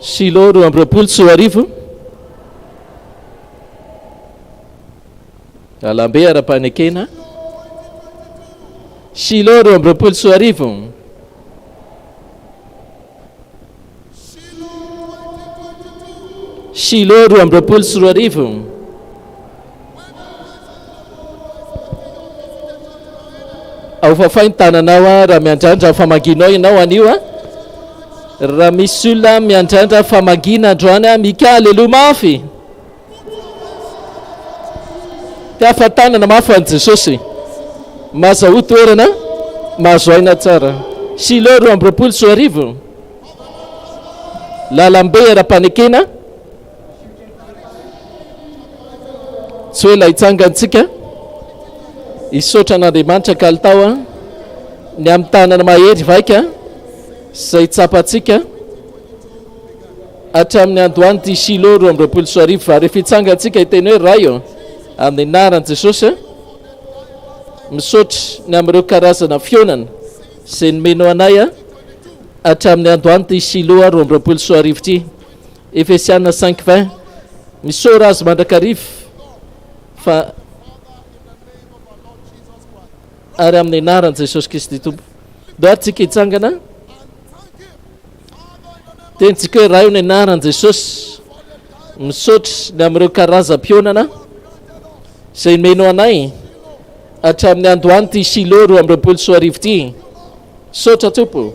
Shiloh 20 Alambe ara-panekena. Shiloh 20 Shiloh 20 Ao fafaintananao raha miandrandra famaginao ianao anio raha misy olona miandrandra famagina androany mika aleluia mafy tiafatanana mafy an Jesosy mazaho toerana mahazo aina tsara. Shiloh 20 lalambe ara-panekena tsy hoe la hitsangantsika isotra an'Andriamanitra kalitao ny amin'ny tanana mahery vaika izay tsapatsika hatramin'ny andohany ty Shiloh 20 fa rehefa hitsangantsika hiteny hoe raio amin'ny anaran'i Jesosy misaotra ny amin'ireo karazana fionana izay nomenao anay hatramin'ny andohany ty Shiloh 20 ty. Efesiana 5:20 misora azy mandrakarivo fa ary amin'ny anaran'i Jesosy Kristy Tompo doatsika hitsangana tenitsika hoe raha io ny anaran'i Jesosy misaotra ny amin'ireo karazam-pionana izay nomenao anay hatramin'ny andohany ty Shiloh 20 ty. Misaotra Tompo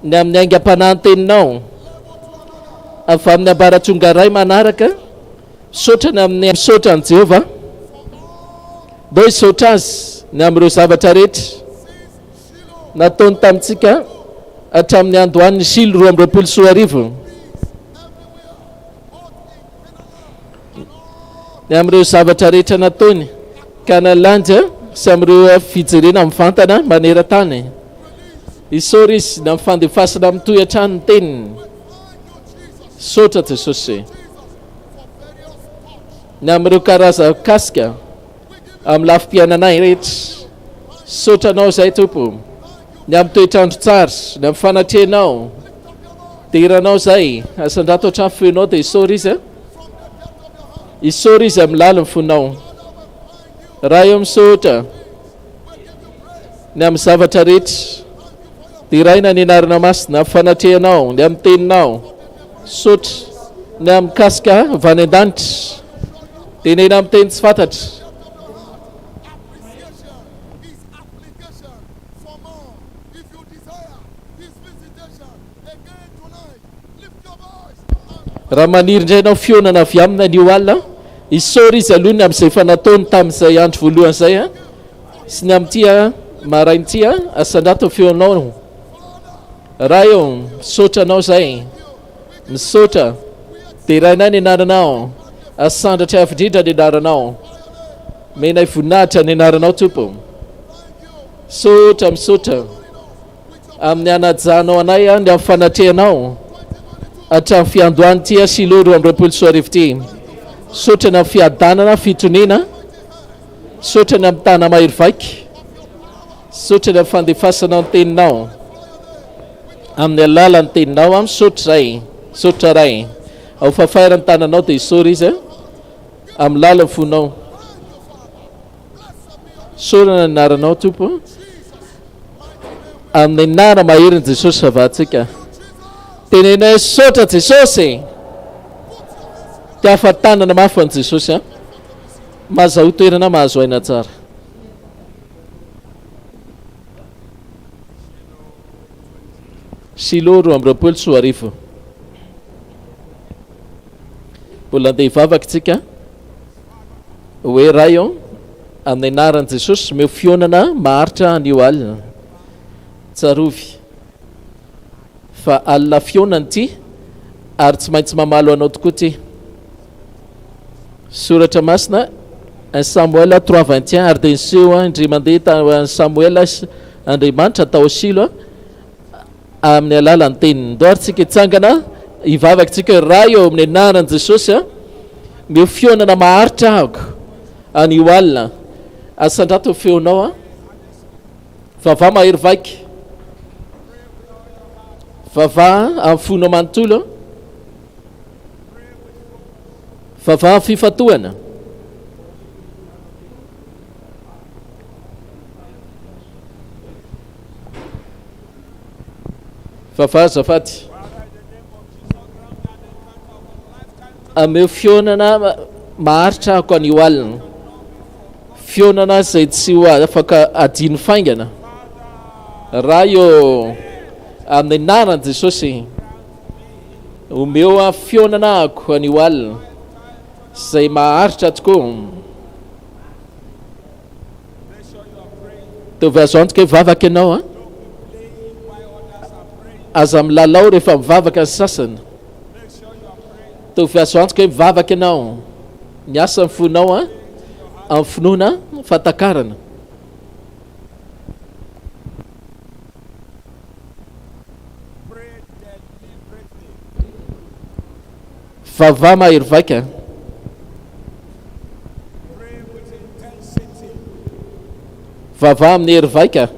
ny amin'ny aingam-panahy teninao avy amin'ny ambaratonga ray manaraka. Misaotra ny amin'ny misaotra ny Jehova do hisaotra azy ny amin'ireo zavatra rehetra nataony tamintsika hatramin'ny andohan'ny Shiloh 20 ny amin'ireo zavatra rehetra nataony ka nalanjy sy amin'ireo fijerena mivantana maneran-tany. Isaora izy na mifandefasana amin'ny tohan-trano ny teniny. Saotra Jesosy ny amin'ireo karaza kasika amin'ny lafim-piainanay rehetra. Saotranao zay Tompo ny amin'ny toetrandro tsara ny amin'ny fanatrehanao dia iranao zay asandrato hatrany feonao dia isaora izy amin'ny laliny fonao raha eo misaotra ny amin'ny zavatra rehetra dia iraina ny anarana masina amin'ny fanatrehanao ny amin'ny teninao. Saotra ny amin'ny kasika vany an-danitra tenena amin'ny teny tsy fantatra. Raha maniry indray ianao fionana avy amina anio alina isaora izy aloha ny amin'izay fanataony tamin'izay andro voalohany izay sy ny amin'ity marain'ity asandrato feonao raha eo misaotra anao zay misaotra dia irainay ny anaranao asandratry afindrindra ny anaranao menay voninahitra ny anaranao Tompo. Misaotra amin'ny anajanao anay ny amin'ny fanatrehanao hatramin'ny fiandohany ty Shiloh 20 ty. Saotra ny amin'ny fiadanana fitoniana. Saotra ny amin'ny tana mahery vaika. Saotra ny amin'ny fandefasanao ny teninao amin'ny alalan'ny teninao misaotra zay. Saotra ray ao fafairany tananao dia isaora izy amin'ny lalany fonao. Saorana ny anaranao Tompo amin'ny anara mahery ny Jesosy avatsika. Tenenay saotra Jesosy tiafatanana mafy an Jesosy mazaho toerana mahazo aina tsara. Shiloh 20 mbola andeha hivavaka tsika hoe raha io amin'ny anaran'i Jesosy meo fionana maharitra anio alina tsarovy fa alina fionana ty ary tsy maintsy mamalo anao tokoa ty. Soratra masina Samuel 3:21 ary dia niseho indray mandeha Samuel Andriamanitra tao Shiloh amin'ny alalan'ny teniny. Ndoary tsika hitsangana hivavaka tsika hoe raha eo amin'ny anaran'i Jesosy meo fionana maharitra ahako anio alina asandrato feonao vava mahery vaika Vava amin'ny fonao manontolo, vava amin'ny fifatohana, vava azafady ameo fionana maharitra ako an'io alina, fionana izay tsy ho afaka adino faingana raha io amin'ny anaran Jesosy. Omeo a fionana ako an'io alina izay maharitra tokoa. Tovy azo antoka hoe vavaka ianao a, aza milalao rehefa mivavaka ny sasany. Tovy azo antoka hoe mivavaka ianao, miasa ny fonao a amin'ny finoana fatakarana. Vava mahery vaika, vava amin'ny hery vaika.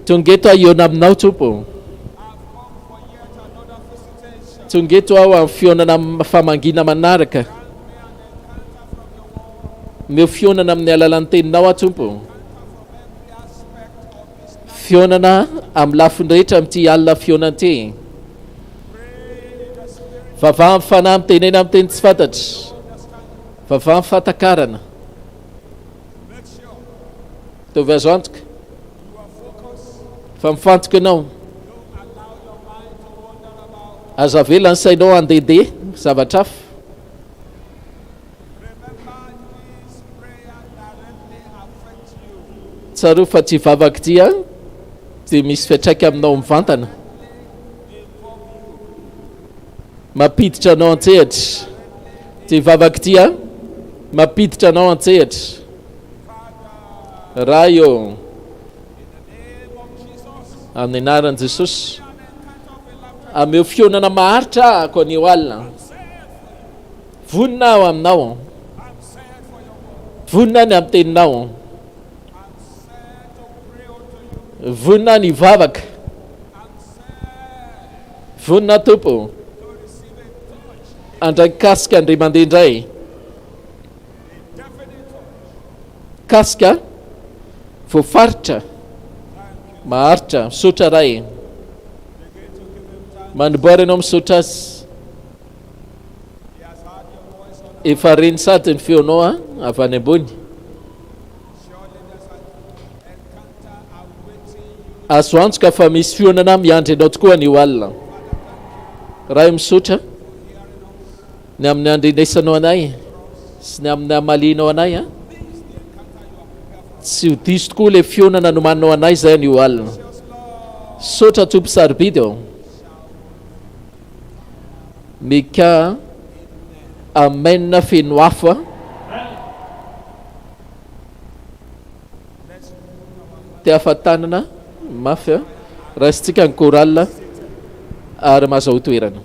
Tonga eto iona aminao tompo, tonga eto aho amin'ny fionana famangina manaraka, meo fionana amin'ny alalan'ny teninao a tompo, fionana amin'ny lafiny rehetra amin'ity alina fionan'ity. Vava amin'ny fanahy mitenena amin'ny teny tsy fantatry, vava amin'ny fatakarana. Tovy azo antoka fa mifantoka ianao, aza velany sainao andehandeha zavatra hafa. Tsaro fa ty vavaka ty a dia misy fiatraika aminao mivantana, mampiditra anao an-tsehatra. Ty vavaka ty a mampiditra anao an-tsehatra. Raha io amin'ny anaran'i Jesosy, ameo fionana maharitra ako an'io alina. Vonina aho aminao, vonina ny amin'ny teninao, vonina ny vavaka, vonina tompo andraiky kasika andray mandeha indray, kasika voafaritra maharitra misaotra ray, mandoboara ianao misaotra azy. Efa reny sady ny feonao a avy any ambony. Azo antoka fa misy fionana miandry anao tokoa an'io alina. Raha io misaotra ny amin'ny andrenesanao anay sy ny amin'ny amalianao anay a, tsy ho diso tokoa le fionana nomaninao anay zay an'io alina. Saotra tompo sarobidy ao, mika amenna feno afo a, ty afatanana mafy a, raisitsika ny koral ary mahazo toerana.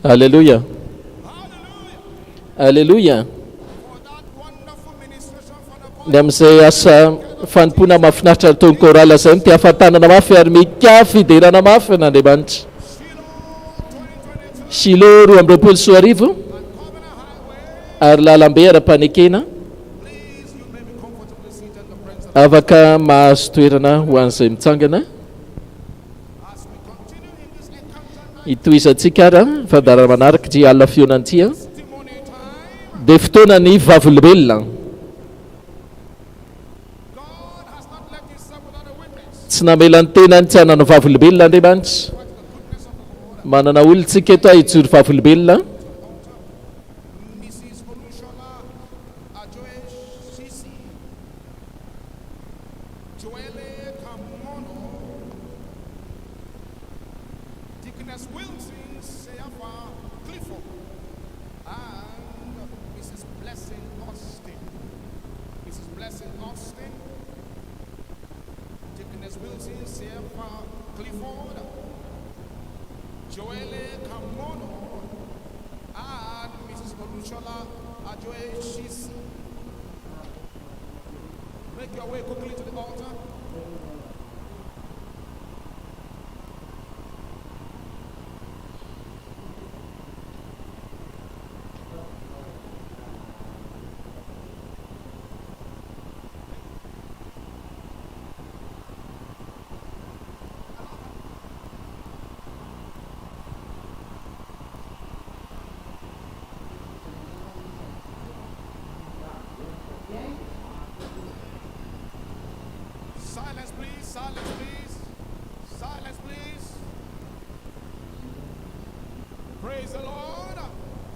Hallelujah. Hallelujah. Ny amin'izay asa fanompona mahafinaritra ataony korala zay ny ty-ahafantanana mafy ary mika fiderana mafy n'Andriamanitra. Shiloh 2024 ary lalambe ara-panekena afaka mahazo toerana ho an'izay mitsangana itoizantsika ara fandarana manaraka dia alina fionantia dia fotoanany vavolombelona. Tsy namela ny tenany tsy hanana vavolombelona Andriamanitra. Manana olontsika eto hijoro vavolombelona.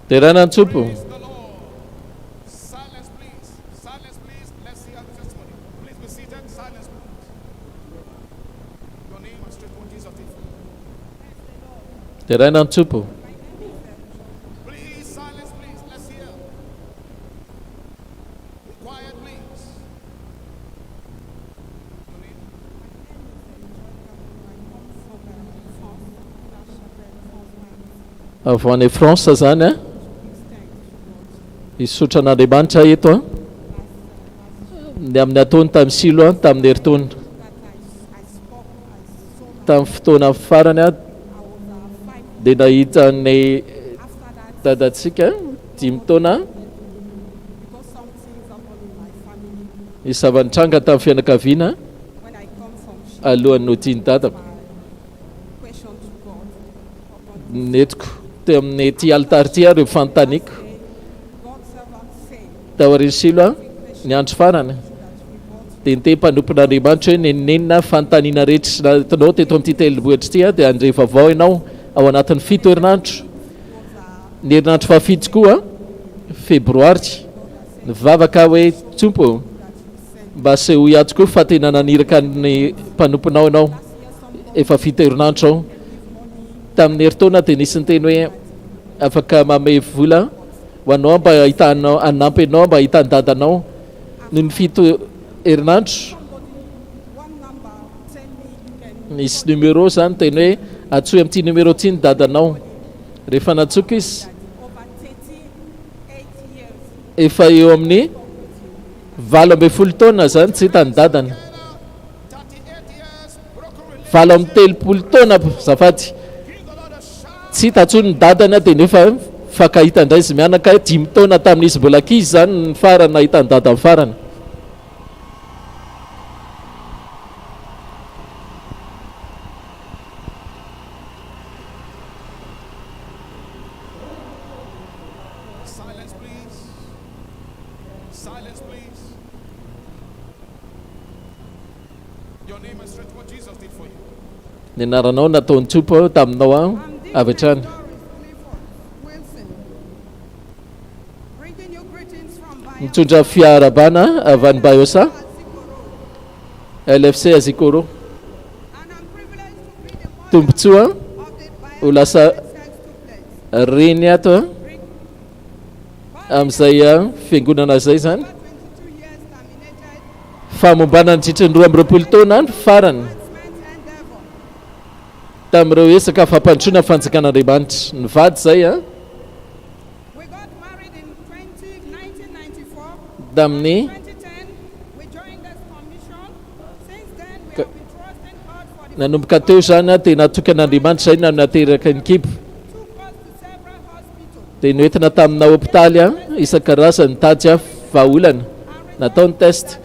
Terana antsopo. Terana antsopo. Avy any France zany a. Isotra an'Andriamanitra eto a. Ny amin'ny ataony tamin'ny Shiloh tamin'ny herintaona. Tamin'ny fotoana farany a dia nahita ny dadantsika 5 taona isavanitranga tamin'ny fianakaviana alohan'ny notiany dadako. Netiko teo amin'ny ty altary ty reo fanontaniko tao aorian'ny Shiloh ny andro farany dia niteny mpanompon'Andriamanitra hoe nenina fanontaniana rehetra natinao teto amin'ity tendrombohitra ity dia andre vaovao ianao ao anatin'ny 7 herinandro. Ny herinandro fahafito koa febroary nivavaka hoe tsompo mba seho iady koa fa tena naniraka ny mpanomponao ianao efa 7 herinandro ao. Tamin'ny herintaona dia nisy ny teny hoe afaka mamay vola ho anao mba ahitanao anampy anao mba ahitany dadanao noho ny 7 herinandro. Nisy numéro zany teny hoe atsoy amin'ity numéro ty ny dadanao. Rehefa natsoko izy efa eo amin'ny 80 taona zany tsy hitany dadany. 30 taona zafady tsy hitatsony ny dadany dia nefa fakahita indray izy mianaka 5 taona tamin'izy mbola ankizy zany ny farany nahita ny dada ny farany. Ny anaranao nataony tsopo taminao a avy hatrany. Mitondra fiarabana avy any Bayosa LFC Azikoro. Tombotsoa ho lasa reny ato amin'izay fiangonana zay zany. Famombana ny tritry ny 20 taona ny farany tamin'ireo esaka fampandrosoana fanjakan'Andriamanitra ny vady zay a. Tamin'ny nanomboka teo zany a dia natokan'Andriamanitra zay nateraka ny kibo dia noentina tamina hôpitaly a isan-karazany tady a vahaolana natao ny test.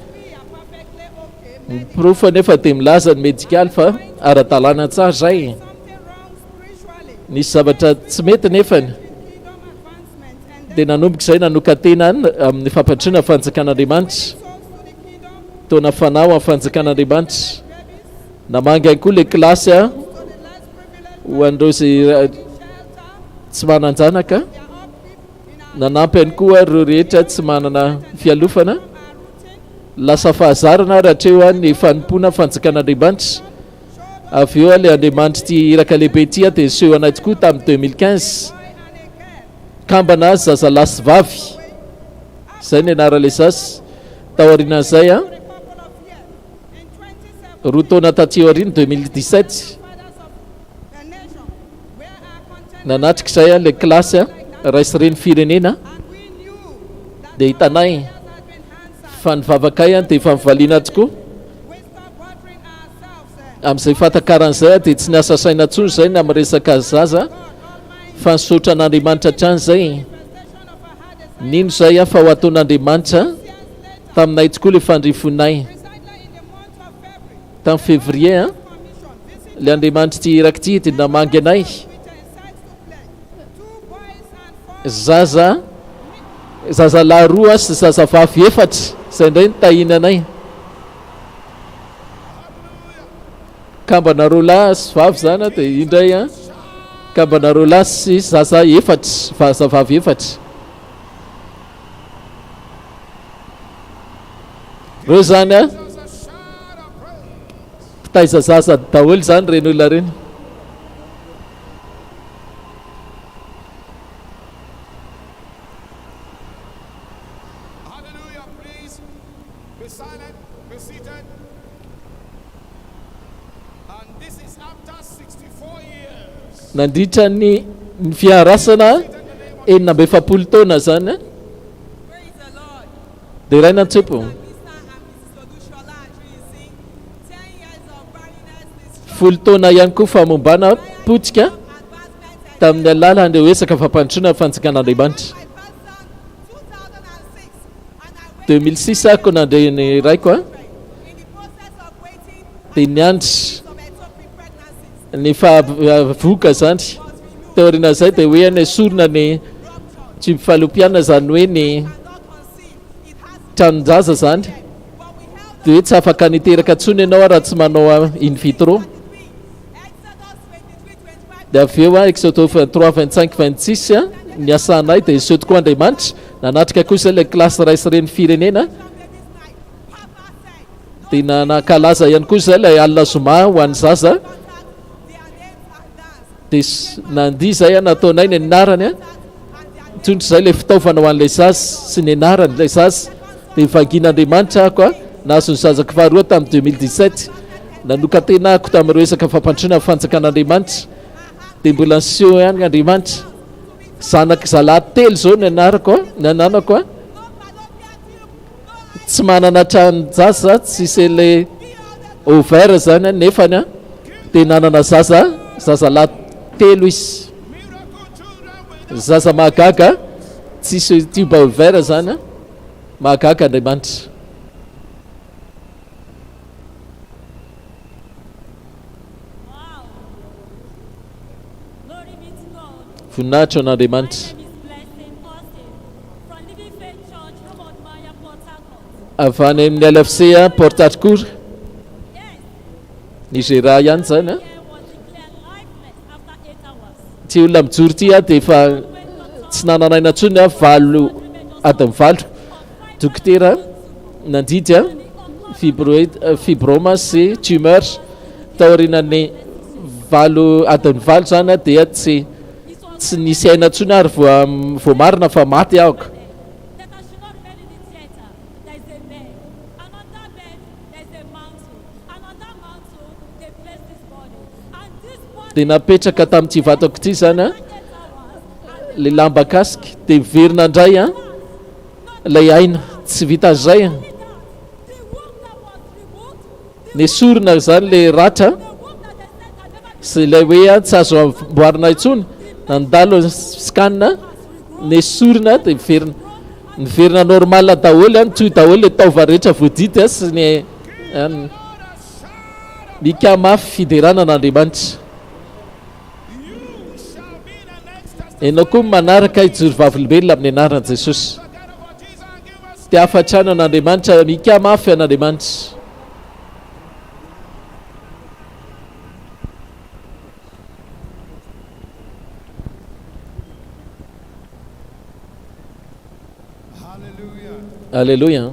Ny proof nefa dia milaza ny médical fa ara-dalàna tsara zay. Nisy zavatra tsy mety nefany dia nanomboka izay nanokatena amin'ny fampatrina fanjakan'Andriamanitra taona fanao amin'ny fanjakan'Andriamanitra namangy ihany koa le kilasy a ho andreo zay tsy manan-janaka nanampy ihany koa reo rehetra tsy manana fialofana lasa fahazarana rahatreo a ny fanompoana fanjakan'Andriamanitra avy eo le Andriamanitra ty iraka lehibe tia dia seho anay tokoa tamin'ny 2015 kambana zazalahy sy vavy zay ny anarale zasy tao aorianan'izay a roa taona taty aoriana 2017 nanatrika izay a le kilasy a raisy reny firenena dia hitanay fa nivavakay a dia efa mivaliana tokoa amin'izay fatakaran'izay a dia tsy niasa saina ntsony zay na miresaka zaza fa nisaotra an'Andriamanitra hatrany zay nino zay a fa ho ataon'Andriamanitra taminay tokoa le fandrifonay tamin'ny février a le Andriamanitra ty iraky ty dia namangy anay zaza lahy roa sy zaza vavy efatra izay indray nitahiny anay kambanareo lahy sy vavy zany a dia indray a kambanareo lahy sy zaza efatra vaza vavy efatra reo zany a mpitaiza zaza daholo zany reny olona reny nandritra ny fiarasana enina amby efapolo taona zany dia ray nantsepo folo taona ihany koa famombana potsika tamin'ny alala andeo esaka fampandrosoana fanjakan'Andriamanitra 2006 ako nandre ny raiko a dia niandry ny fahavoka zany teoriana zay dia hoe ny sorona ny tsy mifalompiana zany hoe ny tranonjaza zany dia hoe tsy afaka niteraka ntsony ianao raha tsy manao in vitro dia avy eo a Exode 23 25 26 a ny asanay dia iseho tokoa Andriamanitra nanatrika kosa le kilasy raisy reny firenena dia nankalaza ihany koa zay le alina zoma ho an'ny zaza dia nandia zay a nataonay ny anarany a tsondry zay le fitaovana ho an'ilay zaza sy ny anarany ilay zaza dia vangin'Andriamanitra ako a nahazo ny zazako faharoa tamin'ny 2017 nanokatenako tamin'ireo esaka fampandrosoana fanjakan'Andriamanitra dia mbola niseho ihany Andriamanitra zanaka zalahy telo zao ny anarako a ny ananako a tsy manana tranonjaza tsisy le ouvert zany nefany a dia nanana zazalahy telo izy zaza mahagaga tsisy tuba ouvert zany a mahagaga Andriamanitra voninahitra an'Andriamanitra avy any amin'ny LFC a Port Harcourt Nigeria ihany zany a ty olona mijoro ty a dia efa tsy nananaina ntsony a valo adiny valo dokotera nandidy a fibroma sy tumeur taorinan'ny valo adiny valo zany a dia tsy nisy aina ntsony ary vo marina fa maty aoka dia napetraka tamin'ity vatako ity zany a le lamba kasika dia miverina indray a lay aina tsy vita zay ny sorona zany le ratra sy lay hoe a tsy azo amboarina intsony nandalo scanne ny sorona dia miverina normal daholo a nitoy daholo le taova rehetra voadity a sy ny mikama fideranan'Andriamanitra Ianao koa manaraka ijoro vavolobelona amin'ny anaran'i Jesosy. Dia afatrano an'Andriamanitra, mika mafy an'Andriamanitra. Alléluia.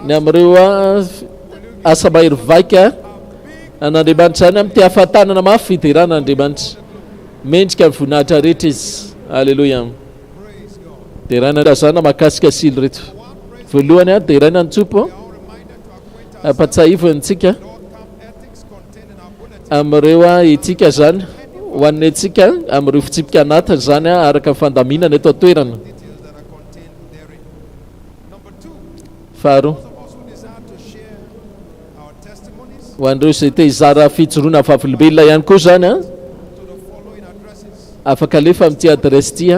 Ny amin'ireo asa mahery vaika an'Andriamanitra zany amin'ny ahafantanana mafy fidiran'Andriamanitra. Mendrika ny voninahitra rehetra izy. Alléluia. Dia raha zana mahakasika silo reto. Voalohany dia iraina ny tsopo ampatsahivontsika amin'ireo etika zany ho an'ny atsika amin'ireo fitsipika anatiny zany araka fandaminana eto toerana. Faharoa, ho an'ireo izay te hizara fijoroana vavolobelona ihany koa zany afaka alefa amin'ity adresy ity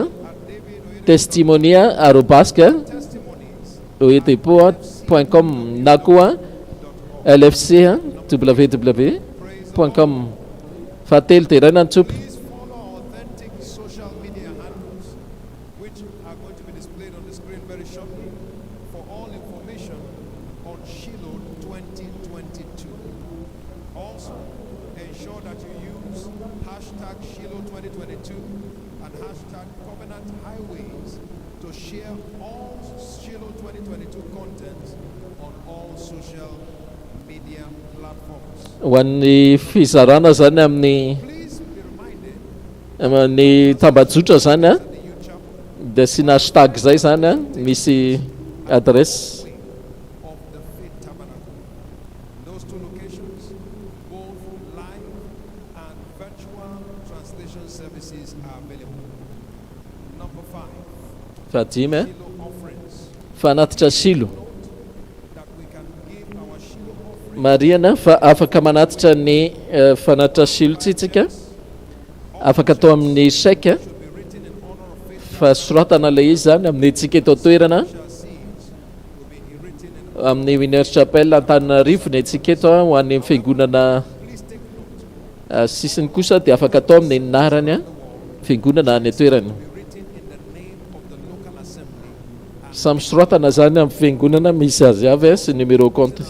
testimonia@oedepot.com na koa lfc.www.com. Fahatelo dia iraina ny tsopo. Ho an'ny fizarana zany amin'ny tambajotra zany dia sina hashtag zay zany misy adresse. Fadimy fanatitra Shiloh. Mariana fa afaka manatitra ny fanatitra Shiloh tsitsika, afaka atao amin'ny chèque fa soratana ilay izy zany amin'ny tsika eto toerana amin'ny Winner Chapel Antananarivo ny tsika eto ho an'ny fiangonana sisiny kosa dia afaka atao amin'ny narany fiangonana any toerana. Samy soratana zany amin'ny fiangonana misy azy avy sy numéro compte.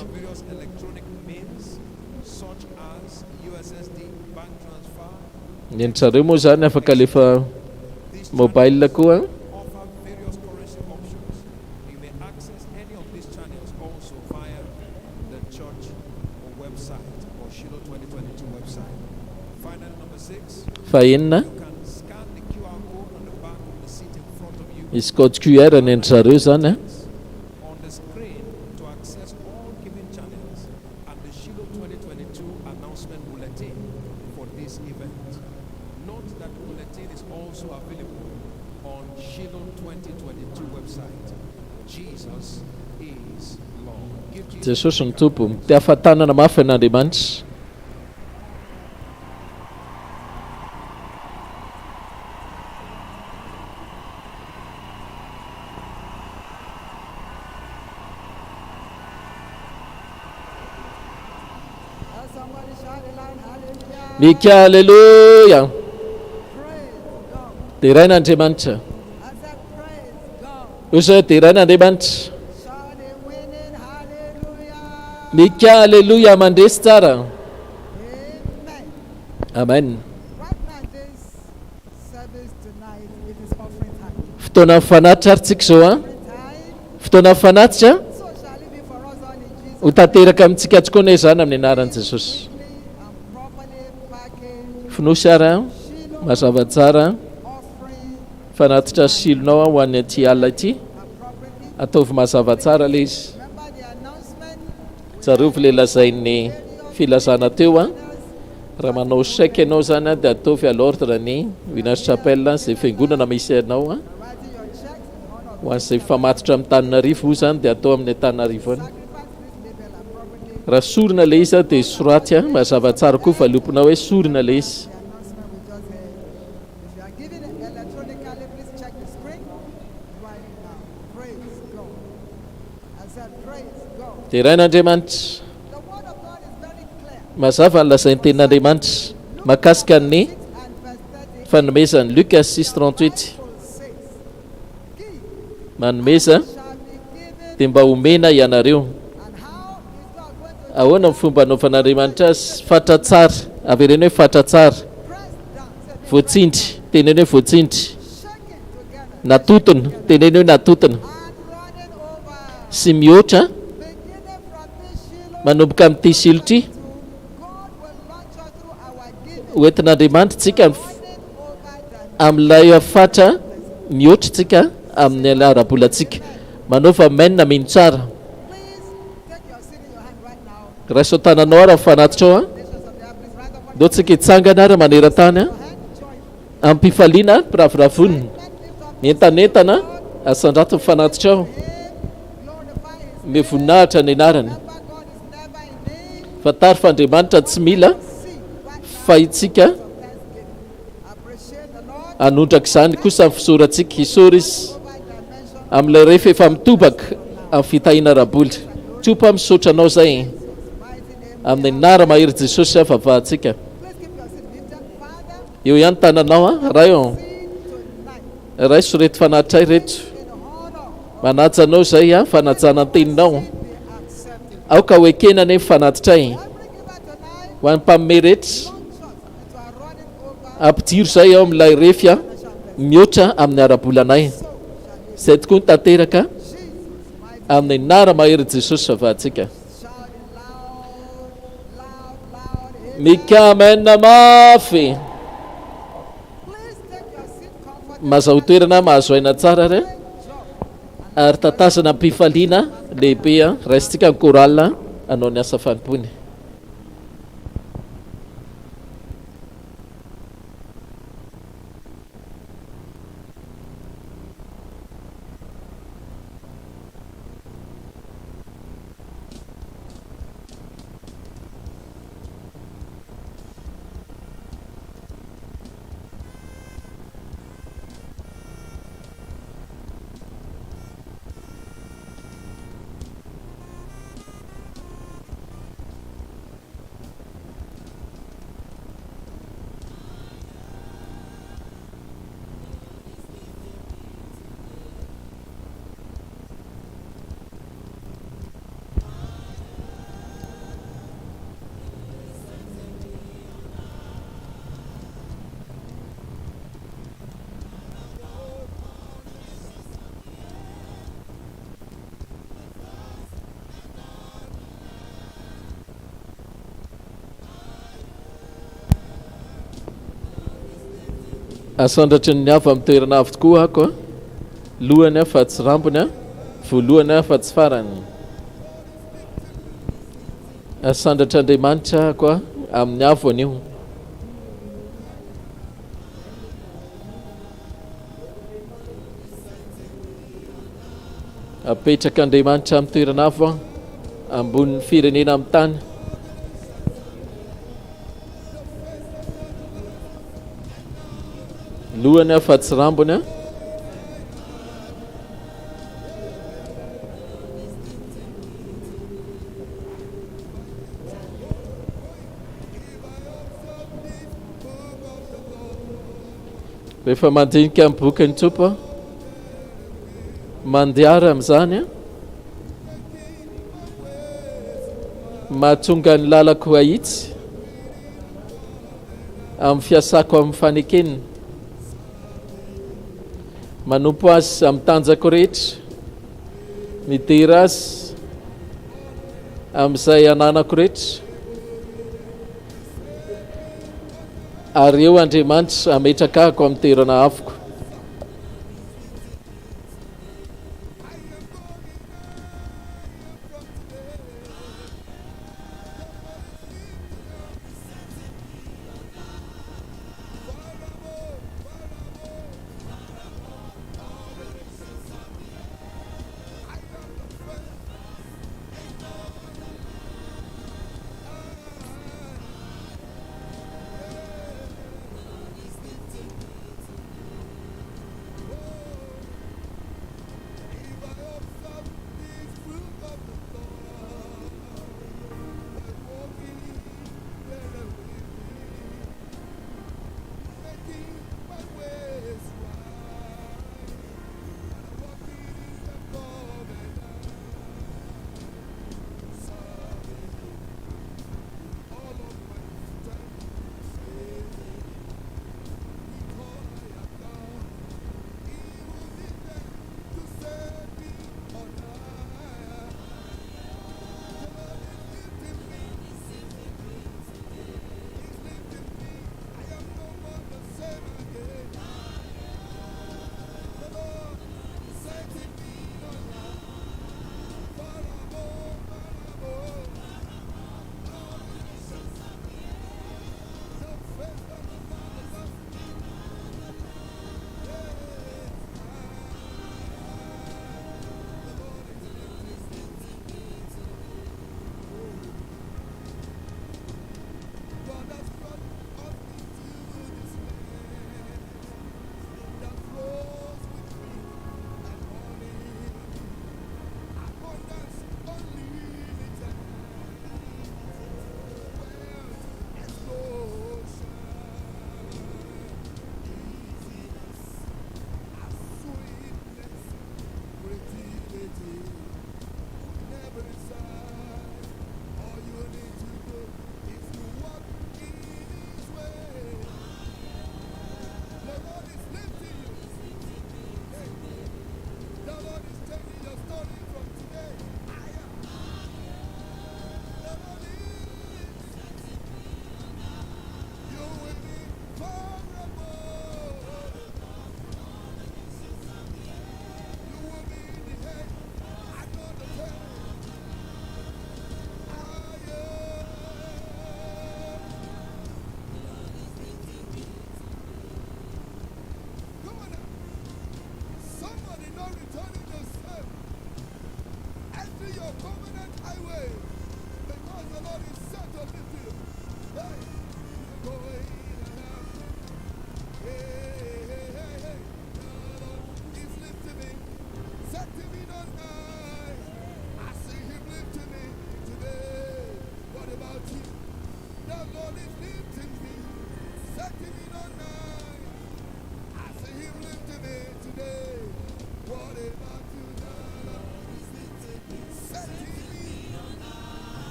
Nentrareo moa zany afaka alefa mobile koa. Fahenina isy code QR nentrareo zany Jesosy ny tompo, te ahafantanana mafy an'Andriamanitra. Mika haleluya. Dia irain'Andriamanitra. Osa dia irain'Andriamanitra. Mika haleluya mandresy tsara. Amen. Fotoana mifanatitra aritsika zao fotoana mifanatitra ho tanteraka amintsika atsikona zany amin'ny anaran'i Jesosy. Finosy ara mazava tsara fanatitra silonao ho an'ny aty alina ity, ataovy mazava tsara le izy. Tsarovy le lazain'ny filazana teo raha manao chèque ianao zany dia ataovy à l'ordre ny Winner Chapel zay fiangonana misy anao ho an'izay famatotra amin'ny Antananarivo io zany dia atao amin'ny Antananarivo any. Raha sorina le izy dia soraty mazava tsara koa valopona hoe sorina le izy. Dia irain'Andriamanitra. Mazava ny lazain'ny tenin'Andriamanitra mahakasika ny fanomezany Luka 6:38 manomeza dia mba homena ianareo. Ahoana ny fomba anaovan'Andriamanitra azy? Fatra tsara, avereny hoe fatra tsara, voatsindry, teneny hoe voatsindry, natotona, teneny hoe natotona, sy mihoatra manomboka amin'ity Shiloh ity hoentin'Andriamanitra tsika amin'ilay fatra mihoatra tsika amin'ny alarabolantsika manaova maina mino tsara. Raiso tananao ara mifanatitra ao deo tsika hitsangana ara maneran-tany amin'ny mpifaliana mpiraviravonina entanentana asandrato mifanatitra ao mevonahitra ny anarany. Fatary fa Andriamanitra tsy mila fa itsika anondraka izany kosa amin'ny fisorantsika hisora izy amin'ilay rehefa efa mitobaka amin'ny fitahiana raboly. Tsopa misaotra anao zay amin'ny anara mahery Jesosy avavahantsika. Eo ihany tananao raio raiso reto fanatray reto manaja anao zay fanajana teninao aoka hoekena nefa fanatitray ho an'ny mpaminay rehetra ampidiro zay ao amin'ilay refy mihoatra amin'ny arabolanay. Zay tokoa ny tanteraka amin'ny anara mahery Jesosy vavahantsika. Mikamena mafy mazaho toerana mahazo aina tsara re ary tatazana mpifaliana lehibe raisitsika ny korala anao ny asa fanimpony. Asandratry ny avy amin'ny toerana avy tokoa ako lohany fa tsy rambony voalohany fa tsy farany. Asandratry Andriamanitra ako amin'ny avo anio. Apetraka Andriamanitra amin'ny toerana avo ambonin'ny firenena amin'ny tany. Lohany fa tsy rambony rehefa mandinika amin'ny boky ny tsopa mandiara amin'izany mahatonga ny lalako ahitsy amin'ny fiasako amin'ny fanekenina manompo azy amin'ny tanjako rehetra midera azy amin'izay ananako rehetra ary eo Andriamanitra ametraka ako amin'ny toerana avoko.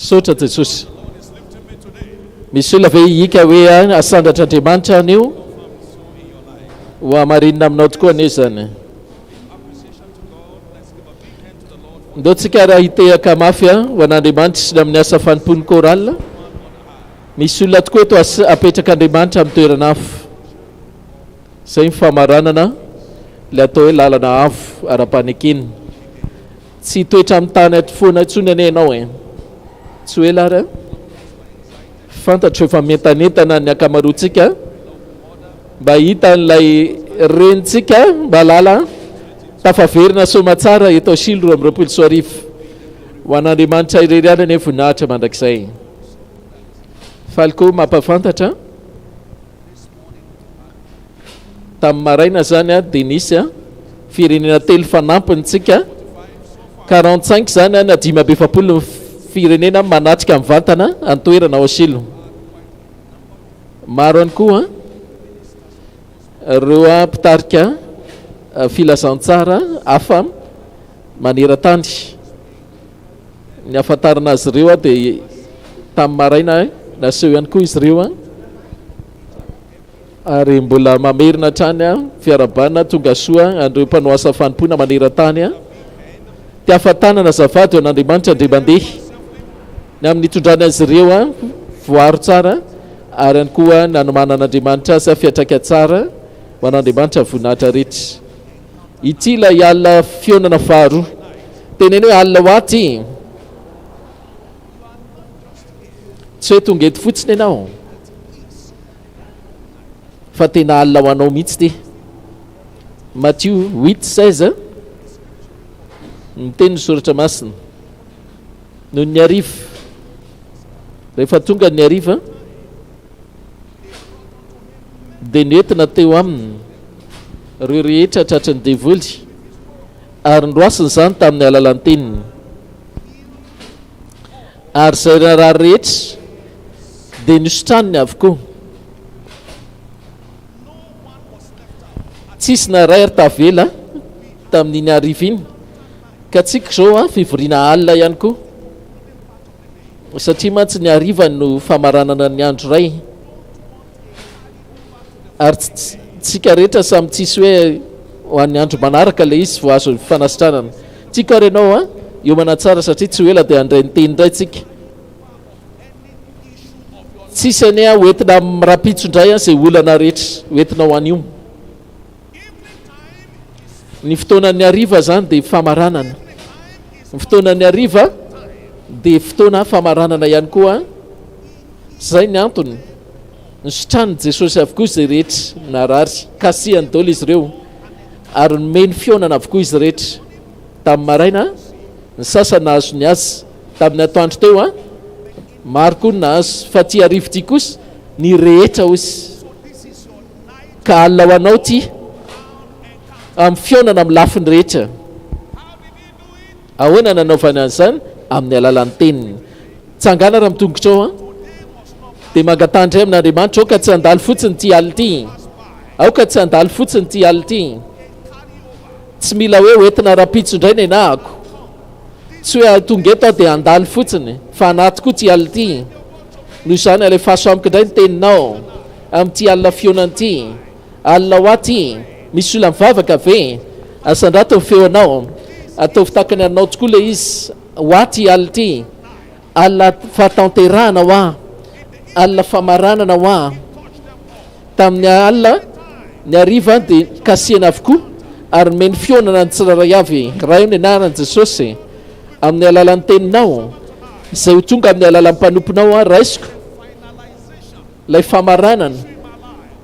Sotra Jesosy. Misy olona ve hika hoe asandratr'Andriamanitra anio ho amarinina aminao tokoa anie zany. Ndao tsika raha hitehaka mafy ho an'Andriamanitra sy amin'ny asa fanimpony koral. Misy olona tokoa eto apetraka Andriamanitra amin'ny toerana afo. Zay famaranana le atao hoe lalana afo ara-panekena. Tsy toetra amin'ny tany foana intsony anie ianao tsy hoe lara fantatro efa mentanentana ny akamaroantsika mba hita n'ilay renitsika mba lala tafaverina somatsara eto Shiloh 2024 ho an'Andriamanitra irery any ane voninahitra mandrakizay. Faliko mampafantatra tamin'ny maraina zany Denisy firenena telo fanampintsika 45 zany na 570 firenena manatrika mivantana antoerana ao Shiloh. Maro any koa reo mpitarika filazantsara hafa maneran-tany. Ny ahafantarana azy ireo dia tamin'ny maraina naseho ihany koa izy ireo ary mbola mamerina hatrany fiarabanina tonga soa andreo mpanao asa fanimpona maneran-tany tia ahafantanana azafady eo an'Andriamanitra andre mandeha ny amin'ny itondrany azy ireo voaro tsara ary any koa nanomanan'Andriamanitra azy fiatraka tsara ho an'Andriamanitra voninahitra rehetra. Ity ilay alina fionana faharoa teneny hoe alina ho aty tsy hoe tonga eto fotsiny ianao fa tena alina ho anao mihitsy ty. Matthieu 8:16 miteny soratra masina no ny ariva rehefa tonga ny ariva dia nentina teo aminy reo rehetra tratran'ny devoly ary ndroasiny zany tamin'ny alalan'ny teniny ary zay raha rehetra dia nisotraniny avokoa. Tsisy na ray ary tavela tamin'iny ariva iny, ka tsika zao a fivoriana alina ihany koa, satria mantsy ny ariva no famaranana ny andro ray, ary tsika rehetra samy tsisy hoe ho an'ny andro manaraka le izy vo azo fanasitranana. Tsika ary ianao a eo manatsara satria tsy hoela dia andray ny teny indray tsika. Tsisy any a hoentina rapitso indray a zay olana rehetra hoentina ho an'io. Ny fotoanan'ny ariva zany dia famaranana, ny fotoanan'ny ariva dia fotoana famaranana ihany koa. Zay ny antony nisotrany Jesosy avokoa izay rehetra narary, kasihany daholo izy ireo ary nomeny fionana avokoa izy rehetra. Tamin'ny maraina ny sasany nahazo ny azy, tamin'ny atoandro teo a maro koa ny nahazo, fa ty arivo ty kosa ny rehetra ozy. Ka alina ho anao ty amin'ny fionana amin'ny lafiny rehetra. Ahoana nanaovany an'izany? Amin'ny alalan'ny teniny. Tsangana raha mitongotra ao a dia mangatandray amin'Andriamanitra, ao ka tsy handalo fotsiny ty aly ty, ao ka tsy handalo fotsiny ty aly ty. Tsy mila hoe hoentina rapitso indray ny anahako, tsy hoe tonga eto dia handalo fotsiny, fa anaty koa ty aly ty. Noho izany alefaso amiko indray ny teninao amin'ity alina fionany ty. Alina ho aty misy olona mivavaka ve? Asandrato ny feonao, ataovy takany anao tokoa le izy. Ho aty aly ty, alina fahatanterahana ho a, alina famaranana ho a. Tamin'ny alina ny ariva dia kasihana avokoa ary nomeny fionana ny tsiraray avy. Raha io ny anaran'i Jesosy amin'ny alalan'ny teninao, izay ho tonga amin'ny alalan'ny mpanomponao a raisiko lay famaranana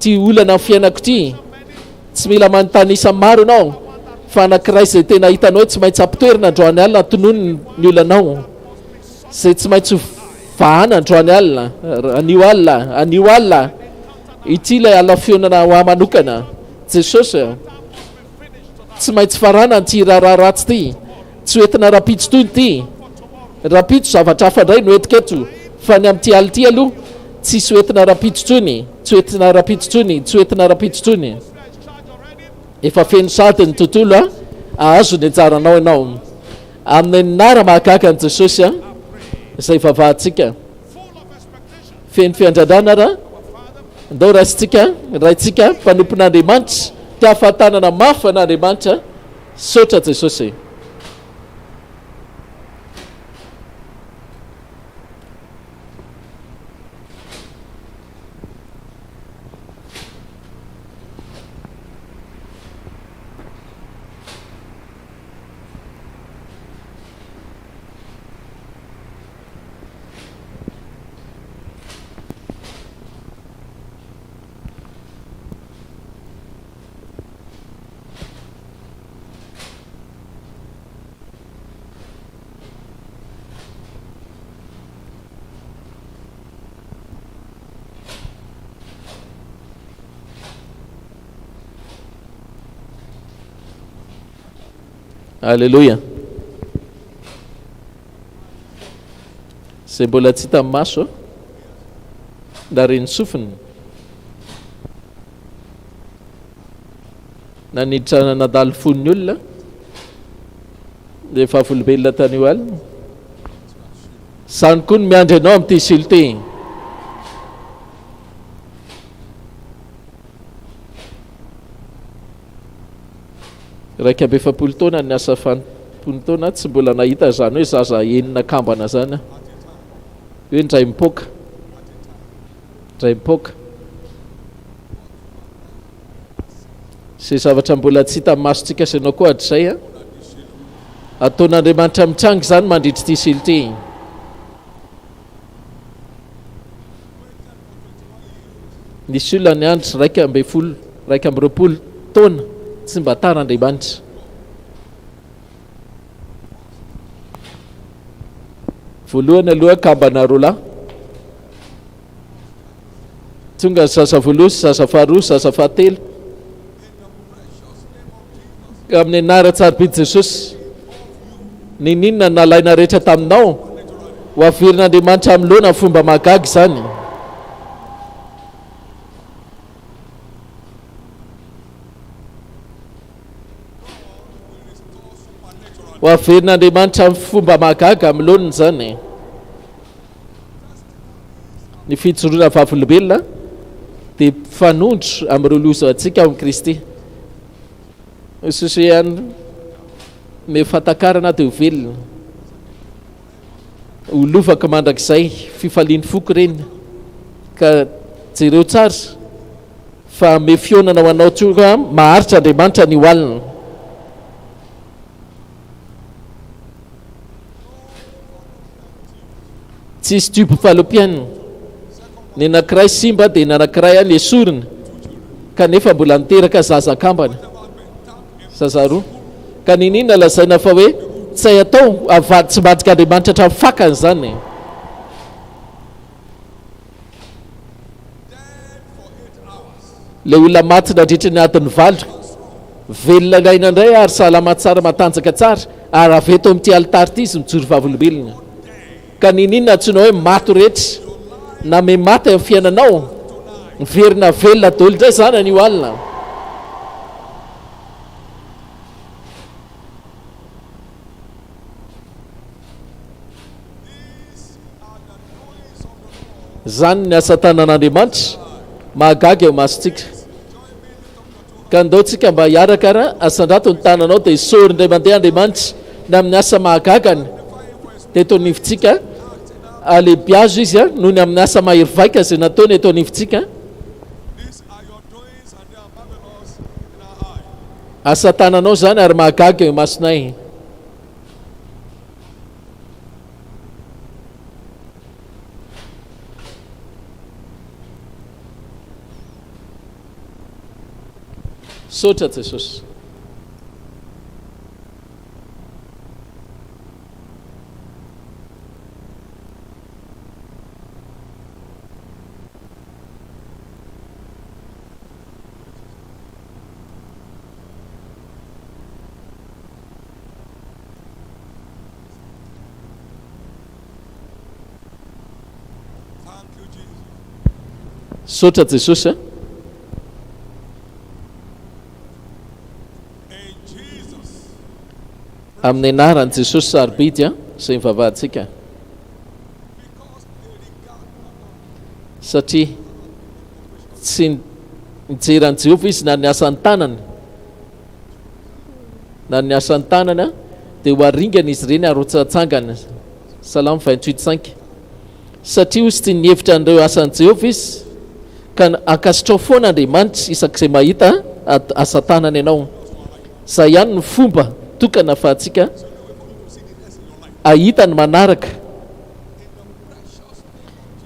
ty olana amin'ny fiainako ty. Tsy mila manontany maro ianao, fa anankiray izay tena hitanao tsy maintsy ampitoerina androany alina antonony ny olanao, izay tsy maintsy vahana androany alina, anio alina, anio alina. Ity ilay alina fionana ho amanokana Jesosy, tsy maintsy farana ty raharaha ratsy ty, tsy hoentina rapitso toy ty. Rapitso zavatra hafa indray no etiketo, fa ny amin'ity aly ty aloha tsisy hoentina rapitso tsony, tsy hoentina rapitso tsony, tsy hoentina rapitso tsony. Efa feno sady ny tontolo a ahazo ny anjaranao ianao amin'ny ninara mahagaga an' Jesosy a izay vavahantsika. Feno fiandrandrana raha ndao raisitsika, raitsika mpanompon'Andriamanitra, ty ahafantanana mafy an'Andriamanitra, saotra Jesosy. Alleluia. Izay mbola tsy hita amin'ny maso da reny sofiny naniditra nadalo foniny olona dia efa volobelona tany io alina. Sany koa ny miandry anao amin'ity Shiloh ty. Raika amby efapolo taona ny asa fanimpony taona tsy mbola nahita zany hoe zaza enina kambana zany hoe ndray mipoka, ndray mipoka. Zay zavatra mbola tsy hita masontsika sanao koa hatrizay a ataon'Andriamanitra mitrangy zany mandritry ty Shiloh ty. Nisy olona ny andro raika amby folo, raika amby roapolo taona tsy mba taran'Andriamanitra. Voalohany aloha kambana rola, tonga sasa voaloha, sasa faharoa, sasa fahatelo. Amin'ny anara tsara be Jesosy, ninona nalaina rehetra taminao ho averin'andriamanitra amin'loana fomba mahagagy zany. Ho averin'andriamanitra amin'ny fomba mahagaga amin'loana zany. Ny fijoroana vavolombelona dia fanondro amin'ireo loza antsika amin'ny Kristy. Jesosy ihany mefatakarana dia ho velona. Ho lovaka mandrakizay fifaliany foko reny ka jereo tsara fa mefionana ho anao tsoka maharitra Andriamanitra ny hoalina. Tsisy diobo falompianina. Ny anankiray simba dia ny anankiray any esorina kanefa mbola niteraka zaza akambana, zaza roa. Ka ninina lazaina fa hoe tsy hay atao avady tsy madika Andriamanitra hatramin'ny fakany zany. Le olona maty nandritra ny adiny valo velona ngaina indray ary salama tsara matanjaka tsara ary avy eto amin'ity alitary ity izy mijoro vavolombelona. Ka ninina antsoina hoe maty rehetra na me maty amin'ny fiainanao miverina velona daholo indray zany an'io alina. Zany ny asa tanan'Andriamanitra mahagaga eo masontsika. Ka andaontsika mba hiaraka raha asandrato ny tananao dia isory indray mandeha Andriamanitra na amin'ny asa mahagagany teto anivontsika. Alehibe azo izy a noho ny amin'ny asa mahery vaika izay nataony eto anivontsika. Asa tananao zany ary mahagaga eo masonay. Sotra Jesosy. Sotra Jesosy. Amin'ny anaran'i Jesosy sarobidy izay mivavahantsika. Satria tsy nijeran'i Jehovah izy na ny asan'ny tanany na ny asan'ny tanana dia ho aringana izy ireny ary ho tsatsangana. Salamo 28:5. Satria hozy tsy nihevitra an'ireo asan'i Jehovah izy ka akasitrao foana Andriamanitra isak'izay mahita asa tanany ianao. Zay ihany ny fomba tokana fa atsika ahita ny manaraka.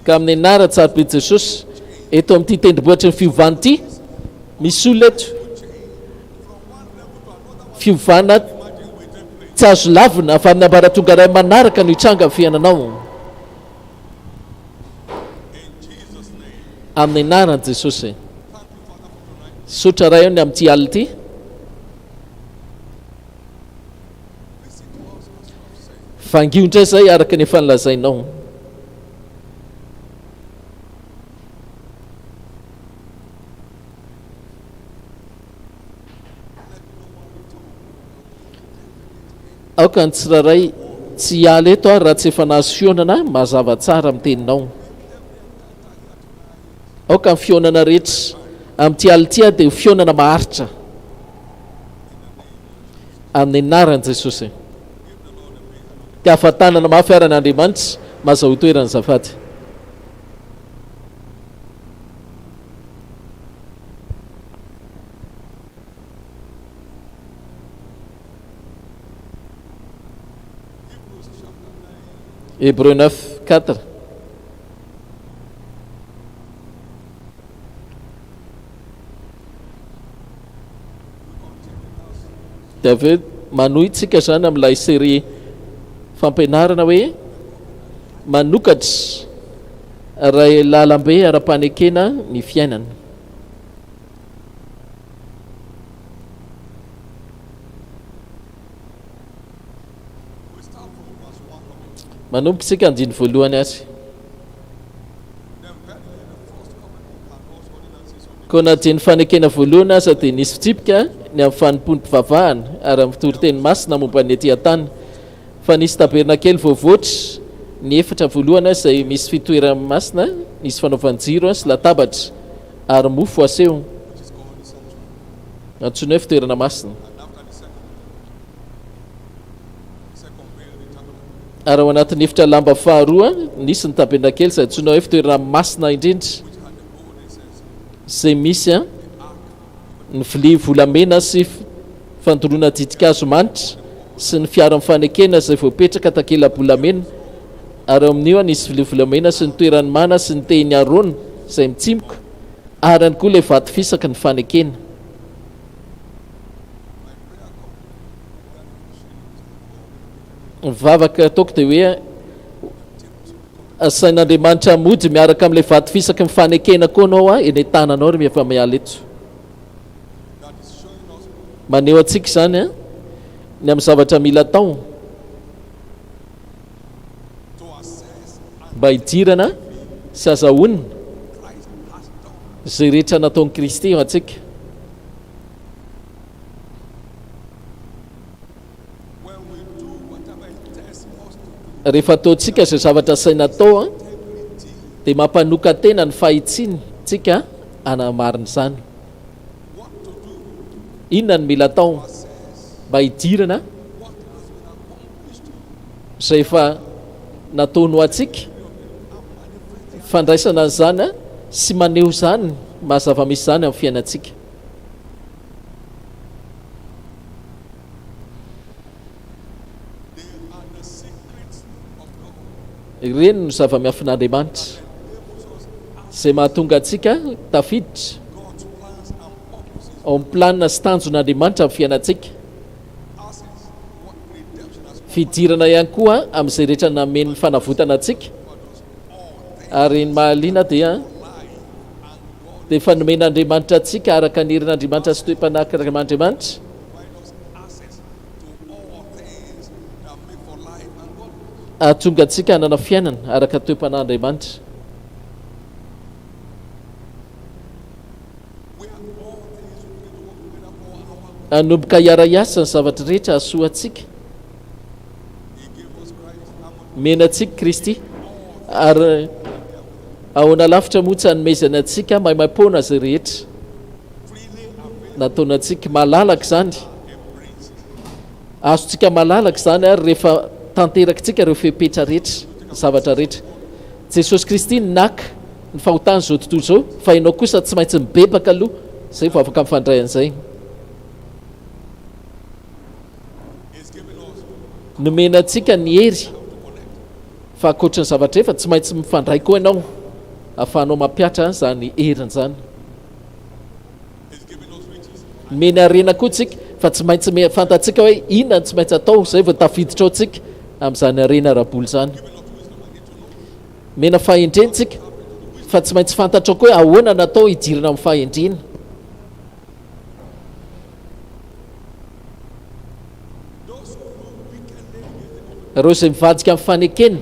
Ka amin'ny anarany sarobidy Jesosy eto amin'ity tendrombohitra ny fiovana ity misy olona eto fiovana tsy azo lavina avy amin'ny ambaratonga iray manaraka no hitranga amin'ny fiainanao. Amin'ny anarany Jesosy. Sotra ray eo ny amin'ity alina ity. Vangio indray zay araka ny efa nilazainao. Aoka ny tsiraray tsy hiala eto raha tsy efa nahazo fionana mazava tsara amin'ny teninao. Aoka ny fionana rehetra amin'ity alina ity dia fionana maharitra amin'ny anaran'i Jesosy. Ty ahafantanana mafy aran'Andriamanitra mahazo toerana zafady. Hébreux 9:4. Dia avy eo manohitsika zany amin'ilay série fampianarana hoe manokatra ray lalambe ara-panekena ny fiainana. manomboka isika andiny voalohany azy. Koa anatin'ny fanekena voalohany aza dia nisy fitsipika ny amin'ny fanimpony mpivavahana ary amin'ny fitoriteny masina momba ny aty an-tany. Fa nisy tabernakely voavoatra ny efatra voalohany azy izay misy fitoerana masina, nisy fanaovan-jiro sy latabatra ary mofo aseho, antsoina hoe fitoerana masina. Ary ao anatin'ny efitra lamba faharoa nisy ny tabernakely izay antsoina hoe fitoerana masina indrindra, izay misy ny vilia volamena sy fandoroana didikazo manitra sy ny fiara mifanekena izay voapetraka takela-bolamena. Ary ao amin'io nisy vilia volamena sy ny toerany mana sy ny tehiny arona izay mitsimoka, ary ihany koa ilay vato fisaka ny fanekena. Mivavaka ataoko dia hoe asain'Andriamanitra mody miaraka amin'ilay vato fisaka ny fanekena koa anao eny tananao ry efa miala eto. Maneho antsika izany ny amin'ny zavatra mila tao mba hidirana sy azahoana izay rehetra nataon'i Kristy ho antsika. Rehefa ataontsika izay zavatra saina tao dia mampanoka tena ny fahitsiny tsika anamarina izany. Inona ny mila tao mba hidirana izay efa nataony ho antsika, fandraisana an'izany sy maneho izany mahazava-misy izany amin'ny fiainantsika. Ireny no zava-miafin'Andriamanitra izay mahatonga antsika tafiditra ao amin'ny planina sy tanjon'Andriamanitra amin'ny fiainantsika. Fidirana ihany koa amin'izay rehetra nameny fanavotana antsika, ary ny mahaliana dia fanomen'Andriamanitra antsika araka ny herin'Andriamanitra sy toe-panakan'Andriamanitra ahatonga antsika hanana fiainana araka toe-panan'Andriamanitra. Anomboka hiara-iasa ny zavatra rehetra ahasoa antsika, mena antsika Kristy, ary ahoana lavitra moa tsy hanomezana antsika maimaimpona azy rehetra, nataona antsika malalaka izany, azontsika malalaka izany ary rehefa tanterakitsika ireo fepetra rehetra, zavatra rehetra. Jesosy Kristy naka ny fahotany izao tontolo izao, fa ianao kosa tsy maintsy mibebaka aloha, izay vao afaka mifandray an'izay. Nomena antsika ny hery fa ankoatra ny zavatra efa tsy maintsy mifandray koa ianao ahafahanao mampiatra izany heriny izany. Mena harena koa tsika fa tsy maintsy fantatsika hoe inona tsy maintsy atao, izay vao tafiditra ao tsika amin'izany harena raboly izany. Mena fahendrentsika fa tsy maintsy fantatra koa hoe ahoana natao hidirana amin'ny fahendrena. Ireo izay mivadika amin'ny fanekena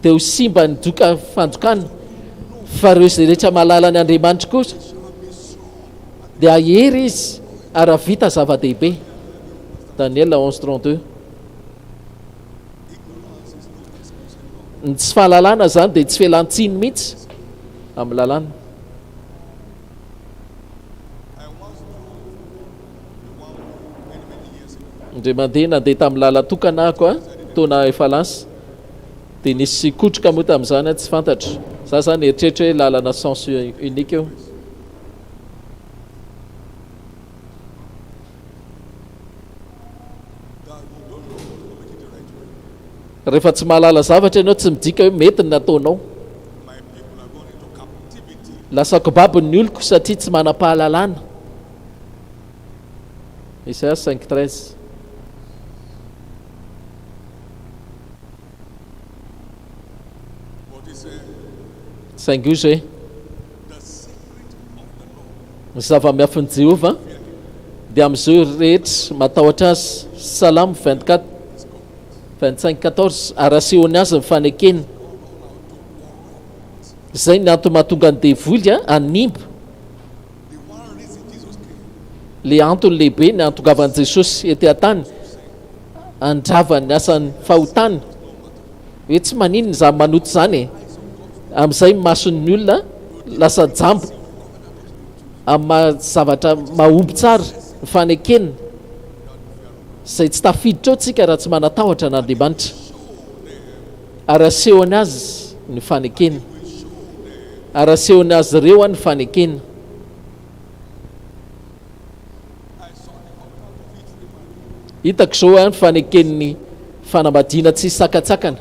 dia ho simba ny doka fandokana, fa ireo izay rehetra mahalala ny Andriamanitra kosa dia ahery izy ary havita zava-dehibe. Daniel 11:32. Ny tsy fahalalana izany dia tsy fialan-tsiny mihitsy amin'ny lalàna. Indray mandeha nandeha tamin'ny lala tokana ako taona efa lasa, dia nisy kotroka moa tamin'izany tsy fantatra. Za zany eritreritra hoe lalana sens unique eo. Rehefa tsy mahalala zavatra ianao tsy midika hoe mety ny nataonao. Lasako babiny oloko satria tsy manam-pahalalana. Isaia 5:13. Saingy io zay ny zava-miafin'i Jehova dia amin'izao rehetra matahotra azy. Salamo 24. 25-14 arasehony azy mifanekena. Zay ny antony mahatonga ny devoly animba. Le antony lehibe ny antongavan'i Jesosy ety an-tany andravany asany fahotany. Hoe tsy maninona za manoto zany e. Amin'izay mason'ny olona lasa jambo amin'ny zavatra mahomby tsara ny fanekena. Zay tsy tafiditra ao tsika raha tsy manatahotra n'Andriamanitra. Arasehony azy ny fanekena. Arasehony azy ireo ny fanekena. Hitako zao ny faneken'ny fanambadiana tsy sakatsakana.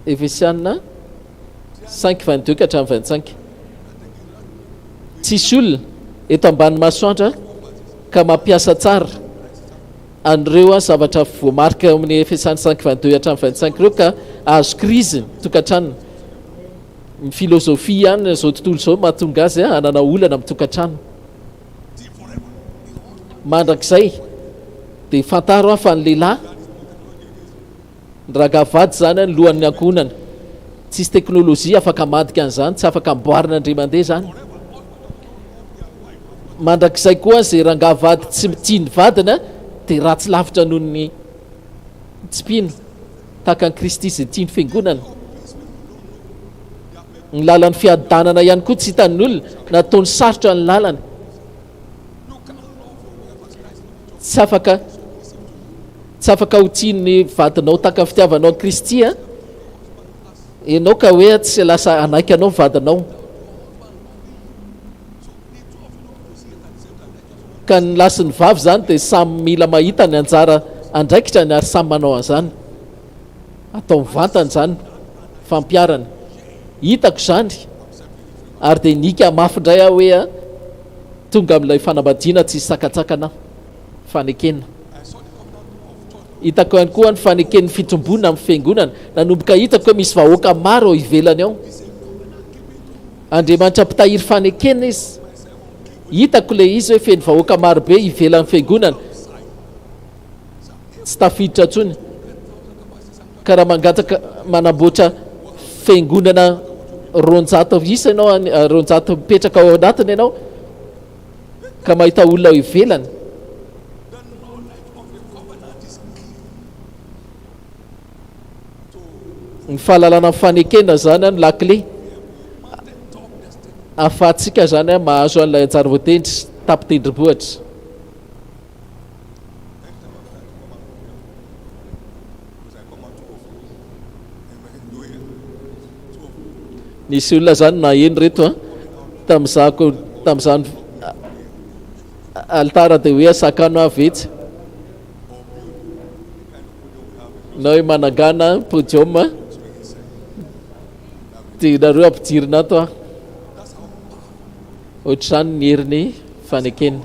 Efesiana 5:22 ka hatramin'ny 25. Tsisy olona eto ambany masoandra ka mampiasa tsara an'ireo zavatra voamarika amin'ny Efesiana 5:22 hatramin'ny 25 ireo ka azo krizy tokantrano. Ny filozofia ihany zao tontolo zao mahatonga azy hanana olana amin'ny tokantrano. Mandrakizay dia fantaro fa ny lehilahy ny ragavady zany ny lohan'ny ankonana. Tsisy teknôlôjia afaka madika an'izany, tsy afaka amboarina indray mandeha zany. Mandrakizay koa zay rangavady tsy tia ny vadina dia ratsy lavitra noho ny tsipina tahaka ny Kristy izay tia ny fiangonana. Ny lalan'ny fiadanana ihany koa tsy hitan'ny olona nataony sarotra ny lalana. Tsy afaka ho tiany vadinao tahaka fitiavanao Kristy ianao ka hoe tsy lasa anaiky anao vadinao. Ka ny lasy ny vavy zany dia samy mila mahita ny anjara andraikitra ny ary samy manao an'izany. Atao mivantana zany fampiarana. Hitako zany ary dia nika mafindray aho hoe tonga amin'ilay fanambadiana tsy sakatsakana fanekena. Hitako ihany koa ny faneken'ny fitrombonana amin'ny fiangonana. Nanomboka hitako hoe misy vahoaka maro ao ivelany ao. Andriamanitra mpitahiry fanekena izy. Hitako le izy hoe feny vahoaka maro be ivelan'ny fiangonana tsy tafiditra ntsony. Ka raha mangataka manamboatra fiangonana 200 isa ianao, 200 mipetraka ao anatiny ianao ka mahita olona ao ivelany. Ny fahalalana fanekena zany ny lakle ahafahantsika zany mahazo an'ilay anjara voatendry tapitendrim-bohitra. Nisy olona zany naheno reto tamin'izany altara dia hoe sakano avetsy na hoe manangana podium dia nareo ampijirina ato ohatr'izany ny heriny fanekena.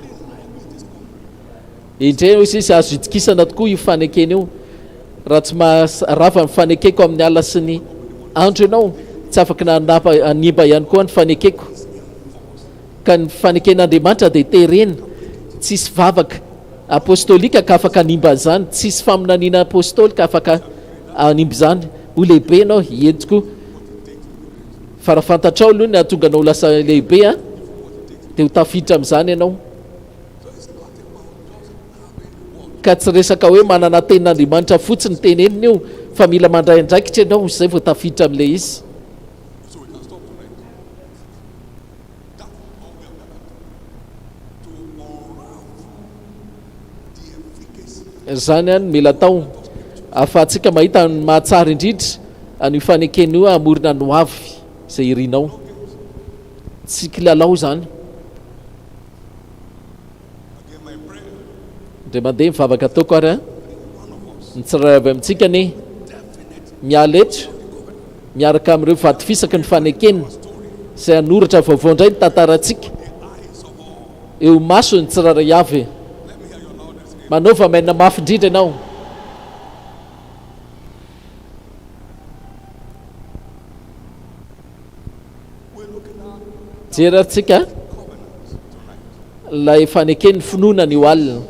Indray hoy izy azo itokisana tokoa io fanekena io. Raha tsy maharafa ny fanekeko amin'ny ala sy ny andro ianao tsy afaka nanimba ihany koa ny fanekeko. Ka ny faneken'Andriamanitra dia terena, tsisy vavaka apostolika ka afaka animba an'izany, tsisy faminaniana apostolika afaka animba izany. Ho lehibe ianao entiko farafantatrao aloha ny ahatonga anao lasa lehibe dia ho tafiditra amin'izany ianao. Ka tsy resaka hoe manana tenin'Andriamanitra fotsiny teneniny io fa mila mandray andraikitra ianao izay vao tafiditra amin'ilay izy. Zany any mila tao ahafahantsika mahita ny mahatsara indrindra an'io fanekena io amorona ny hoavy izay irinao. Tsy kilalao zany. Ndray mandeha mivavaka ataoko ary ny tsirairay avy amintsika ne miala eto miaraka amin'ireo vady fisaky ny fanekena izay anoratra vaovao indray ny tantarantsika eo maso ny tsirairay avy. Manaova maina mafy indrindra ianao. Jerantsika lay fanekeny finoana ny alina.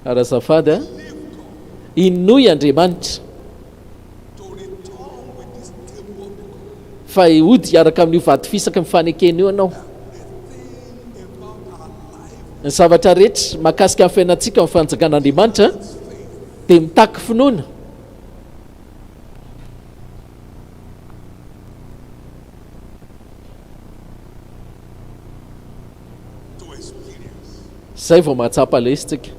Arazafady inoy Andriamanitra fa ody araka amin'io vady fisaka mifanekena io anao. Ny zavatra rehetra mahakasika amin'ny fiainantsika amin'ny fanjakan'Andriamanitra dia mitaky finoana. Zay vao mahatsapa ilay izy tsika.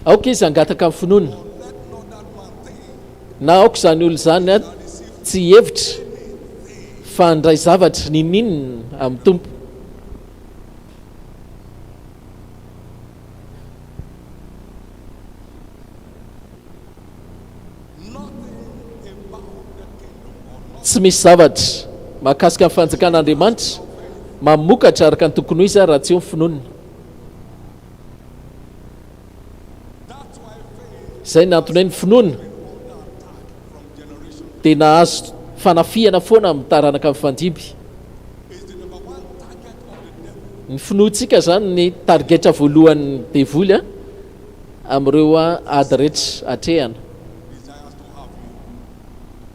aoka izy angataka amin'ny finoana na aoka izany olo izany a tsy hevitra fa andray zavatra nininina amin'ny tompo. Tsy misy zavatra mahakasika amin'ny fanjakan'Andriamanitra mamokatra araka ny tokony ho izy raha tsy eo ny finoana. Zay nantony ny finoana dia nahazo fanafiana foana amin'ny taranaka amin'ny fandimby. Ny finoantsika zany ny targetra voalohany devoly amin'ireo ady rehetra atrehana.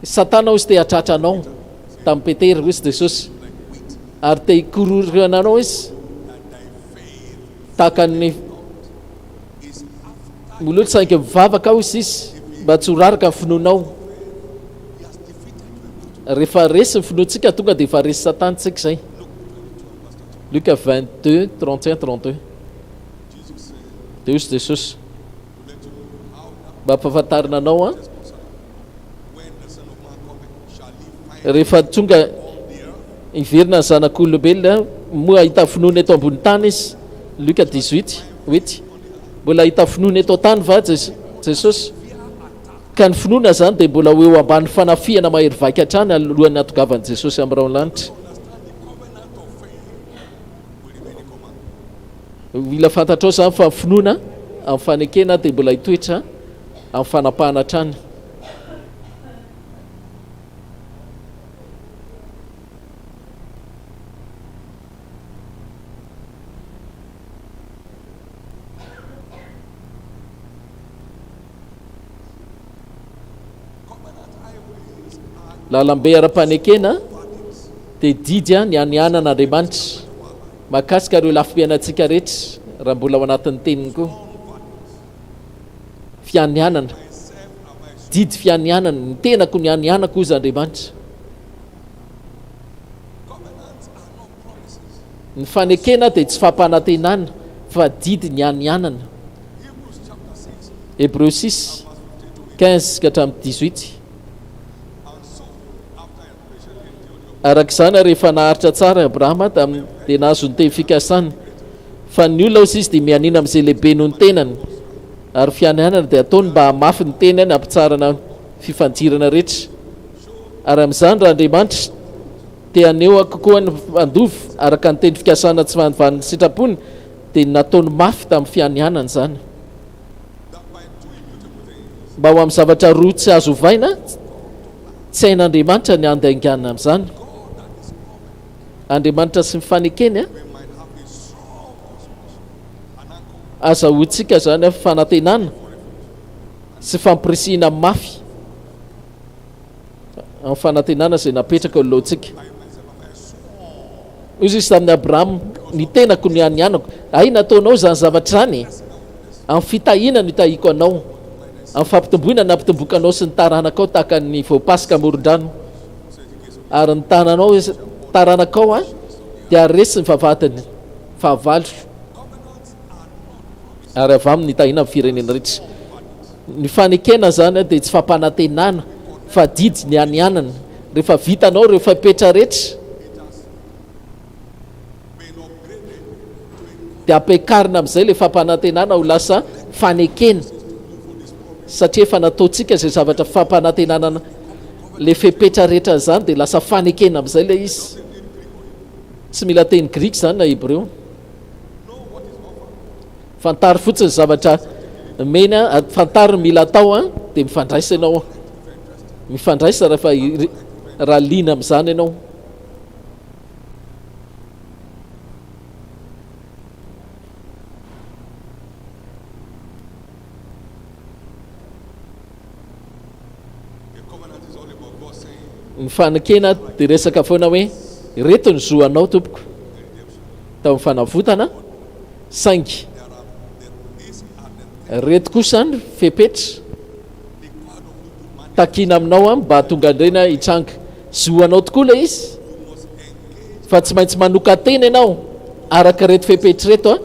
Satana izy te hatratra anao tamin'ny Petera hozy Jesosy ary te hikororana anao izy tahaka ny molotra saingy mivavaka ao izy mba tsy horaraka ny finoanao. Rehefa resy ny finoantsika tonga dia efa resy Satana tsika izay. Luka 22 31 32 dia hozy Jesosy mba ampahafantarina anao rehefa tonga iverina ny zanak'olombelona moa ahita finoana eto ambony tany izy. Luka 18 8 mbola ahita finoana eto tany va Jesosy ka ny finoana zany dia mbola eo ambany fanafiana mahery vaika hatrany alohan'ny atongavany Jesosy amin'ny rao lanitra. Mila fantatrao zany fa finoana amin'ny fanekena dia mbola hitoetra amin'ny fanapahana hatrany. Lalambe ara-panekena dia didy ny anianan'Andriamanitra mahakasika ireo lafi-piainantsika rehetra raha mbola ao anatin'ny teniny koa. Fianianana, didy fianianana, ny tenako ny anianako izy Andriamanitra. Ny fanekena dia tsy fampanantenana fa didy ny anianana. Hébreux 6 15 ka hatramin'ny 18. Araka izany rehefa naharitra tsara Abrahama dia nahazo ny teny fikasana fa ny olona ozy izy dia mianina amin'izay lehibe noho ny tenany ary fianianana dia ataony mba hamafy ny tenany hampitsarana fifandirana rehetra. Ary amin'izany raha Andriamanitra dia aneo kokoa ny andovy araka ny teny fikasana tsy vanovan'ny sitrapony dia nataony mafy tamin'ny fianianana zany mba ho amin'ny zavatra roa tsy azo ovaina. Tsy hain'Andriamanitra ny andaingana amin'izany. Andriamanitra sy mifanekeny azahoantsika zany fanantenana sy fampirisihana mafy amin'ny fanantenana izay napetraka eo alohantsika. Izy izy tamin'ny Abrahama ny tenako ny anianako. Ay nataonao zany zavatra zany amin'ny fitahina no hitahiko anao, amin'ny fampitomboina nampitombokanao sy ny taranakao tahaka ny voapasika amoron-drano ary ny taranakao dia resy ny vavadiny fahavalo ary avy aminy tahina amin'ny firenena rehetra. Ny fanekena zany dia tsy fampanantenana fa didy ny anianana. Rehefa vitanao rehefa petra rehetra dia ampiakarina amin'izay le fampanantenana ho lasa fanekena satria efa nataontsika izay zavatra fampanantenana le fepetra rehetra zany dia lasa fanekena amin'izay le izy. Tsy mila teny grika zany na hébreu. Fantary fotsiny zavatra mena fantary mila atao dia mifandraisa ianao. Mifandraisa raha liana amin'izany ianao. ny fanekena dia resaka foana hoe reto ny zoanao tompoko tao amin'ny fanavotana saingy reto kosa ny fepetra takina aminao a mba tonga andrena hitranga zoanao tokoa la izy fa tsy maintsy manoka tena ianao araka reto fepetra reto a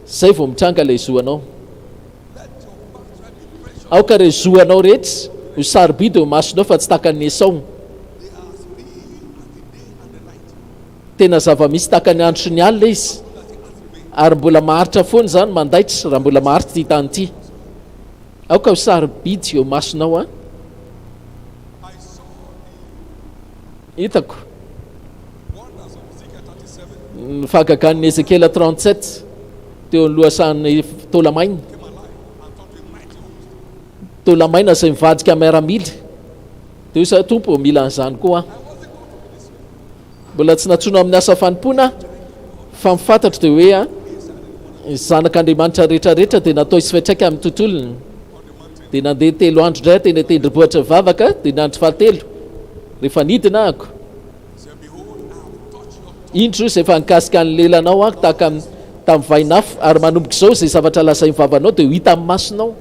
zay vao mitranga lay zoanao aoka re zoanao rehetra ho sarobidy eo masonao fa tsy takany esao tena zava-misy takany andro sy ny alina izy ary mbola maharitra foany zany mandaitra raha mbola maharitra ty tany ity aoka ho sarobidy eo masonao a hitako ny fahagagan'ny Ezekela 37 teo ny lohasan'ny tolamaina tolamaina zay mivadika miaramily dia io sa tompo mila an'izany koa mbola tsy natsoina amin'ny asa fanimpona fa mifantatra dia hoe a zanak'Andriamanitra rehetrarehetra dia natao isifetraika amin'ny tontolony dia nandeha 3 andro indray teny tendrombohitra vavaka dia nandro fahatelo rehefa nidina ako indro izay efa nikasika ny lelanao ako tahaka tamin'ny vainafo ary manomboka izao izay zavatra lazay mivavanao dia ho hita amin'ny masonao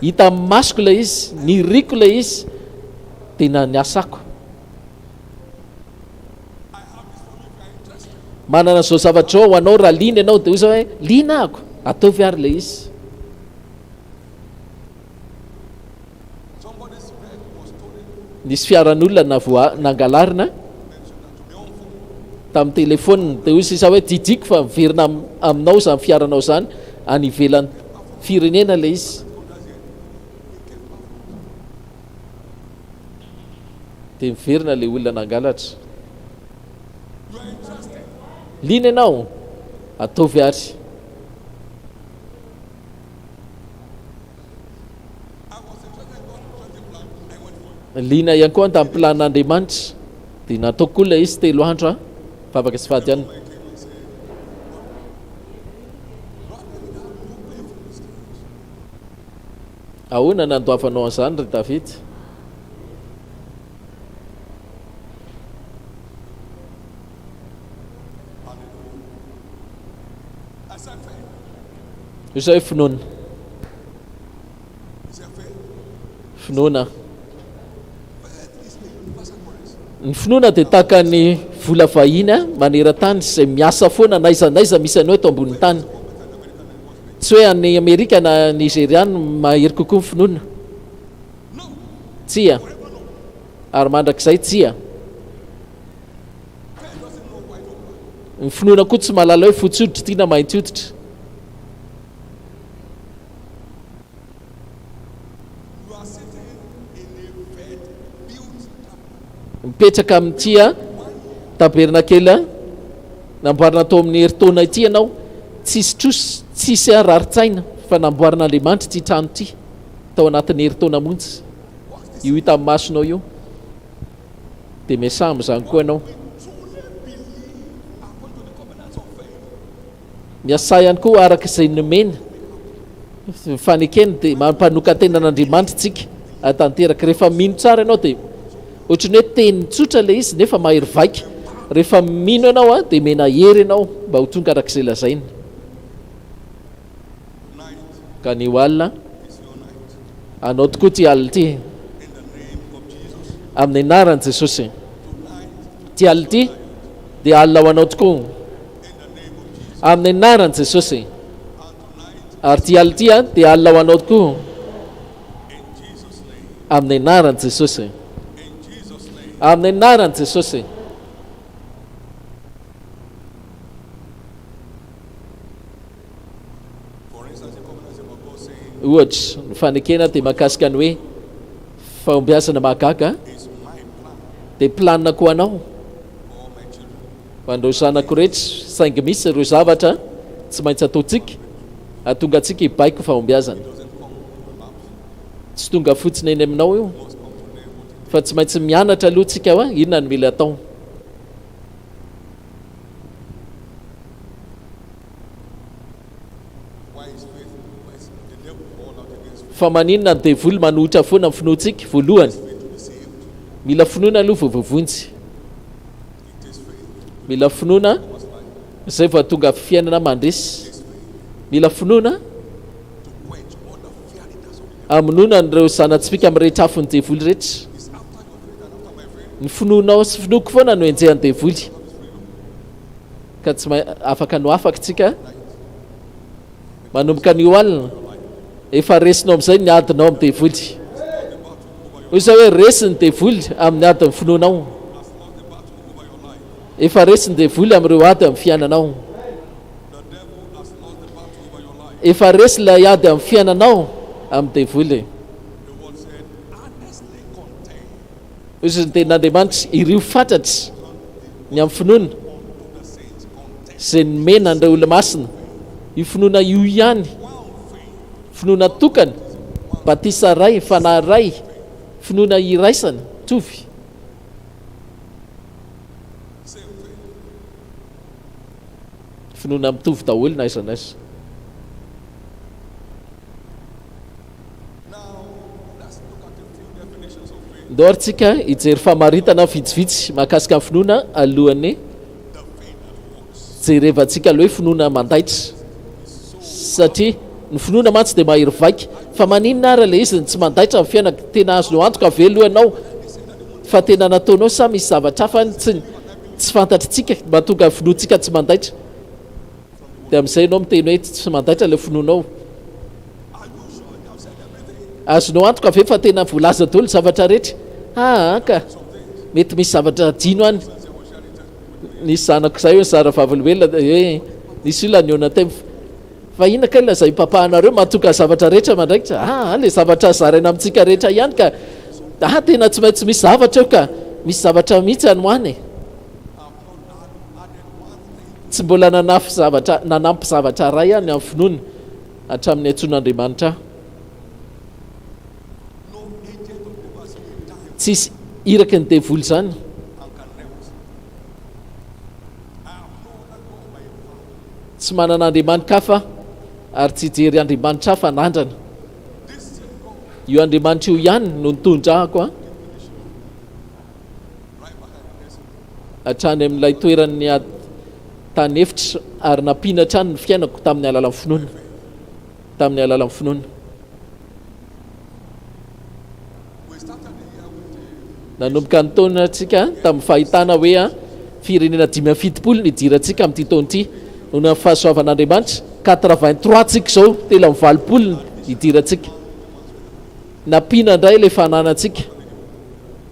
hita amin'ny masoko ilay izy ny riko ilay izy dia na ny asako manana zao zavatra ao anao raha lina ianao dia oza hoe lina ako ataovy ary ilay izy nisy fiaran'olona nangalarina tamin'ny telefôniny dia ozy isa hoe didiko fa miverina aminao zany fiaranao zany any ivelan'ny firenena ilay izy dia miverina ilay olona nangalatra lina ianao ataovy ary lina ihany koa tamin'ny plan'Andriamanitra dia nataoko koa ilay izy 3 andro a vavaka sy fady ihany ahoana nandoavanao an'izany ry Davida io zay hoe finoana ny finoana dia tahaka ny vola vahiny a maneran-tany zay miasa foana naizanaiza misy anao eto ambon'ny tany tsy hoe any Amerika na Nigeriany mahery kokoa ny finoana tsia ary mandrakizay tsia ny finoana koa tsy mahalala hoe fotsy hoditra ity na mainty hoditra mipetraka amin'ity a tabernakely namboarina tao amin'ny heritaona ity ianao tsisy trosy tsisy raritsaina fa namboarin'Andriamanitra ity trano ity tao anatin'ny heritaona montsy io hita amin'ny masonao io dia miasamy zany koa ianao miasa ihany koa araka izay nomena fanekena dia mampanoka tenan'Andriamanitra tsika atanteraka rehefa mino tsara ianao dia ohatrany hoe teny tsotra ilay izy nefa mahery vaika rehefa mino ianao a dia mena hery ianao mba ho tonga arak'izay lazaina ka ny ho alina anao tokoa ty alina ity amin'ny anaran'i Jesosy ty alina ity dia alina ho anao tokoa amin'ny anaran'i Jesosy ary ty alina ity a dia alina ho anao tokoa amin'ny anaran'i Jesosy amin'ny anaran'i Jesosy ohatra ny fanekena dia mahakasika ny hoe fahombiazana mahagaga dia planina koa anao hoandreo zanako rehetra saingy misy ireo zavatra tsy maintsy ataontsika atonga antsika hibaiko fahombiazana tsy tonga fotsiny eny aminao io fa tsy maintsy mianatra aloha tsika ho a inona ny mila atao fa maninona ny devoly manohitra foana amin'ny finoantsika voalohany mila finoana aloha vovovonjy mila finoana zay vao tonga fiainana mandresy mila finoana amonona nireo zanatsifika amin'ny rehetra afo ny devoly rehetra ny finoanao sy finoko foana no enjehan'ny devoly ka tsy afaka no afaka tsika manomboka ny alina efa resinao amin'izay ny adinao amin'ny devoly hoy zay hoe resy ny devoly amin'ny adin'ny finoanao efa resy ny devoly amin'ireo ady amin'ny fiainanao efa resy ilay ady amin'ny fiainanao amin'ny devoly izy ny tenin'Andriamanitra irio fantatry ny amin'ny finoana zay ny mena an'ireo olo-masina io finoana io ihany finoana tokana batisa ray fanahy ray finoana iraisana tovy finoana mitovy daholo na aiza n'aiza ndao aritsika hijery famaritana vitsivitsy mahakasika ny finoana alohan'ny jerevantsika aloha hoe finoana mandaitra satria ny finoana mantsy dia mahery vaika fa maninona ara le izy ny tsy mandaitra amin'ny fiainaka tena azonao antoka ave alohanao fa tena nataonao sa misy zavatra hafa tsy fantatritsika mahatonga ny finoantsika tsy mandaitra dia amin'izay ianao miteny hoe tsy mandaitra ilay finoanao azonao antoka ave fa tena voalaza daholo zavatra rehetra ka mety misy zavatra dino any nisy zanako zay hoe zara vavolombelona hoe nisy olona ny ona tem fa ina ka lazay papahanareo mahatonga zavatra rehetra mandraikitra le zavatra zaraina amintsika rehetra ihany ka tena tsy maintsy misy zavatra eo ka misy zavatra mihitsy anoany tsy mbola nanampy zavatra ray any amin'ny finoana hatramin'ny antson'Andriamanitra tsisy iraky ny devoly zany tsy manana Andriamanitra hafa ary tsy hijery Andriamanitra hafa nandrana io Andriamanitra io ihany no nitondrahako hatrany amin'ilay toeran'ny tany efitra ary nampiana trany ny fiainako tamin'ny alalan'ny finoana nanomboka ny taona atsika tamin'ny fahitana hoe firenena 570 ny idirantsika amin'ity taona ity noho ny fahasoavan'Andriamanitra 83 tsika zao telo amin'ny 20 idirantsika nampiana indray ilay fananantsika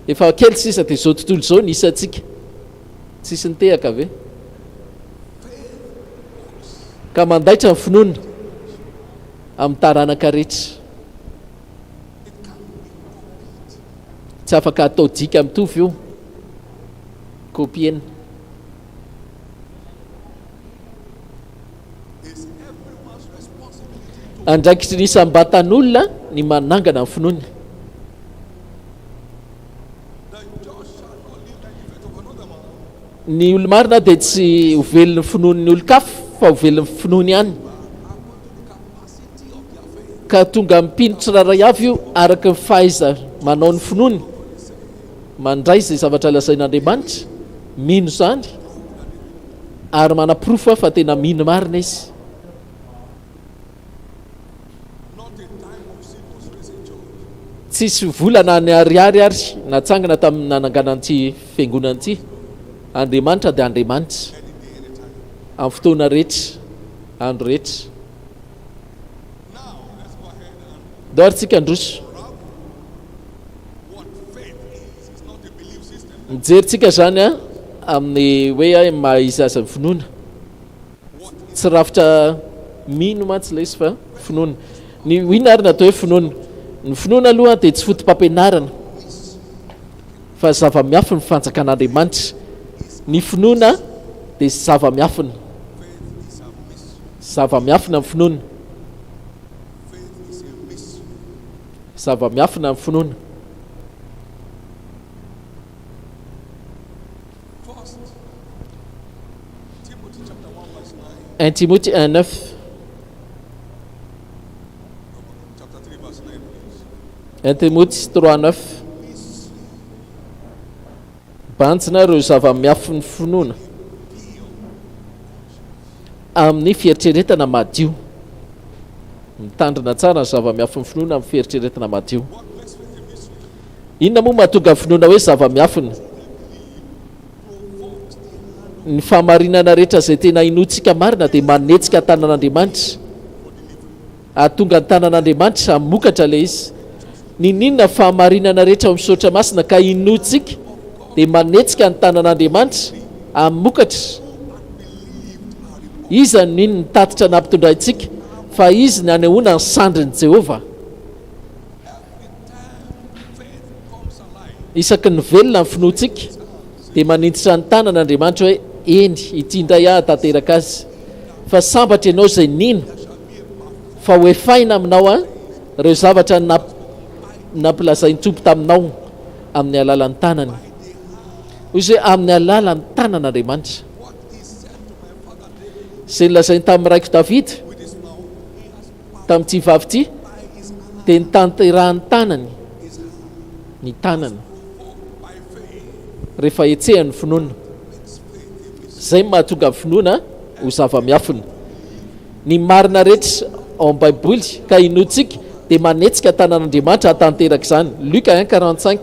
efa kely sisa dia zao tontolo zao nisy atsika tsisy nitehaka ave ka mandaitra ny finoana amin'ny taranaka rehetra tsy afaka atao dika mitovy io kopiena andraikitry nisy ambatan'olona ny manangana ny finoana ny olo-marina dia tsy hovelon'ny finoan'ny olo-kafo fa hovelon'ny finoany ihany ka tonga mipinitra raray avy io araka ny fahaiza manao ny finoany mandray zay zavatra lazain'Andriamanitra mino zany ary manaprofa fa tena mino marina izy tsisy volana ny ariary ary natsangana tamin'ny nananganan'ity fiangonan'ity Andriamanitra dia Andriamanitra amin'ny fotoana rehetra andro rehetra dao aritsika androso mijeritsika zany amin'ny hoe mahizy aza ny finoana tsy rafitra mino mantsy la izy fa finoana ny ina ary natao hoe finoana ny finoana aloha dia tsy fotom-pampianarana fa zava-miafiny fanjakan'Andriamanitra ny finoana dia zava-miafina zava-miafina amin'ny finoana zava-miafina amin'ny finoana Timothée 1:9 1 Timothée 3:9 bantsina ireo zava-miafy ny finoana amin'ny fieritreretana madio, mitandrina tsara ny zava-miafy ny finoana amin'ny fieritreretana madio. Inona moa mahatonga finoana hoe zava-miafiny? Ny fahamarinana rehetra izay tena inoantsika marina dia manetsika tanan'Andriamanitra, ahatonga ny tanan'Andriamanitra hamokatra ilay izy. Ninona fahamarinana rehetra misaotra masina ka inoantsika dia manetsika ny tanan'Andriamanitra hamokatra. Iza ninona tatitra nampitondraintsika fa izy ny anehoana ny sandrin'i Jehovah. Isaky ny velona ny finoantsika dia manindritra ny tanan'Andriamanitra hoe eny ity indray aho tanteraka azy, fa sambatra ianao izay nino fa hoefaina aminao ireo zavatra nampilazainy tompo taminao amin'ny alalan'ny tanany. Izy hoe amin'ny alalan'ny tanan'Andriamanitra. Izay nilazainy tamin'ny raiko Davida tamin'ity vavy ity dia nitanterahan'ny tanany, ny tanany rehefa etsehany finoana. Zay mahatonga finoana ho zava-miafina. Ny marina rehetra ao amin'ny Baiboly ka inoantsika dia manetsika tanan'Andriamanitra hatanteraka izany. Luc 1:45,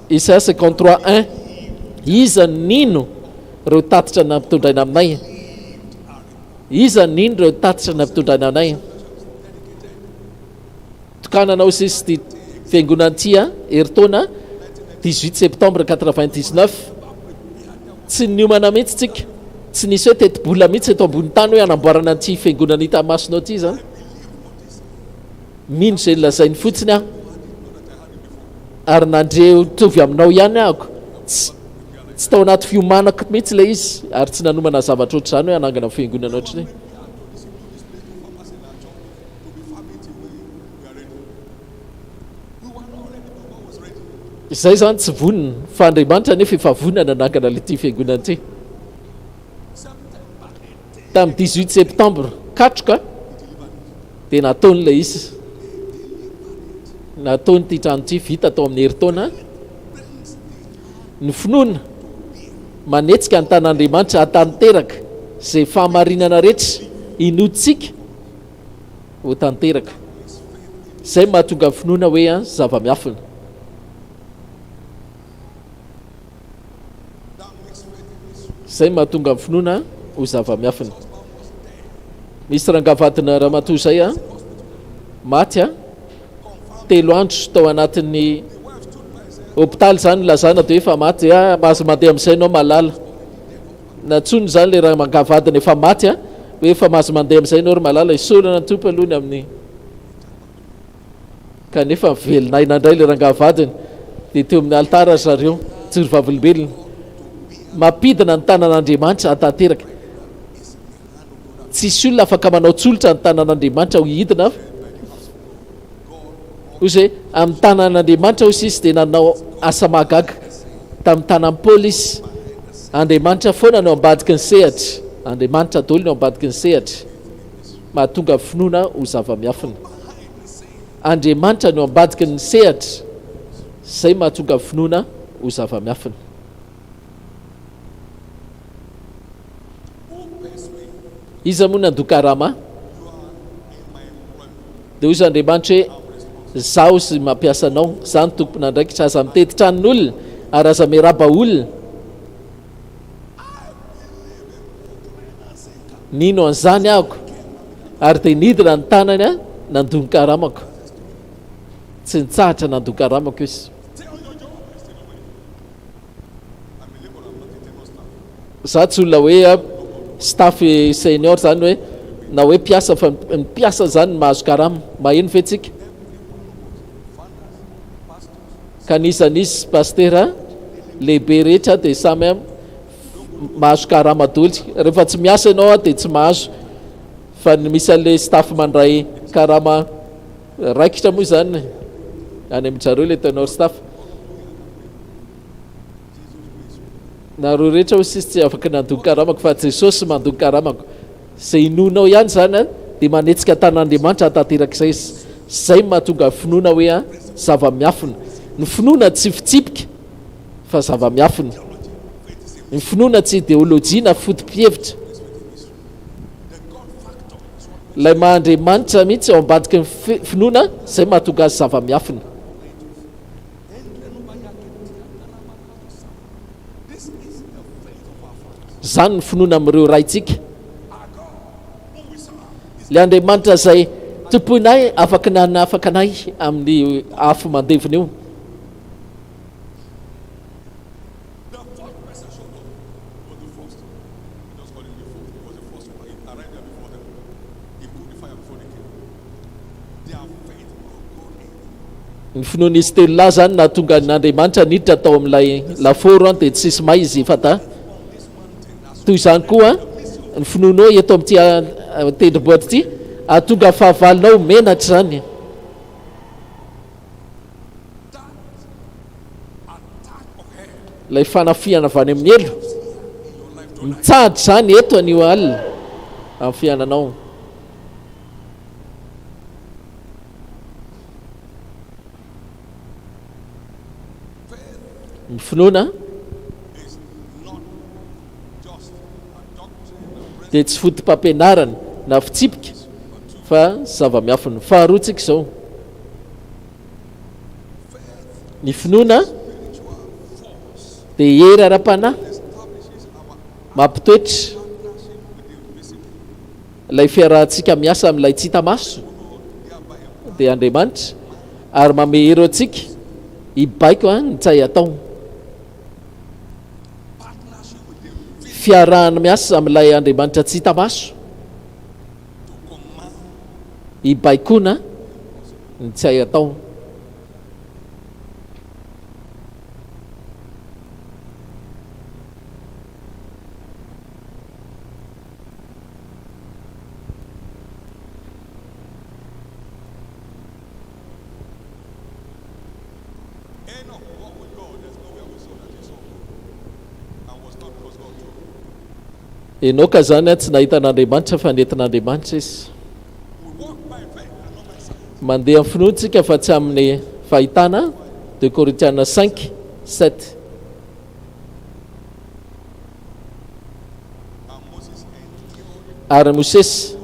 Isaia 53:1 iza nino ireo tatitra nampitondraina aminay, iza nino ireo tatitra nampitondraina aminay. Tokananao sisy ty fiangonan'ity heritaona 18 septembre 99, tsy niomana mihitsy tsika, tsy nisy hoe teti-bola mihitsy eto ambony tany hoe anamboarana an'ity fiangonana ita masinao ity zany. Mino izay nilazainy fotsiny aho ary nandreo tovy aminao ihany ahako, tsy tao anaty fiomanako mihitsy ilay izy ary tsy nanomana zavatra ohatr'izany hoe anangana fiangonana ohatr'izay. Izay zany tsy vonina fa Andriamanitra nefa efa vonana nangana ilay ity fiangonana ity. Tamin'ny 18 septembre 4 dia nataon'ilay izy, nataony ity trano ity vita tao amin'ny heritaona. Ny finoana manetsika ny tanan'Andriamanitra hatanteraka izay fahamarinana rehetra inoantsika ho tanteraka. Izay mahatonga finoana hoe zava-miafina. Izay mahatonga finoana ho zava-miafina. Misy rangavatina ramatoa izay maty 3 andro tao anatin'ny hôpitaly zany lazana dia efa maty, mahazo mandeha amin'izay ianao malala. Natsony zany le raha mangavadina efa maty hoe efa mahazo mandeha amin'izay ianao ry malala, isolana ny tompo alohany amin'ny kanefa mivelon'aina indray le rangavadina dia teo amin'ny altara zareo jiro vavolombelona mampidina ny tanan'Andriamanitra hatanteraka. Tsisy olona afaka manao tsolotra ny tanan'Andriamanitra ho hidina. Ozy hoe amin'ny tanan'Andriamanitra ho sisy dia nanao asa mahagaga tamin'ny tanan'ny pôlisy. Andriamanitra foana no ambadiky ny sehatra, Andriamanitra daholo no ambadiky ny sehatra. Mahatonga finoana ho zava-miafina. Andriamanitra no ambadiky ny sehatra, izay mahatonga finoana ho zava-miafina. Iza moa nandokarama dia hozy Andriamanitra hoe zaho sy mampiasa anao, zany tompona ndraikitra, aza miteti-tranon'olona ary aza miraba olona. Nino an'izany ahako ary dia nidina ny tanany nandonkaramako, tsy nitsahatra nandonkaramako izy. Za tsy olona hoe staff senior zany hoe na hoe mpiasa fa mpiasa zany mahazo karama, maheno fetsika. Kanisan'izy pastera lehibe rehetra dia samy mahazo karama doly. Rehefa tsy miasa ianao dia tsy mahazo, fa misy an'ilay staff mandray karama raikitra moa zany any amin'izareo le tenor staff. Nareo rehetra ho sisy tsy afaka nandonkaramako fa Jesosy mandonkaramako. Izay inonao ihany zany dia manetsika tanan'Andriamanitra hatanteraka izay. Izay mahatonga finoana hoe zava-miafina. Ny finoana tsy fitsipika fa zava-miafina. Ny finoana tsy ideolojia na fotom-pievitra. Ilay mahandriamanitra mihitsy ao ambadiky ny finoana zay mahatonga azy zava-miafina. Zany ny finoana amin'ireo raitsika. Le Andriamanitra zay tomponay afaka nanafaka anay amin'ny afo mandevina io. Ny finoana izy telo lahy zany nahatonga n'Andriamanitra niditra tao amin'ilay laforo dia tsisy may izy fata. Toy izany koa ny finoanao eto amin'ity tendrombohitra ity ahatonga fahavalinao menatra zany. Ilay fanafiana avy any amin'ny elo mitsahatra zany eto an'io alina amin'ny fiainanao. Ny finoana dia tsy fotom-pampianarana na fitsipika fa zava-miafina. Faharotsika izao, ny finoana dia hery ara-panahy mampitoetra ilay fiarahantsika miasa amin'ilay tsy hita maso dia Andriamanitra, ary mame hery antsika hibaiko ny tsay atao. Fiarahana miasa amin'ilay Andriamanitra tsy hita maso hibaikona ny tsay atao. Enoka zany tsy nahita an'Andriamanitra fa nentin'Andriamanitra izy. Mandeha amin'ny finoantsika fa tsy amin'ny fahitana. 2 Corinthiens 5:7. Ary Mosesy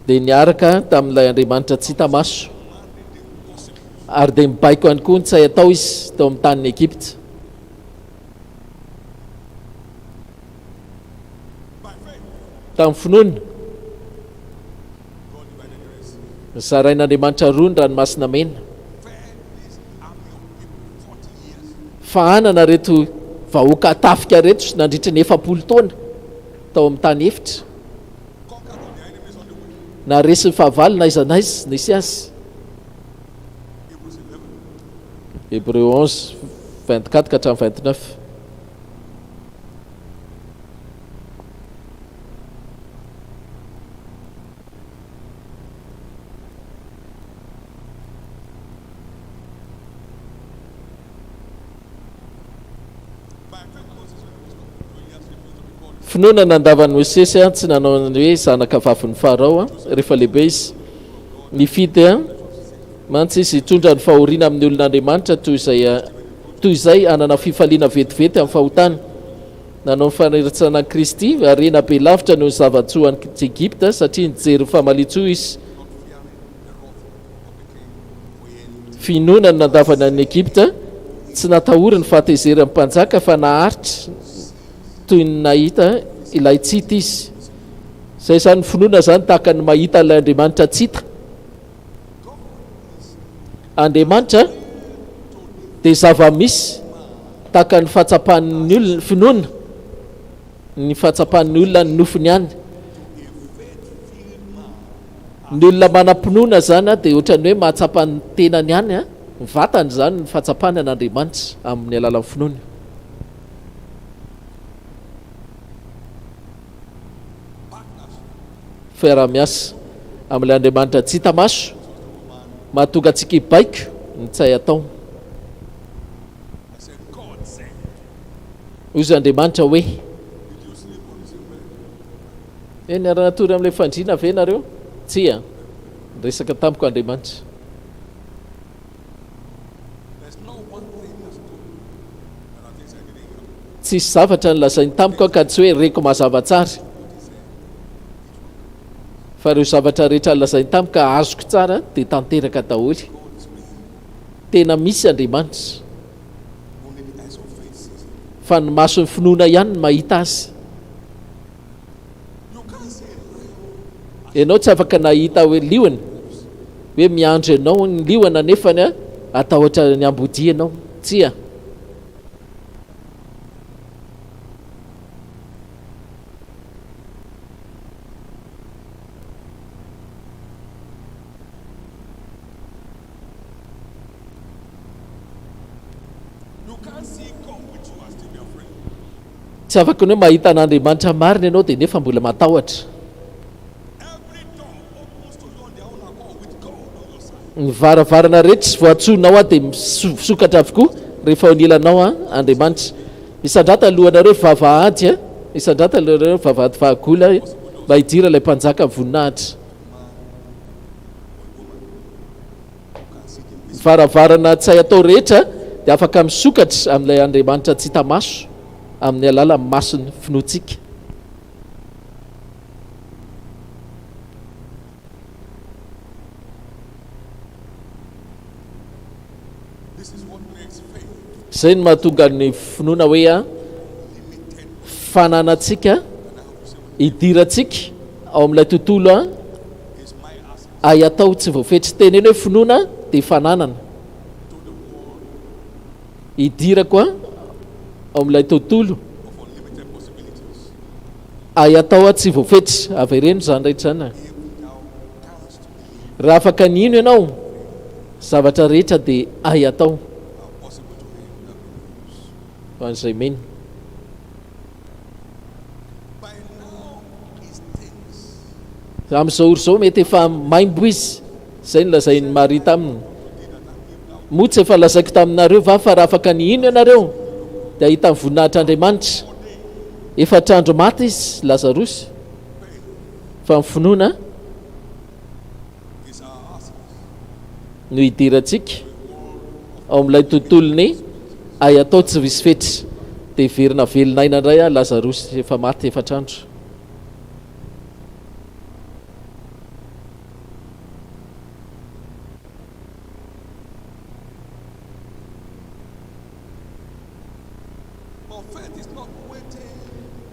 dia niaraka tamin'ilay Andriamanitra tsy hita maso, ary dia mibaiko ihany koa ny tsay atao izy tao amin'ny tanin'ny Egypta. Tamin'ny finoana zarain'Andriamanitra roa ny ranomasina mena. Fahanana reto vahoaka atafika reto nandritra ny 4 taona tao amin'ny tany efitra. Na resy ny fahavalo na aiza n'aiza nisy azy. Hébreux 11:24 ka hatramin'ny 29. Finoana nandavan'ny Mosesy tsy nanao ny hoe zanaka vavin'ny Farao rehefa lehibe izy. Nifidy mantsy izy hitondra ny fahoriana amin'ny olon'Andriamanitra toy izay anana fifaliana vetivety amin'ny fahotana. Nanao ny faniritsana ny Kristy arena be lavitra noho ny zavatsoan'ny Egypta satria nijery famalitsoa izy. Finoana ny nandavana ny Egypta tsy natahory ny fahatezerin'ny mpanjaka fa naharitra toy ny nahita ilay tsita izy. Zay zany ny finoana zany tahaka ny mahita ilay Andriamanitra tsita. Andriamanitra dia zava-misy tahaka ny fahatsapan'ny olona. Finoana ny fahatsapan'ny olona ny nofiny ihany. Ny olona manam-pinoana zany dia ohatran'ny hoe mahatsapa ny tenany ihany, ny vatany zany ny fahatsapany an'Andriamanitra amin'ny alalan'ny finoana. Fiara-miasa amin'ilay Andriamanitra tsy hita maso mahatonga antsika hibaiko ny tsay atao. Ozy Andriamanitra hoe niara-natory amin'ilay fandriana ve nareo? Tsia, resaka tamiko Andriamanitra. tsisy zavatra nylazainy tamiko ka tsy hoe reko mazavatsara fa ireo zavatra rehetra nylazainy tamiko ka azoko tsara dia tanteraka daholy. Tena misy Andriamanitra fa ny mason'ny finoana ihany ny mahita azy. Ianao tsy afaka nahita hoe liona hoe miandro ianao ny liona nefany atahotra ny ambodi ianao tsia. Tsy afaka ny hoe mahita an'Andriamanitra marina ianao dia nefa mbola matahotra. Ny varavarana rehetra sy voatsonao dia misokatra avokoa rehefa onilanao Andriamanitra. Misandrata lohanareo vavahady misandrata lohanareo vavahady vahagola mba hidira ilay mpanjaka voninahitra. Varavarana tsy hay atao rehetra dia afaka misokatra amin'ilay Andriamanitra tsy hita maso amin'ny alala mason'ny finoantsika. Izay no mahatonga ny finoana hoe fananantsika hidirantsika ao amin'ilay tontolo ay atao tsy voafetry. Teny eny hoe finoana dia fananana hidira koa ao amin'ilay tontolo ay atao tsy voafetry. Avy ireny zany rehetra zany. Raha afaka nino ianao zavatra rehetra dia ay atao an'izay meny. Amin'izao oro izao mety efa maimbo izy. Izay nolazainy Marita aminy. Moa tsy efa lazaiko taminareo va fa raha afaka ny ino ianareo dia ahita ny voninahitr'Andriamanitra. Efa trandro maty izy Lazarosy fa ny finoana no hidirantsika ao amin'ilay tontolony ay atao tsy visy fetry dia verina velinaina indray Lazarosy efa maty efa trandro.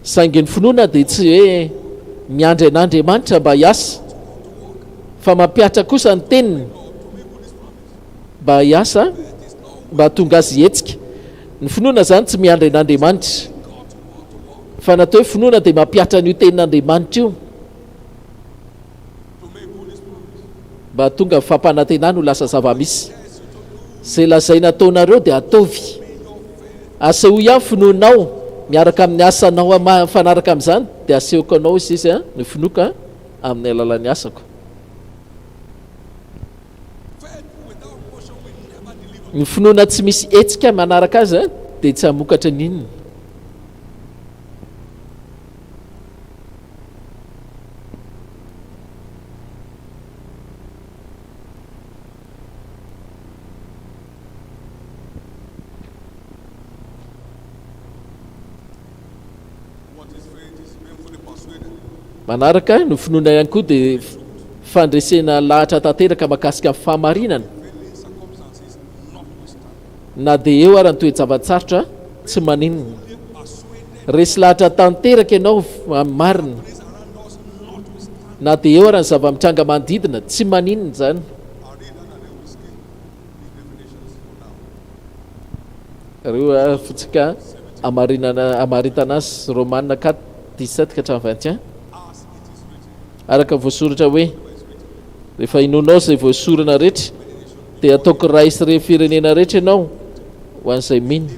Saingy ny finoana dia tsy hoe miandry an'Andriamanitra mba hiasa fa mampiatra kosa ny teniny mba hiasa mba hatonga azy hetsika. Ny finoana zany tsy miandry an'Andriamanitra fa natao hoe finoana dia mampiatra an'io tenin'Andriamanitra io mba hatonga ny fampanantenana ho lasa zava-misy. Izay lazay nataonareo dia ataovy. Aseho ihany finoanao miaraka amin'ny asanao fanaraka amin'izany dia asehoko anao izy ny finoaka amin'ny alalan'ny asako. Ny finoana tsy misy hetsika manaraka azy dia tsy hamokatra ninona. Manaraka no finoana ihany koa dia fandresena lahatra tanteraka mahakasika amin'ny fahamarinana. Na dia eo ary ny toe-javatsarotra tsy maninona. Resy lahatra tanteraka ianao amin'ny marina. Na dia eo ary ny zava-mitranga manodidina tsy maninona zany. Ireo fotsika amaritana azy Romanina 4:17 ka hatramin'ny 21. Araka voasoratra hoe rehefa inonao izay voasorana rehetra dia ataoko ray sy re firenena rehetra ianao ho an'izay mino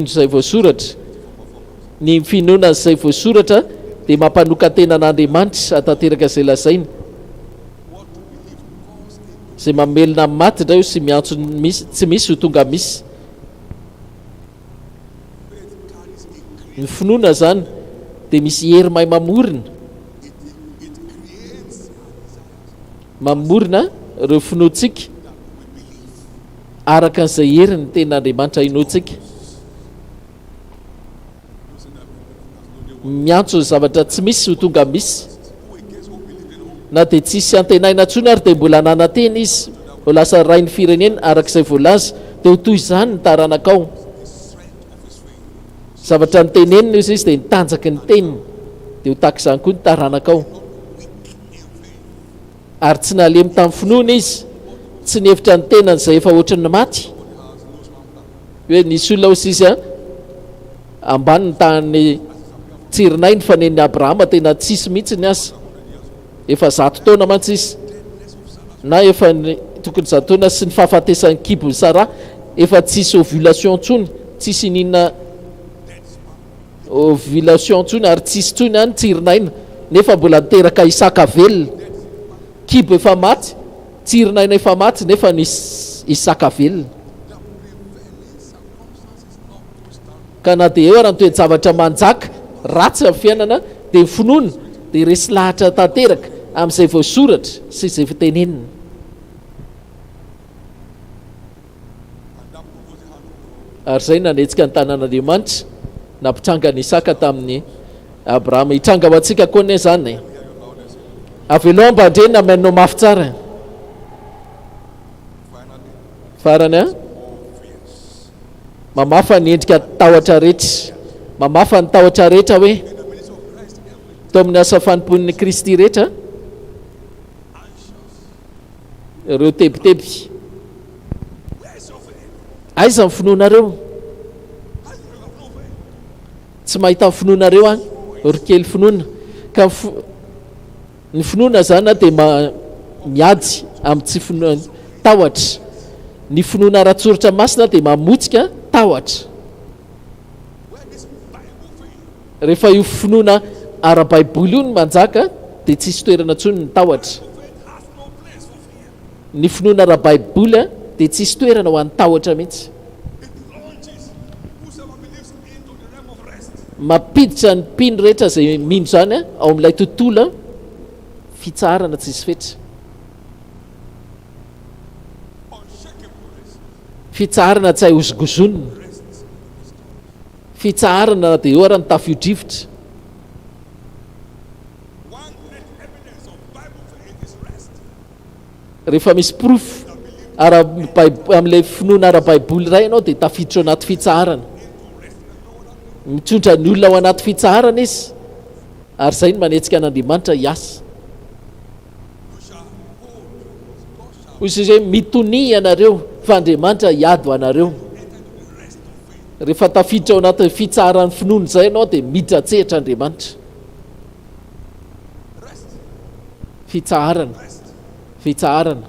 izay voasoratra. Ny finoana izay voasoratra dia mampanoka tena an'Andriamanitra hatanteraka izay lazaina. Izay mamelona amin'ny maty indray io sy miantso tsy misy ho tonga misy. Ny finoana zany dia misy hery mahay mamorina ireo finoantsika araka an'izay heriny ten'Andriamanitra inoantsika. miantso zavatra tsy misy ho tonga misy, na dia tsisy antenaina ntsony ary dia mbola nanantena izy ho lasa rainy firenena arak'izay voalaza dia ho toy izany ny taranakao. Zavatra nitenenina izy dia nitanjaky ny teniny dia ho tahaka izany koa ny taranakao. Ary tsy nalemy tamin'ny finoana izy, tsy nihevitra ny tenany izay efa ohatry ny maty. Hoe nisy olona ozy izy ambany ny tany tsirinainy fa neny Abrahama tena tsisy mihitsy ny aza, efa 100 taona mantsy izy, na efa tokony 100 taona sy ny fahafatesan'ny kibony Sara, efa tsisy ovulation ntsony, tsisy ninona ovulation ntsony ary tsisy ntsony any tsirinaina, nefa mbola niteraka Isaka velona. Kibo efa maty, tsirinaina efa maty, nefa nisy Isaka velona. Ka na dia eo raha toe-javatra manjaka ratsy amin'ny fiainana dia finoana dia resy lahatra tanteraka amin'izay voasoratra sy izay fitenenina. Ary izay nanetsika ny tanàn'Andriamanitra nampitranga ny Isaka tamin'ny Abrahama. Hitranga ho antsika koa ne zany. Avelo ambandrena mainao mafy tsara. Farany mamafa ny endrika tahotra rehetra, mamafa ny tahotra rehetra hoe tao amin'ny asa fanompoan'ny Kristy rehetra, ireo tebiteby. Aiza ny finoanareo? Tsy mahita ny finoanareo any, orokely finoana. Ka ny finoana zany dia miady amin'ny tsy finoana tahotra. Ny finoana ara-tsoratra masina dia mamotsika tahotra. Rehefa io finoana ara-baiboly io ny manjaka dia tsisy toerana ntsony ny tahotra. Ny finoana ara-baiboly dia tsisy toerana ho an'ny tahotra mihitsy. Mapiditra ny mpino rehetra izay mino zany ao amin'ilay tontolo fitsarana tsisy fetra. Fitsarana tsy hay hozogozonina, fitsarana dia eo ara ny tafio-drivotra. Rehefa misy proof amin'ilay finoana ara-baiboly iray ianao dia tafiditra ao anaty fitsarana, mitondra ny olona ao anaty fitsarana izy, ary izay ny manetsika an'Andriamanitra hiasa. Hoy izy hoe mitony anareo fa Andriamanitra hiady ho anareo. Rehefa tafiditra ao anaty fitsarany finoana izay ianao dia miditra tsehatra Andriamanitra. Fitsarana, fitsarana.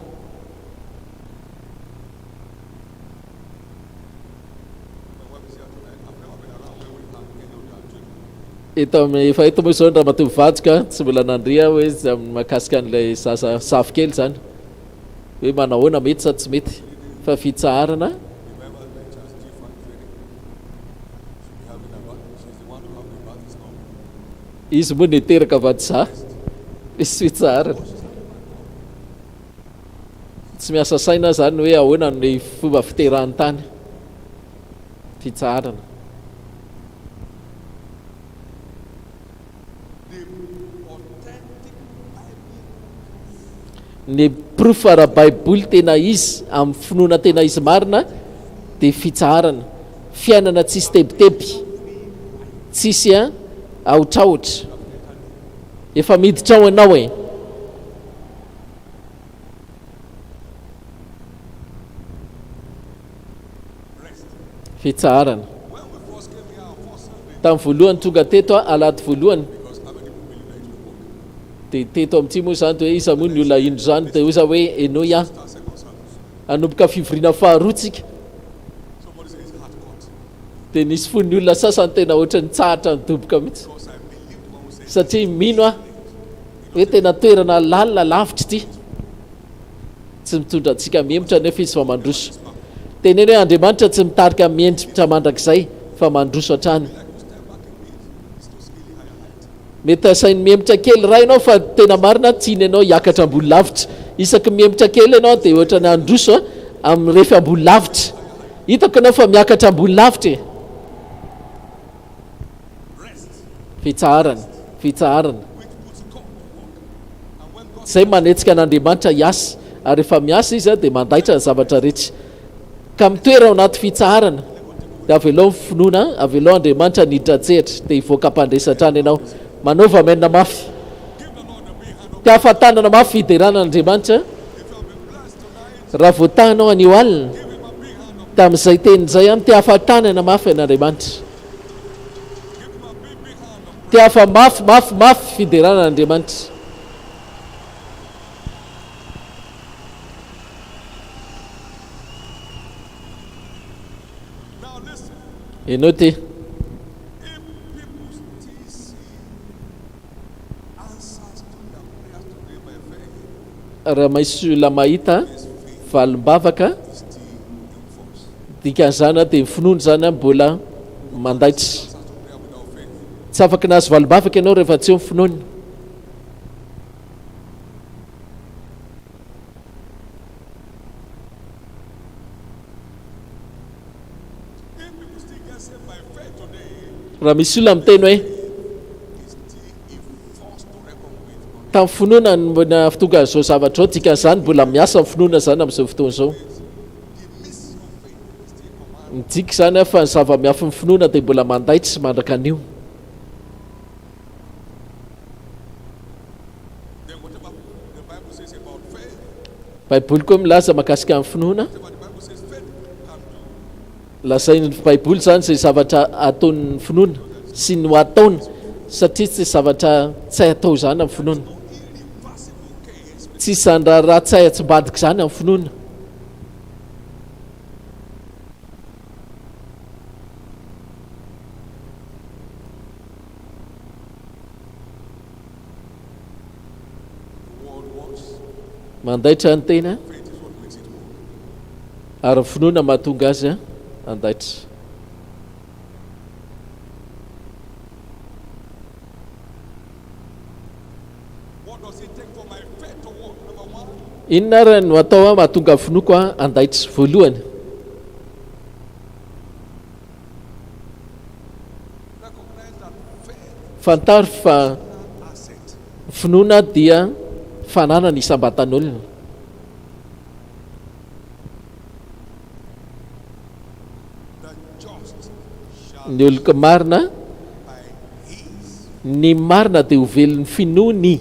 Efa eto moa izao ny raha matoa vajoka tsy mbola nandrea hoe mahakasika an'ilay zaza safikely zany, hoe manahoana mety sa tsy mety, fa fitsarana. Izy moa niteraka vady isy fitsarana. Tsy miasa saina zany hoe ahoana ny fomba fiterahany tany. Fitsarana. Ny proof ara-baiboly tena izy amin'ny finoana tena izy marina dia fitsarana, fiainana tsisy tebiteby, tsisy aotraotra, efa miditra ao ianao e. Fitsarana. Tamin'ny voalohany tonga teto alady voalohany dia teto amin'ity moa zany dia hoe iza moa ny olona ino zany, dia oza hoe enao ia anomboka fivoriana faharotsika. Dia nisy fon'ny olona sasany tena ohatra ny tsahatra nidoboka mihitsy, satria mino hoe tena toerana lalina lavitra ity, tsy mitondra antsika mihemitra nefa izy fa mandroso. Teneny hoe Andriamanitra tsy mitarika miendritra mandrakizay fa mandroso hatrany. Mety asainy mihemitra kely ray ianao fa tena marina tiany ianao hiakatra ambony lavitra. Isaky mihemitra kely ianao dia ohatra ny androso amin'ny refy ambony lavitra. Hitako ianao fa miakatra ambony lavitra e. fitsaharana zay manetsika an'Andriamanitra hiasa ary rehefa miasa izy dia mandaitra ny zavatra rehetra ka mitoera ao anaty fitsaharana dia avelo finoana avelo Andriamanitra nidratsehatra dia hivoaka mpandresatra any ianao manaova menina mafy tia afatanana mafy fideranan'Andriamanitra raha voatahanao anio alina tamin'izay tenin'izay any tia afatanana mafy an'Andriamanitra tia afa mafy fideranan'Andriamanitra. Ianao ty raha maisy olona mahita valim-bavaka dikan'izany dia finoana zany mbola mandaitra tsy afaka nahazo valim-bavaka ianao rehefa tsy eo finoana. Raha misy olona miteny hoe tamin'ny finoana na fitonga an'izao zavatra ao dikan'izany mbola miasa ny finoana zany amin'izao fotoana izao midika zany fa ny zava-miafy ny finoana dia mbola mandaitra sy mandraka an'io. Baiboly koa milaza mahakasika amin'ny finoana lazainy baiboly zany zay zavatra ataon'ny finoana sy no ataony satria tsy zavatra tsy hay atao zany amin'ny finoana tsy zany raha tsy hay atsimbadika zany amin'ny finoana. Mandaitra ny tena ary ny finoana mahatonga azy andaitra. Inona raha no atao mahatonga finoako andaitra? Voalohany fantaro fa finoana dia fananana isam-batan'olona. Ny olona marina ny marina dia ho velon'ny finoany.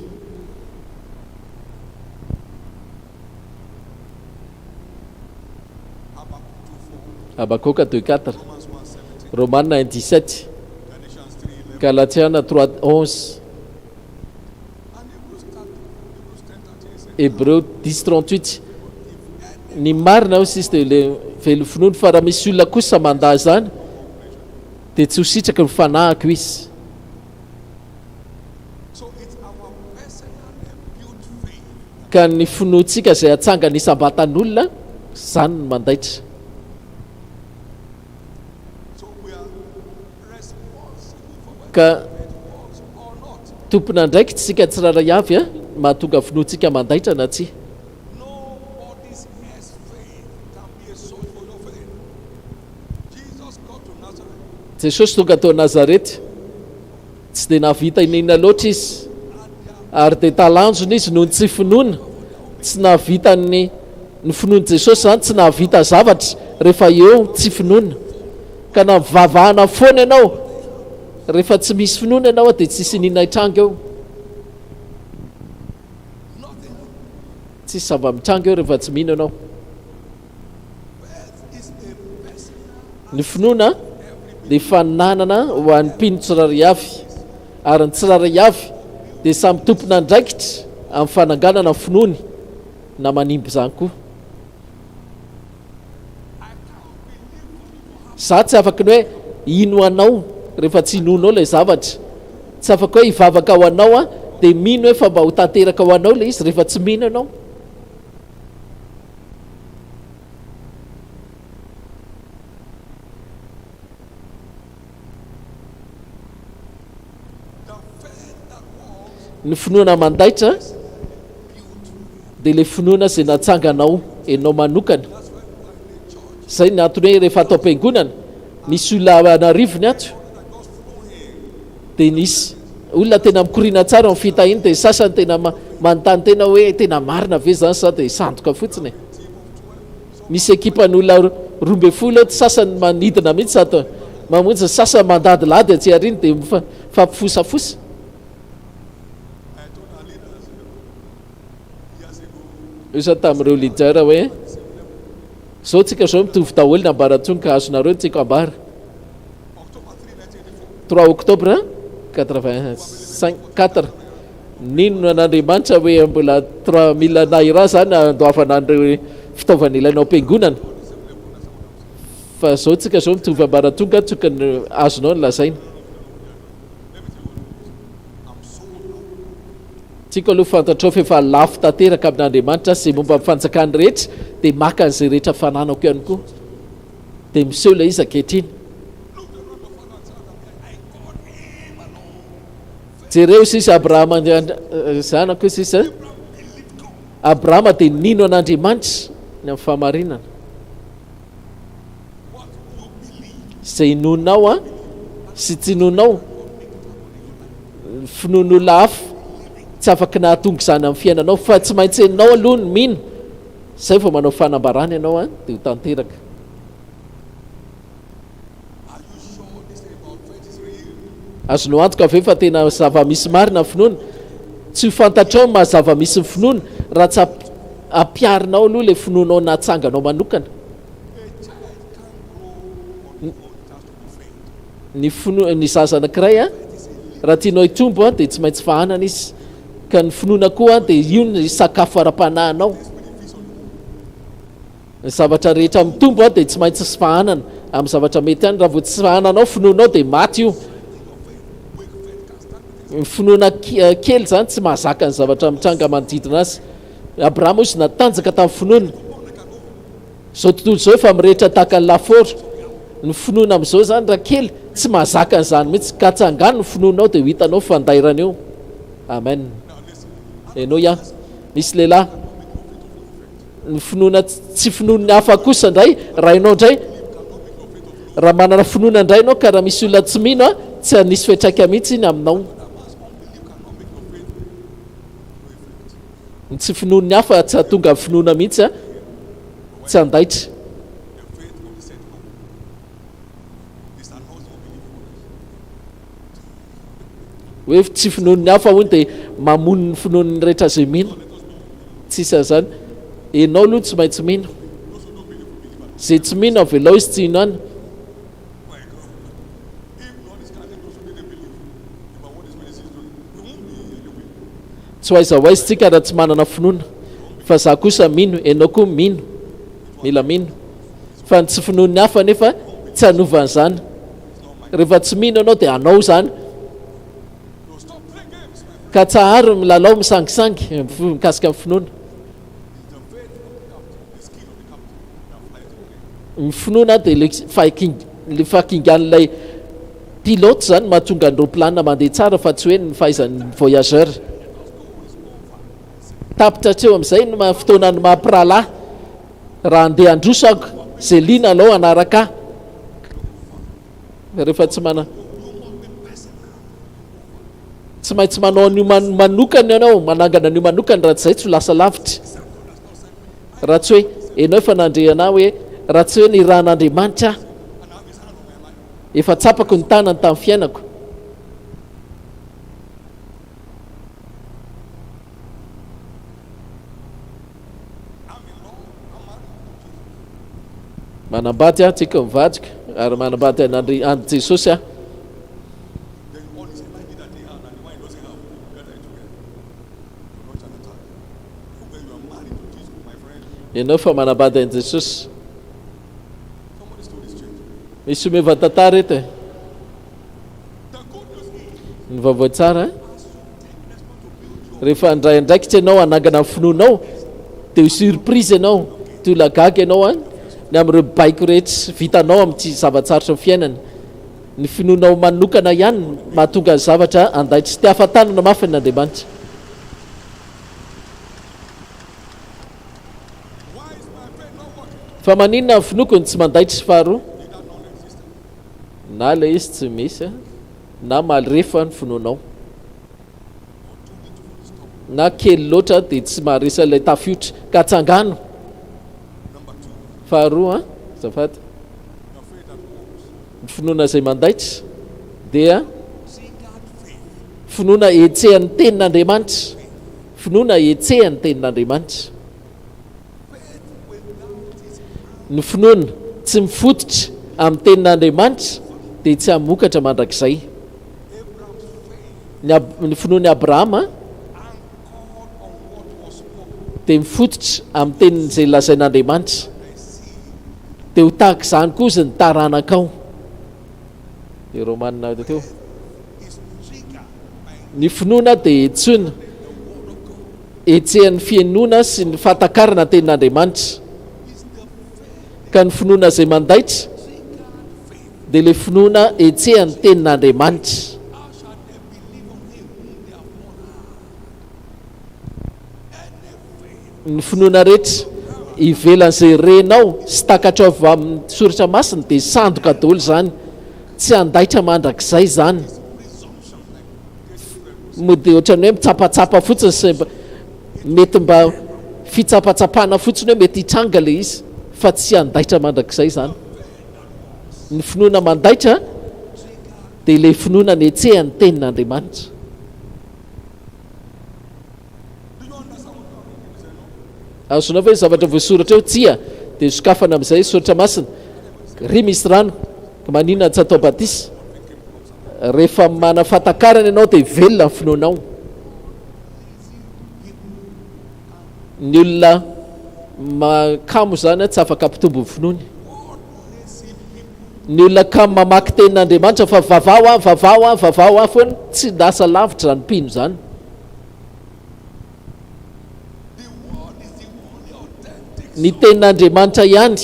Habakkuk 2:4, Romains 9:17, Galatiens 3:11, Hébreux 10:38. Ny marina ao sisy dia le velon'ny finoany fa raha misy olona kosa mandaa zany dia tsy ho sitraky ny fanahiko izy. Ka ny finoantsika izay atsangana isam-batan'olona zany no mandaitra. Ka tompona ndraiky tsika tsiraray avy mahatonga finoantsika mandaitra na tsia. Jesosy tonga tao Nazarety tsy dia nahavita inona loatra izy ary dia talanjona izy noho ny tsy finoana tsy nahavita ny finoany Jesosy zany tsy nahavita zavatra rehefa eo tsy finoana ka na mivavahana foana ianao rehefa tsy misy finoana ianao dia tsisy nina hitranga eo, tsisy zava-mitranga eo rehefa tsy mino ianao. Ny finoana dia fananana ho an'ny mpino tsiraray avy ary ny tsiraray avy dia samy tompona ndraikitra amin'ny fananganana ny finoany na manimby zany koa. Za tsy afaka ny hoe ino anao rehefa tsy inonao ilay zavatra, tsy afaka hoe hivavaka ho anao dia mino hoe fa mba ho tanteraka ho anao ilay izy rehefa tsy mino ianao. Ny finoana mandaitra dia le finoana izay natsanganao ianao manokana. Zay ny antony hoe rehefa atao am-piangonana misy olona narivony ato dia nisy olona tena mikorina tsara ny fitahiny, dia sasany tena manontany tena hoe tena marina ve zany sa dia sandoka fotsiny. Misy ekipan'olona 12 sasany manidina mihitsy ato mamonjy, sasany mandadilady atsy ariny dia fampifosafosa. io zany tamin'ireo leader hoe zao tsika zao mitovy daholo ny ambaratongoka azonareo tsika ambara 3 octobre 84 ninona n'Andriamanitra hoe mbola 3000 naira zany andoavana an'ireo fitaovana ilainao am-piangonana, fa zao tsika zao mitovy ambaratonga tsokany azonao ny lazaina. tsika aloha fantatrao fa efa lafo tanteraka amin'Andriamanitra sy momba mifanjakany rehetra, dia maka an'izay rehetra fananako ihany koa, dia miseho ilay izy ankehitriny. jereo sisa Abrahama zanako sisa Abrahama dia nino an'Andriamanitra ny amin'ny fahamarinana, izay nonao sy tsy nonao finoan'olona hafa tsy afaka nahatonga izany amin'ny fiainanao, fa tsy maintsy enao aloha ny mino, izay vao manao fanambarana ianao dia ho tanteraka. azonao antoka ve fa tena zava-misy marina finoana? Tsy ho fantatrao maha zava-misy ny finoana raha tsy ampiarinao aloha le finoanao natsanganao manokana. Ny zaza anankiray raha tianao hitombo dia tsy maintsy fahanana izy, ka ny finoana koa dia io ny sakafo ara-panahinao. Ny zavatra rehetra mitombo dia tsy maintsy sy fahanana amin'ny zavatra mety any, raha vo tsy fahananao finoanao dia maty io. Ny finoana kely zany tsy mahazaka ny zavatra mitranga manodidina azy. Abrahama izy natanjaka tamin'ny finoana, zao tontolo zao efa mirehetra tahaka ny laforo, ny finoana amin'izao zany raha kely tsy mahazaka n'izany mihitsy, ka tsangano ny finoanao dia ho hitanao fandairana eo. Amen. Enao misy lehilahy ny finoana tsy finoan'ny hafa kosa indray, raha ianao indray raha manana finoana indray ianao ka raha misy olona tsy mino tsy hanisy fetraika mihitsy iny aminao. Tsy finoan'ny hafa tsy hahatonga amin'ny finoana mihitsy tsy handaitra. hoe tsy finoan'ny hafa hono dia mamono ny finoan'ny rehetra zay mino, tsisa zany. Enao aloha tsy maintsy mino, zay tsy mino avelao izy tsy ino any. Tsy hoaiza ho aizy tsika raha tsy manana finoana, fa za kosa mino, enao koa mino, mila mino, fa ny tsy finoan'ny hafa nefa tsy hanovan'izany. Rehefa tsy mino anao dia anao zany, ka tsahary milalao misangisangy mikasika amin'ny finoana. Ny finoana dia le fahakingan'ilay pilote zany mahatonga ny roplanina mandeha tsara, fa tsy hoe ny fahaizan'ny voyageur. Tapitra hatreo amin'izay ny fotoanany mampirahalahy, raha andeha androsako zay liana alao anaraka rehefa tsy maintsy manao an'io manokana ianao, manangana an'io manokana, raha tsy zay tsy ho lasa lavitra. Raha tsy hoe enao efa nandrehana hoe raha tsy hoe ny rahan'Andriamanitra efa tsapako ny tanany tamin'ny fiainako. Manambady tsika mivadika ary manambady any Jesosy ianao fa manambady an' Jesosy. Misy omeva tantara eto ny vaovao tsara rehefa ndraindraikitra ianao anangana amin'ny finoanao dia ho surprise ianao, tolagaga ianao ny amin'ireo baiko rehetra vitanao amin'ity zavatsarotra ny fiainana. Ny finoanao manokana ihany mahatonga ny zavatra andaitra, sy te hafantanana mafy n'Andriamanitra. Fa maninona ny finokony tsy mandaitra faharoa? Na le izy tsy misy na maly refa ny finoanao na kely loatra dia tsy maharisa ilay tafiotra ka atsangano. Faharoa zafady ny finoana izay mandaitra dia finoana etsehan'ny tenin'Andriamanitra, finoana etsehan'ny tenin'Andriamanitra. Ny finoana tsy mifototra amin'ny tenin'Andriamanitra dia tsy hamokatra mandrakizay. Ny finoany Abrahama dia mifototra amin'ny tenin'izay lazain'Andriamanitra, dia ho tahaka izany kosa ny taranakao. Romanina teo. Ny finoana dia etsoina etsehan'ny fienoana sy ny fahatakarana tenin'Andriamanitra, ka ny finoana izay mandaitra dia ilay finoana etsehan'ny tenin'Andriamanitra. Ny finoana rehetra ivelan'izay renao sy takatra avy amin'ny soratra masina dia sandoka daholo zany, tsy handaitra mandrakizay zany. Mo dia ohatrany hoe mitsapatsapa fotsiny sy mety mba fitsapatsapana fotsiny hoe mety hitranga le izy, fa tsy handaitra mandrakizay zany. Ny finoana mandaitra dia ilay finoana ny etsehan'ny tenin'Andriamanitra. Azonao ve zavatra voasoratra eo? Tsia dia sokafana amin'izay soratra masina. Ry misy rano ka maninona tsy atao batisa. Rehefa mana fahatakarana ianao dia velona ny finoanao. Ny olona makamo zany tsy afaka ampitombo ny finoany. Ny olona kamo mamaky tenin'Andriamanitra fa vavao foana, tsy lasa lavitra zany mpino zany. Ny tenin'Andriamanitra ihany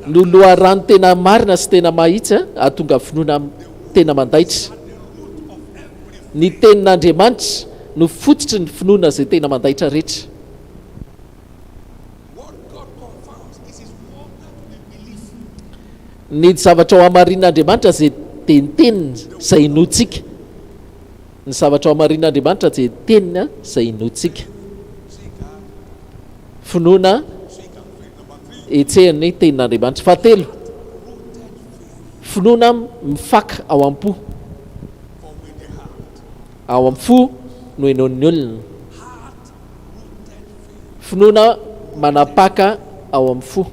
no loharano tena marina sy tena mahitsy ahatonga finoana tena mandaitra. Ny tenin'Andriamanitra no fototry ny finoana izay tena mandaitra rehetra. Ny zavatra ao amarin'Andriamanitra zay dia ny teniny izay inoantsika. Ny zavatra ao amarin'Andriamanitra dia teniny izay inoantsika. Finoana etsehan'ny tenin'Andriamanitra. Fahatelo, finoana mifaka ao am-po. Ao amin'ny fo no inoan'ny olona. Finoana manapaka ao amin'ny fo.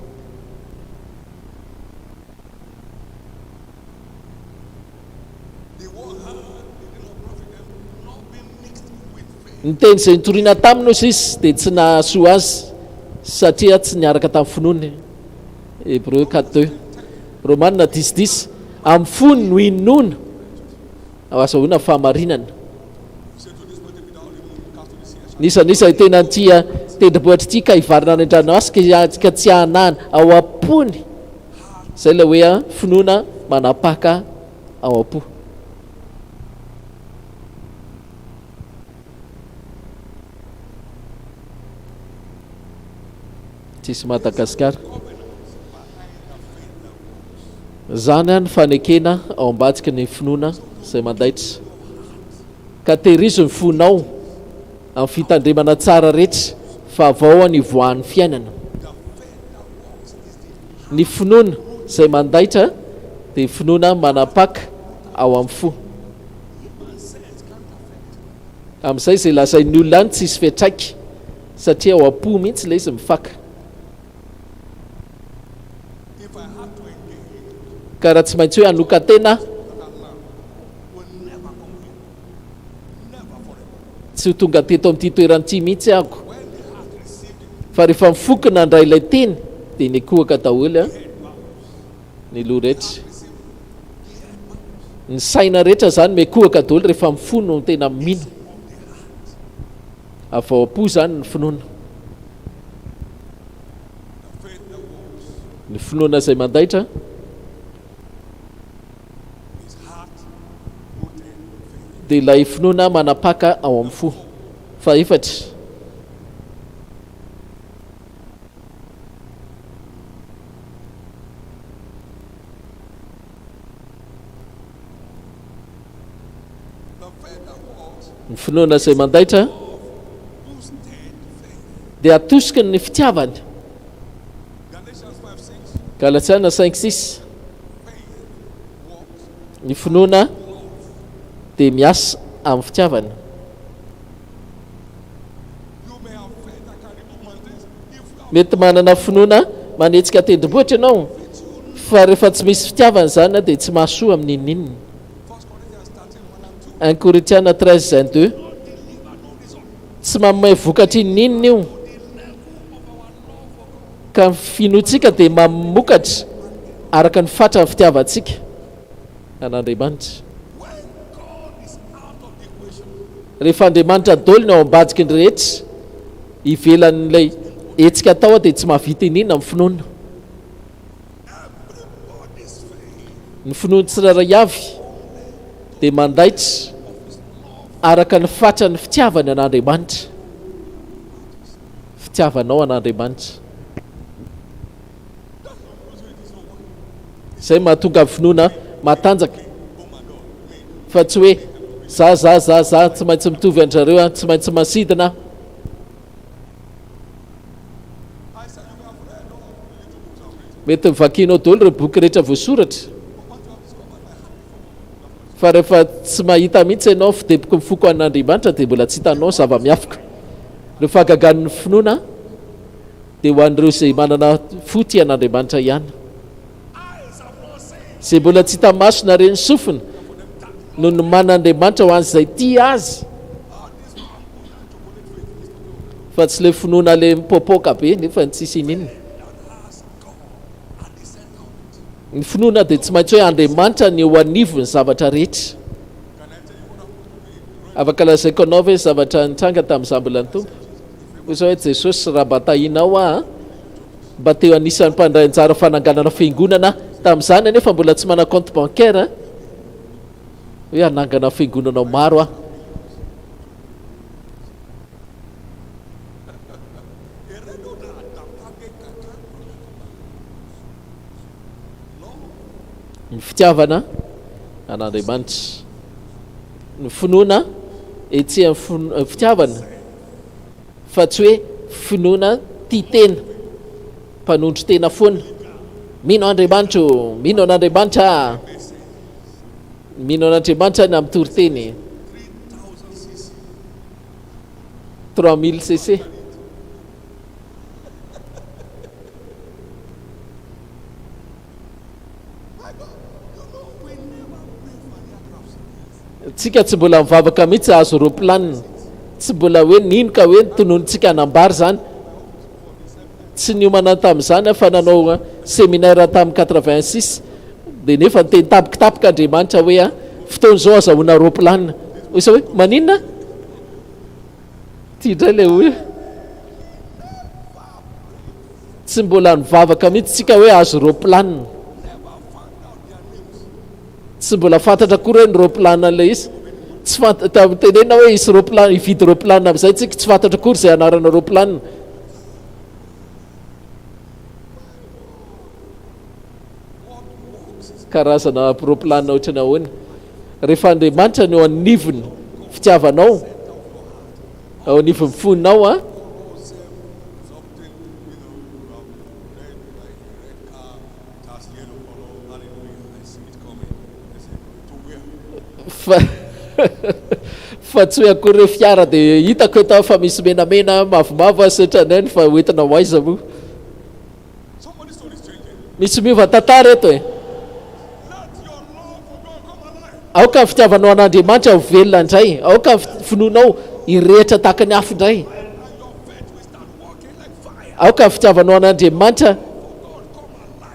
Ny teny izay nitoriana taminy ozy izy dia tsy nahasoa azy satria tsy niaraka tamin'ny finoany. Hébreu 4:2, Romanina 10:10, amin'ny fony no inoana azahoana fahamarinana. Nisanisa tena tia tendrombohitra ity ka hivarina any an-dranomasina ka tsy hanana ao am-pony. Zay ilay hoe finoana manapaka ao am-po. Tsisy Madagasikara. Zany any fanekena ao ambadiky ny finoana izay mandaitra. Ka tehirizo ny fonao amin'ny fitandremana tsara rehetra fa avao any voan'ny fiainana. Ny finoana izay mandaitra dia finoana manapaka ao amin'ny fo. Amin'izay izay lazain'ny olona any tsisy fiantraika satria ao am-po mihitsy ilay izy mifaka. Ka raha tsy maintsy hoe hanoka tena tsy ho tonga teto amin'ity toeran'ity mihitsy ahako, fa rehefa mifokona andray ilay teny dia nikohaka daholo ny loha rehetra. Ny saina rehetra zany mikohaka daholo rehefa mifono no tena mino. Avy ao am-po zany ny finoana. Ny finoana izay mandaitra dia ilay finoana manapaka ao amin'ny fo. Fahaefatra, ny finoana izay mandaitra dia atosiky ny fitiavany. Galatsiana 5:6 ny finoana dia miasa amin'ny fitiavana. Mety manana finoana manetsika tendrombohitra ianao fa rehefa tsy misy fitiavana zany dia tsy mahasoa amin'innininy. 1 Korintiana 13:22 tsy mamay vokatra innininy io ka finoantsika dia mamokatra araka ny fatra ny fitiavantsika an'Andriamanitra. Rehefa Andriamanitra doliny ao ambadiky ny rehetra ivelan'ilay etsika atao dia tsy mahavita inina amin'ny finoana. Ny finoana tsirairay avy dia mandaitra araka ny fatra ny fitiavany an'Andriamanitra. Fitiavanao an'Andriamanitra izay mahatonga amin'ny finoana matanjaka, fa tsy hoe za tsy maintsy mitovy andrareo, tsy maintsy masidina. Mety mivakinao daholo ireo boky rehetra voasoratra fa rehefa tsy mahita mihitsy ianao fideboko mifoko an'Andriamanitra dia mbola tsy hitanao zava-miafika. Rehefa gaganin'ny finoana dia ho an'ireo izay manana foty an'Andriamanitra ihany. Izay mbola tsy hita masona reny sofina no ny man'Andriamanitra ho an'izay tia azy, fa tsy le finoana le mipopoka be nefa tsisy ininy. Ny finoana dia tsy maintsy hoe Andriamanitra ny eo anivo ny zavatra rehetra. Afaka lazaiko anao ve zavatra nitranga tamin'izaho mbola ny tompo? Oza hoe Jesosy raha mba tahinao mba teo anisan'ny mpandray anjara fananganana fiangonana tamin'izany nefa mbola tsy mana compte bancaire hoe anangana fiangonanao maro ny fitiavana an'Andriamanitra. Ny finoana etsy amin'ny fitiavana fa tsy hoe finoana tia tena, mpanondro tena foana. Mino Andriamanitra, mino an'Andriamanitra, mino an'Andriamanitra ny amin'ny toriteny 3000 cc. Tsika tsy mbola mivavaka mihitsy azo roplanina, tsy mbola hoe nino ka hoe tononontsika hanambary zany. Tsy niomana tamin'izany fa nanao séminaire tamin'ny 86 dia nefa teny tapikitapika Andriamanitra hoe fotoana izao azahoana roplanina. Isa hoe maninona tia indray le hoe tsy mbola nivavaka mihitsy tsika hoe azo roplanina, tsy mbola fantatra koa hoe ny roplanina le izy tsy tenena hoe isy roplanina ividy roplanina amin'izay tsika tsy fantatra kory izay anarana roplanina. Karazana roplanina ohatrany ahoana. Rehefa Andriamanitra ny eo anivony fitiavanao, ao anivony foninao fa tsy hoe akory hoe fiara dia hitako eto fa misy menamena mavomavo setraneny fa hoentina ho aiza moa. Misy miova tantara eto aoka ny fitiavanao an'Andriamanitra ho velona indray, aoka ny finoanao hirehitra tahaka ny afo indray, aoka ny fitiavanao an'Andriamanitra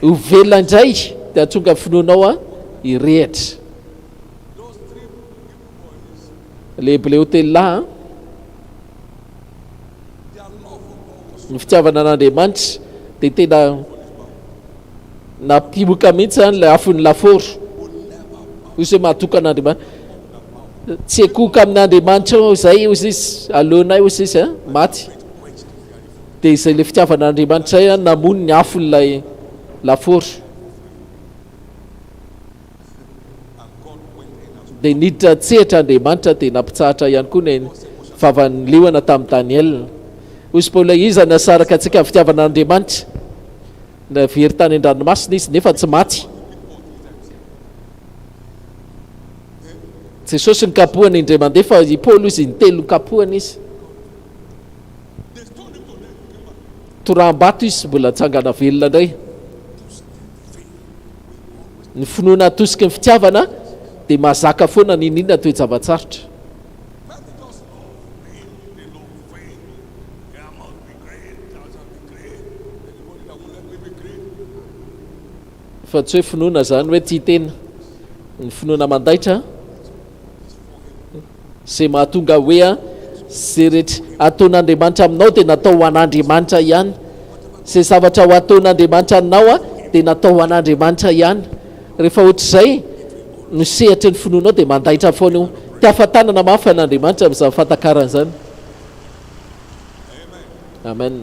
ho velona indray dia atonga finoanao hirehitra. Le Bleotella ny fitiavana an'Andriamanitra dia tena nampimoka mihitsy le afon'ny laforo. Izy hoe mahatoka an'Andriamanitra tsy ekoka amin'Andriamanitra izay ozy izy aleonay ozy izy maty. Dia izay le fitiavana an'Andriamanitra namony ny afon'ilay laforo. dia niditra tsehatra Andriamanitra dia nampitsahatra ihany koa ny vavan'ny liona tamin'ny Daniel. Hoy Paola iza nasaraka antsika amin'ny fitiavana Andriamanitra, na very tany an-dranomasina izy nefa tsy maty. Jesosy ny kapohany indray mandeha fa i Paoly izy nitelo kapohany izy. Toram-bato izy mbola tsangana velona indray. Ny finoana atosiky ny fitiavana dia mazaka foana ny inona toe-javatsarotra. Fa tsy hoe finoana zany hoe tia tena, ny finoana mandaitra zay mahatonga hoe zay rehetra ataon'Andriamanitra aminao dia natao ho an'Andriamanitra ihany, zay zavatra ho ataon'Andriamanitra aminao dia natao ho an'Andriamanitra ihany. Rehefa ohatr'izay no sehatra ny finoanao dia mandaitra foana io. Ty ahafantanana mafy an'Andriamanitra amin'izany fantakaran'izany. Amen.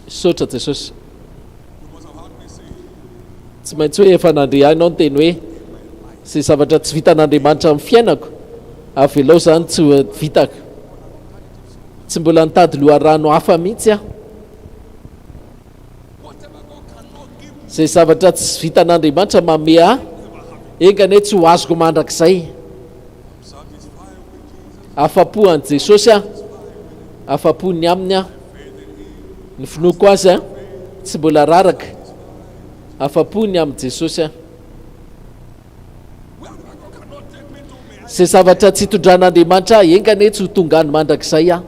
Sotra Jesosy. Tsy maintsy hoe efa nandre anao ny teny hoe zay zavatra tsy vitan'Andriamanitra amin'ny fiainako avelao zany tsy vitako, tsy mbola nitady loharano hafa mihitsy aho. Zay zavatra tsy vitan'Andriamanitra manome ahy engany hoe tsy ho azoko mandrakizay. Afa-po an' Jesosy aho, afa-po ny aminy aho, ny finoako azy a tsy mbola raraka, afa-po ny amin'i Jesosy aho. Zay zavatra tsy hitondran'Andriamanitra ahy engany hoe tsy ho tongany mandrakizay aho.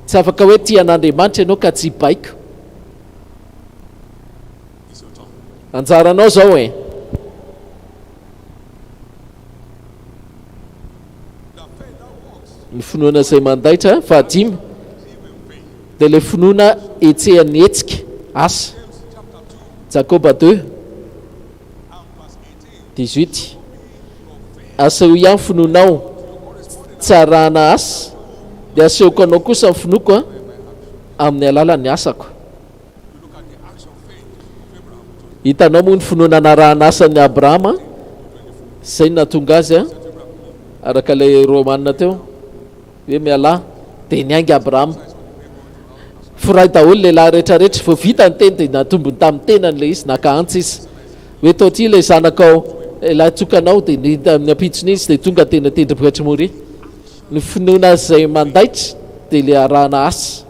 Tsy afaka hoe tia an'Andriamanitra ianao ka tsy baiko. Anjaranao zao e. Ny finoana izay mandaitra fahadimy dia ilay finoana etsehan'ny hetsika asa. Jakoba 2:18 aseho ihany finoanao tsarana asa dia asehoko anao kosa ny finoako amin'ny alalan'ny asako. Hitanao moa ny finoana narahana asan'ny Abrahama, izay natonga azy araka ilay Romanina teo hoe miala dia niainga Abrahama. Foray daholo lehilahy rehetrarehetra vao vita ny teny dia natombony tamin'ny tenany ilay izy, nakaantsy izy hoe tao ty ilay zanakao ilay tokanao dia ny ampitsony izy dia tonga tena tendrombohitra mory. Ny finoana izay mandaitra dia ilay arahana asa.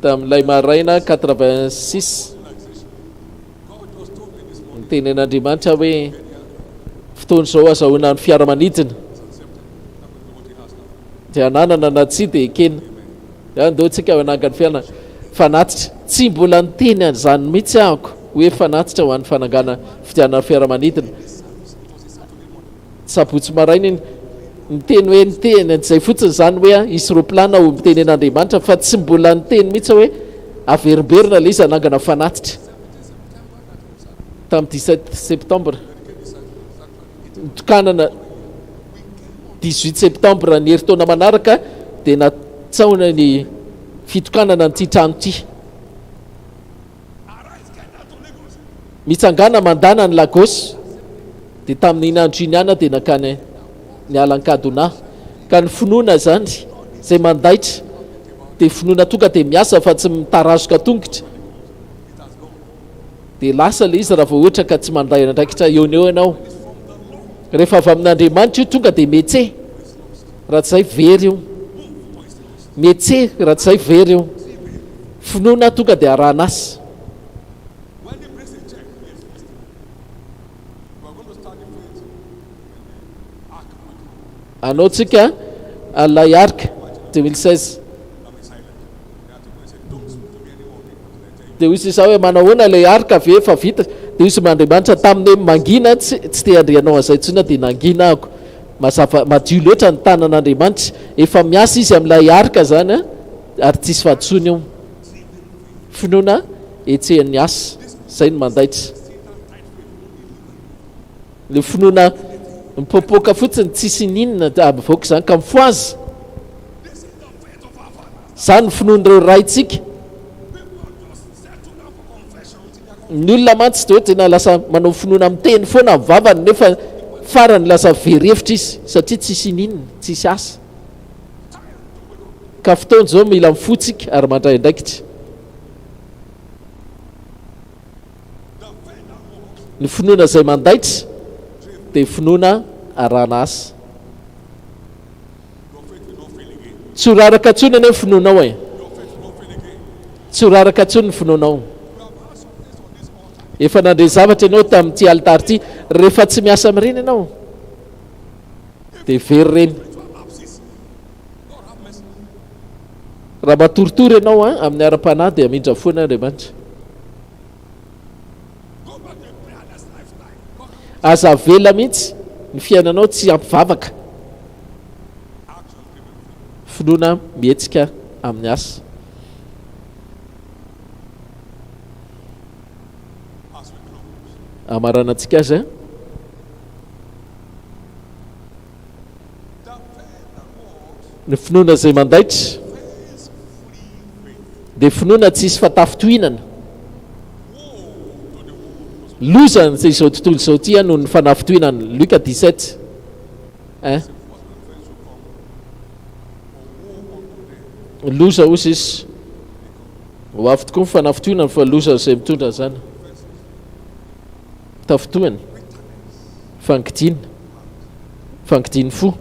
Tamin'ilay maraina 86 ny tenen'Andriamanitra hoe fotoana izao azahoana ny fiaramanidina dia ananana na tsy dia ekena andeo tsika anangany fiainana fanatitra. Tsy mbola niteny an'izany mihitsy ahako hoe fanatitra ho an'ny fanangana fidianana fiaramanidina. Sabotsy maraina niteny hoe niteny an'izay fotsiny zany hoe isy roplana ho mitenen'Andriamanitra, fa tsy mbola niteny mihitsy hoe averimberina ilay izy anangana fanatitra. Tamin'ny 17 septembre nitokanana 18 septembre ny herintaona manaraka dia natsaona ny fitokanana nyity trano ity. Mitsangana mandana ny Lagos dia tamin'ny inandro iny ana dia nakany ny Alankadona. Ka ny finoana zany izay mandaitra dia finoana tonga dia miasa fa tsy mitarazoka tongotra, dia lasa ilay izy raha vao ohatra ka tsy manday andraikitra eo ny eo ianao. Rehefa avy amin'Andriamanitra io tonga dia metse, raha tsy izay very io, metse raha tsy izay very io. Finoana tonga dia arahana asa. Anao tsika alay arka 2016 dia hoy sisa hoe manahoana ilay arka ave efa vita dia izy Andriamanitra tamin'ny mangina tsy te handrianao an'izay tsona dia nangina ako. Mazava madio loatra ny tanan'Andriamanitra, efa miasa izy amin'ilay arka zany ary tsisy fahatsony io. Finoana etsehan'ny asa, izay no mandaitra. Le finoana mipoapoaka fotsiny tsisy ninona avoaka zany ka mifoazy Zany finoan'ireo raitsika. Ny olona mantsy de hoe tena lasa manao finoana amin'ny teny foana amin'ny vavany nefa farany lasa verevitra izy satria tsisy ninona, tsisy asa. Ka fotoana zao mila mifotsika ary mandray andraikitra. Ny finoana izay mandaitra dia finoana arana asa. Tsy ho raraka intsony anie ny finoanao e. Tsy ho raraka intsony ny finoanao. Efa nandre zavatra ianao tamin'ity alitary ity, rehefa tsy miasa amin'ireny ianao dia very reny. Raha matoritory ianao amin'ny ara-panahy dia amindra foana Andriamanitra. Aza vela mihitsy ny fiainanao tsy ampivavaka. Finoana mihetsika amin'ny asa. Amaranantsika azy ny finoana izay mandaitra dia finoana tsisy fatafitohinana. Lozany zay izao tontolo izao ity no ny fanafitohinana. Luka 17 loza ozy izy ho avy tokoa ny fanafitohinana fa loza izay mitondra zany. Tafitohany fangidiny fo.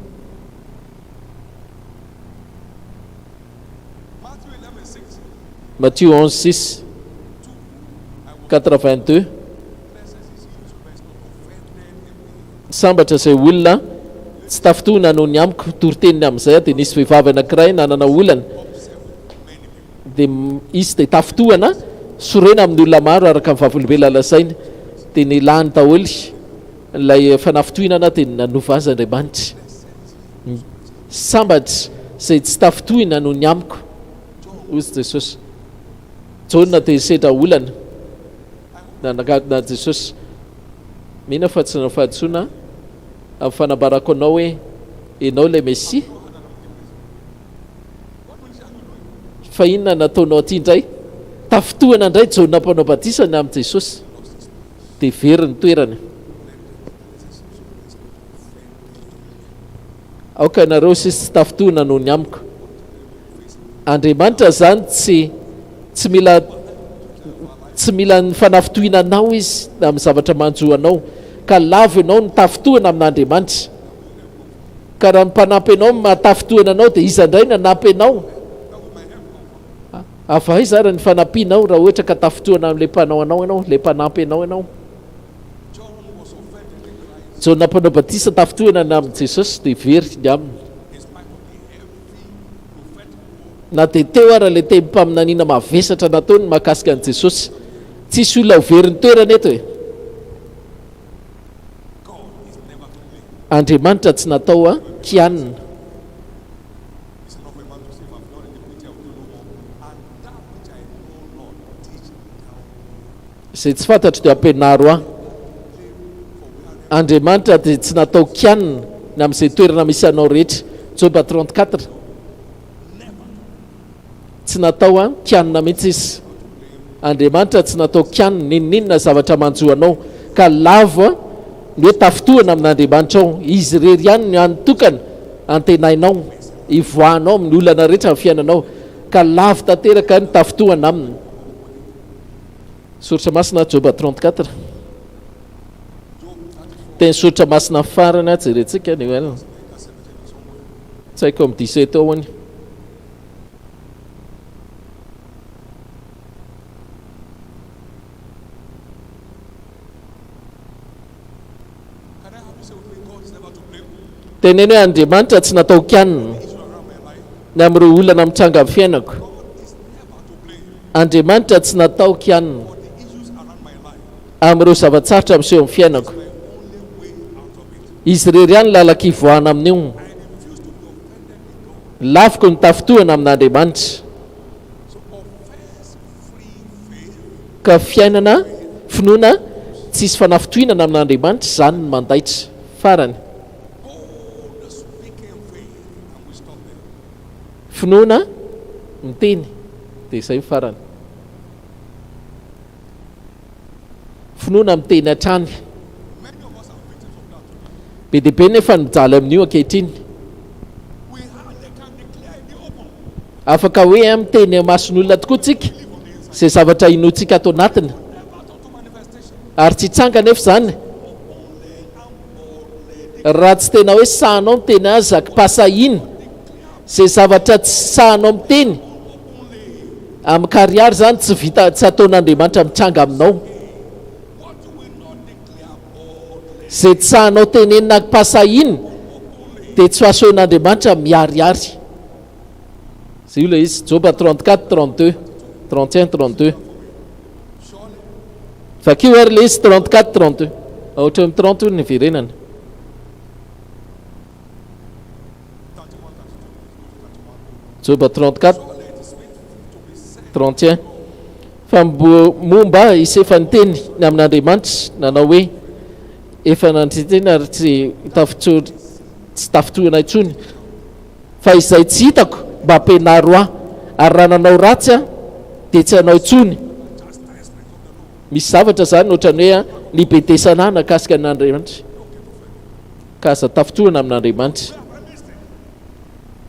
Matthieu 11:6 82. Sambatra izay olona tsy tafitohina noho ny amiko toriteniny amin'izay dia nisy vehivavy anankiray nanana olana dia izy dia tafitohana sorena amin'ny olona maro araka ny vavolobe lalasainy dia nilany daholy ilay fanafitohinana dia nanova azy Andriamanitra. Sambatra izay tsy tafitohina noho ny amiko ozy Jesosy. Jauna dia sedra olana na Jesosy. Mihina fa tsy nafahantsoina amin'ny fanambarako anao hoe ianao ilay Mesia. Fa inona nataonao aty indray? Tafitohana indray Jauna mpanao batisana amin'ny Jesosy dia very ny toerany. Aoka ianareo sisy tafitohana noho ny amiko. Andriamanitra zany tsy mila ny fanafitohinanao izy amin'ny zavatra manjoanao, ka lavo ianao ny tafitohana amin'Andriamanitra. Ka raha ny mpanampy ianao matafitohana anao dia iza indray nanampy ianao? Avay zara ny fanampianao raha ohatra ka tafitohana amin'ilay mpanao anao ianao, ilay mpanampy anao ianao. Jauna mpanao batisa tafitohana amin'ny Jesosy dia very ny aminy. Na dia teo ara ilay tenim-paminaniana mavesatra nataony mahakasika an'i Jesosy, tsisy olona ho very ny toerana eto e. Andriamanitra tsy natao kianina. Izay tsy fantatro dia ampianaro Andriamanitra dia tsy natao kianina na amin'izay toerana misy anao rehetra. Job 34 tsy natao kianina mihitsy izy. Andriamanitra tsy natao kianina ninninona zavatra manjoanao, ka lavo ny hoe tafitohana amin'Andriamanitra ao. Izy rery ihany ny anotokana antenainao, ivoahanao amin'ny olana rehetra amin'ny fiainanao, ka lavo tanteraka ny tafitohana aminy. Soratra masina Job 34. Teny soratra masina farany jerentsika ny hoe tsy haiko amin'ny 17 ao any. Teneny hoe Andriamanitra tsy natao kianina ny amin'ireo olana mitranga amin'ny fiainako. Andriamanitra tsy natao kianina amin'ireo zavatsarotra miseho amin'ny fiainako. Izy rery ihany lalaka ivoahana amin'io. Lavoko ny tafitohana amin'Andriamanitra. Ka fiainana finoana tsisy fanafitohinana amin'Andriamanitra zany ny mandaitra farany. Finoana miteny dia izay farany finoana miteny hatrany be dehibe nefa mijaly amin'io ankehitriny afaka hoe miteny mason'olona tokoa tsika zay zavatra inoantsika ato anatiny ary tsy hitsanga nefa zany raha tsy tena hoe sahanao miteny azy zaky-pasahiny zay zavatra tsy sahanao miteny amin'ny kariary zany tsy vita tsy ataon'Andriamanitra mitsanga aminao zay tsy sahanao tenenina pasahiny dia tsy hoasoan'Andriamanitra miariary zay io le izy Job 34 32 31 32 vakio ary le izy 34 32 ohatra amin'ny 30 ny verenana Job 34 31 fa momba isy efa niteny ny amin'Andriamanitra nanao hoe efa nandritena ary tsy tafitroana intsony fa izay tsy hitako mba ampianaro aho ary raha nanao ratsy a dia tsy hanao intsony misy zavatra zany ohatrany hoe nibetesana nakasika n'Andriamanitra ka aza tafitroana amin'Andriamanitra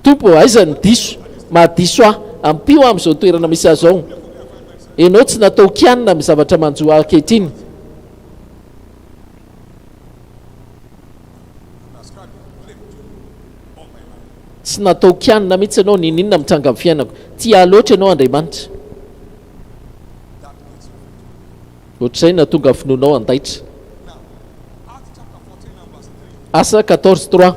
tompo aiza ny diso mahadiso aho ampio amin'izao toerana misy azo ao ianao tsy natao kianina amin'ny zavatra manjo ankehitriny tsy natao kianina mihitsy ianao ninina mitranga amin'ny fiainako tia loatra ianao Andriamanitra ohatr'izay na tonga finoanao andaitra asa 14:3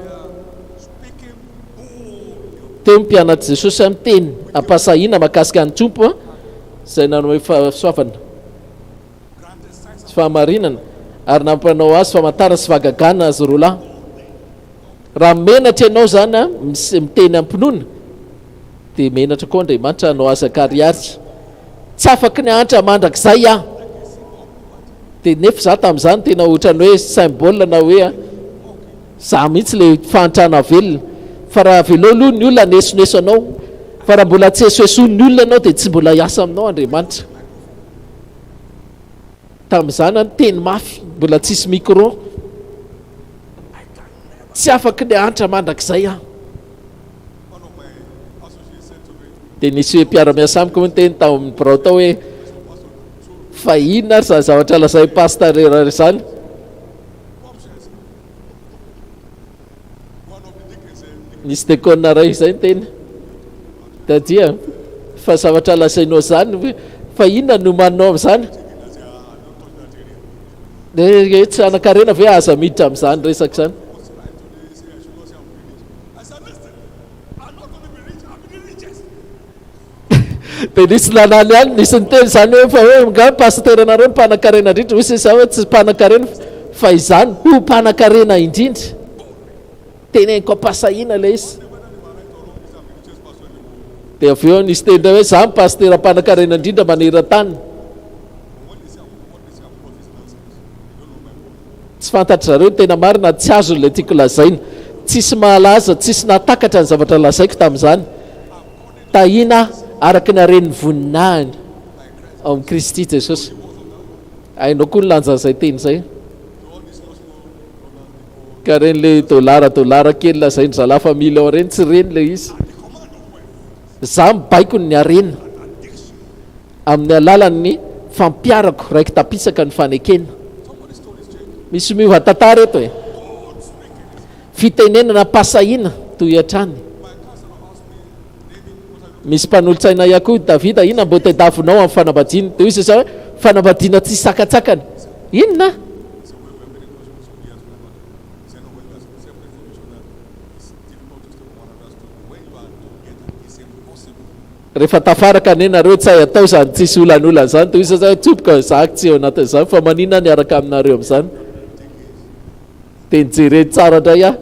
teo mpianatra Jesosy amin'ny teny ampasahina mahakasika ny tompo izay nanao hoe fahasoavana sy fahamarinana ary nampanao azy famantara sy vagagana azy roa lahy raha menatra ianao zany a miteny ampinoana dia menatra koa Andriamanitra hanao azy kariary tsy afaky ny hantra mandrakizay aho dia nefa za tamin'izany tena ohatrany hoe symbole na hoe za mihitsy le fahantrana velona fa raha velao aloha ny olona nesoneso anao fa raha mbola tsy esoeson'ny olona anao dia tsy mbola hiasa aminao Andriamanitra tamin'izany any teny mafy mbola tsisy micro tsy afaky ny hantra mandrakizay aho dia nisy hoe mpiara-miasa amiko moa teny tamin'ny birao tao hoe fa inona ary za zavatra lazay pastarera zany nisy dekona ray izay ny teny dadia fa zavatra lazainao zany fa inona no manao amin'izany dia tsy anakarena ve aza miditra amin'izany resaka zany dia nisy lalàny ihany nisy niteny zany hoe fa hoe nga pasteranareo mpanakarena indrindra hoy sa hoe tsy mpanakarena fa izany ho mpanakarena indrindra teneniko ampasahina le izy dia avy eo nisy tendra hoe za mipastera mpanakarena indrindra maneran-tany tsy fantatry zareo tena marina tsy azon'le tiako lazaina tsisy mahalaza tsisy natakatra ny zavatra lazaiko tamin'izany tahina araka ny haren'ny voninahiny ao amin'i Kristy Jesosy ainao koa ny lanjazay teny zay ka reny le dolara kely lazainy zalafa million reny tsy reny le izy za mibaiko ny arena amin'ny alalan'ny fampiarako raiky tapisaka ny fanekena misy miova tantara eto e fitenenana pasahina toy hatrany misy mpanolo-tsaina iakoho Davida inona mbo tadavinao amin'ny fanambadiana dia izy sao hoe fanambadiana tsy sakatsakany inona rehefa tafaraka ane nareo tsy hay atao zany tsisy olan'olana zany toy izy sao tsopoka zaky tsy eo anatin'izany fa maninona ny araka aminareo amin'izany dia nijereny tsara indray aho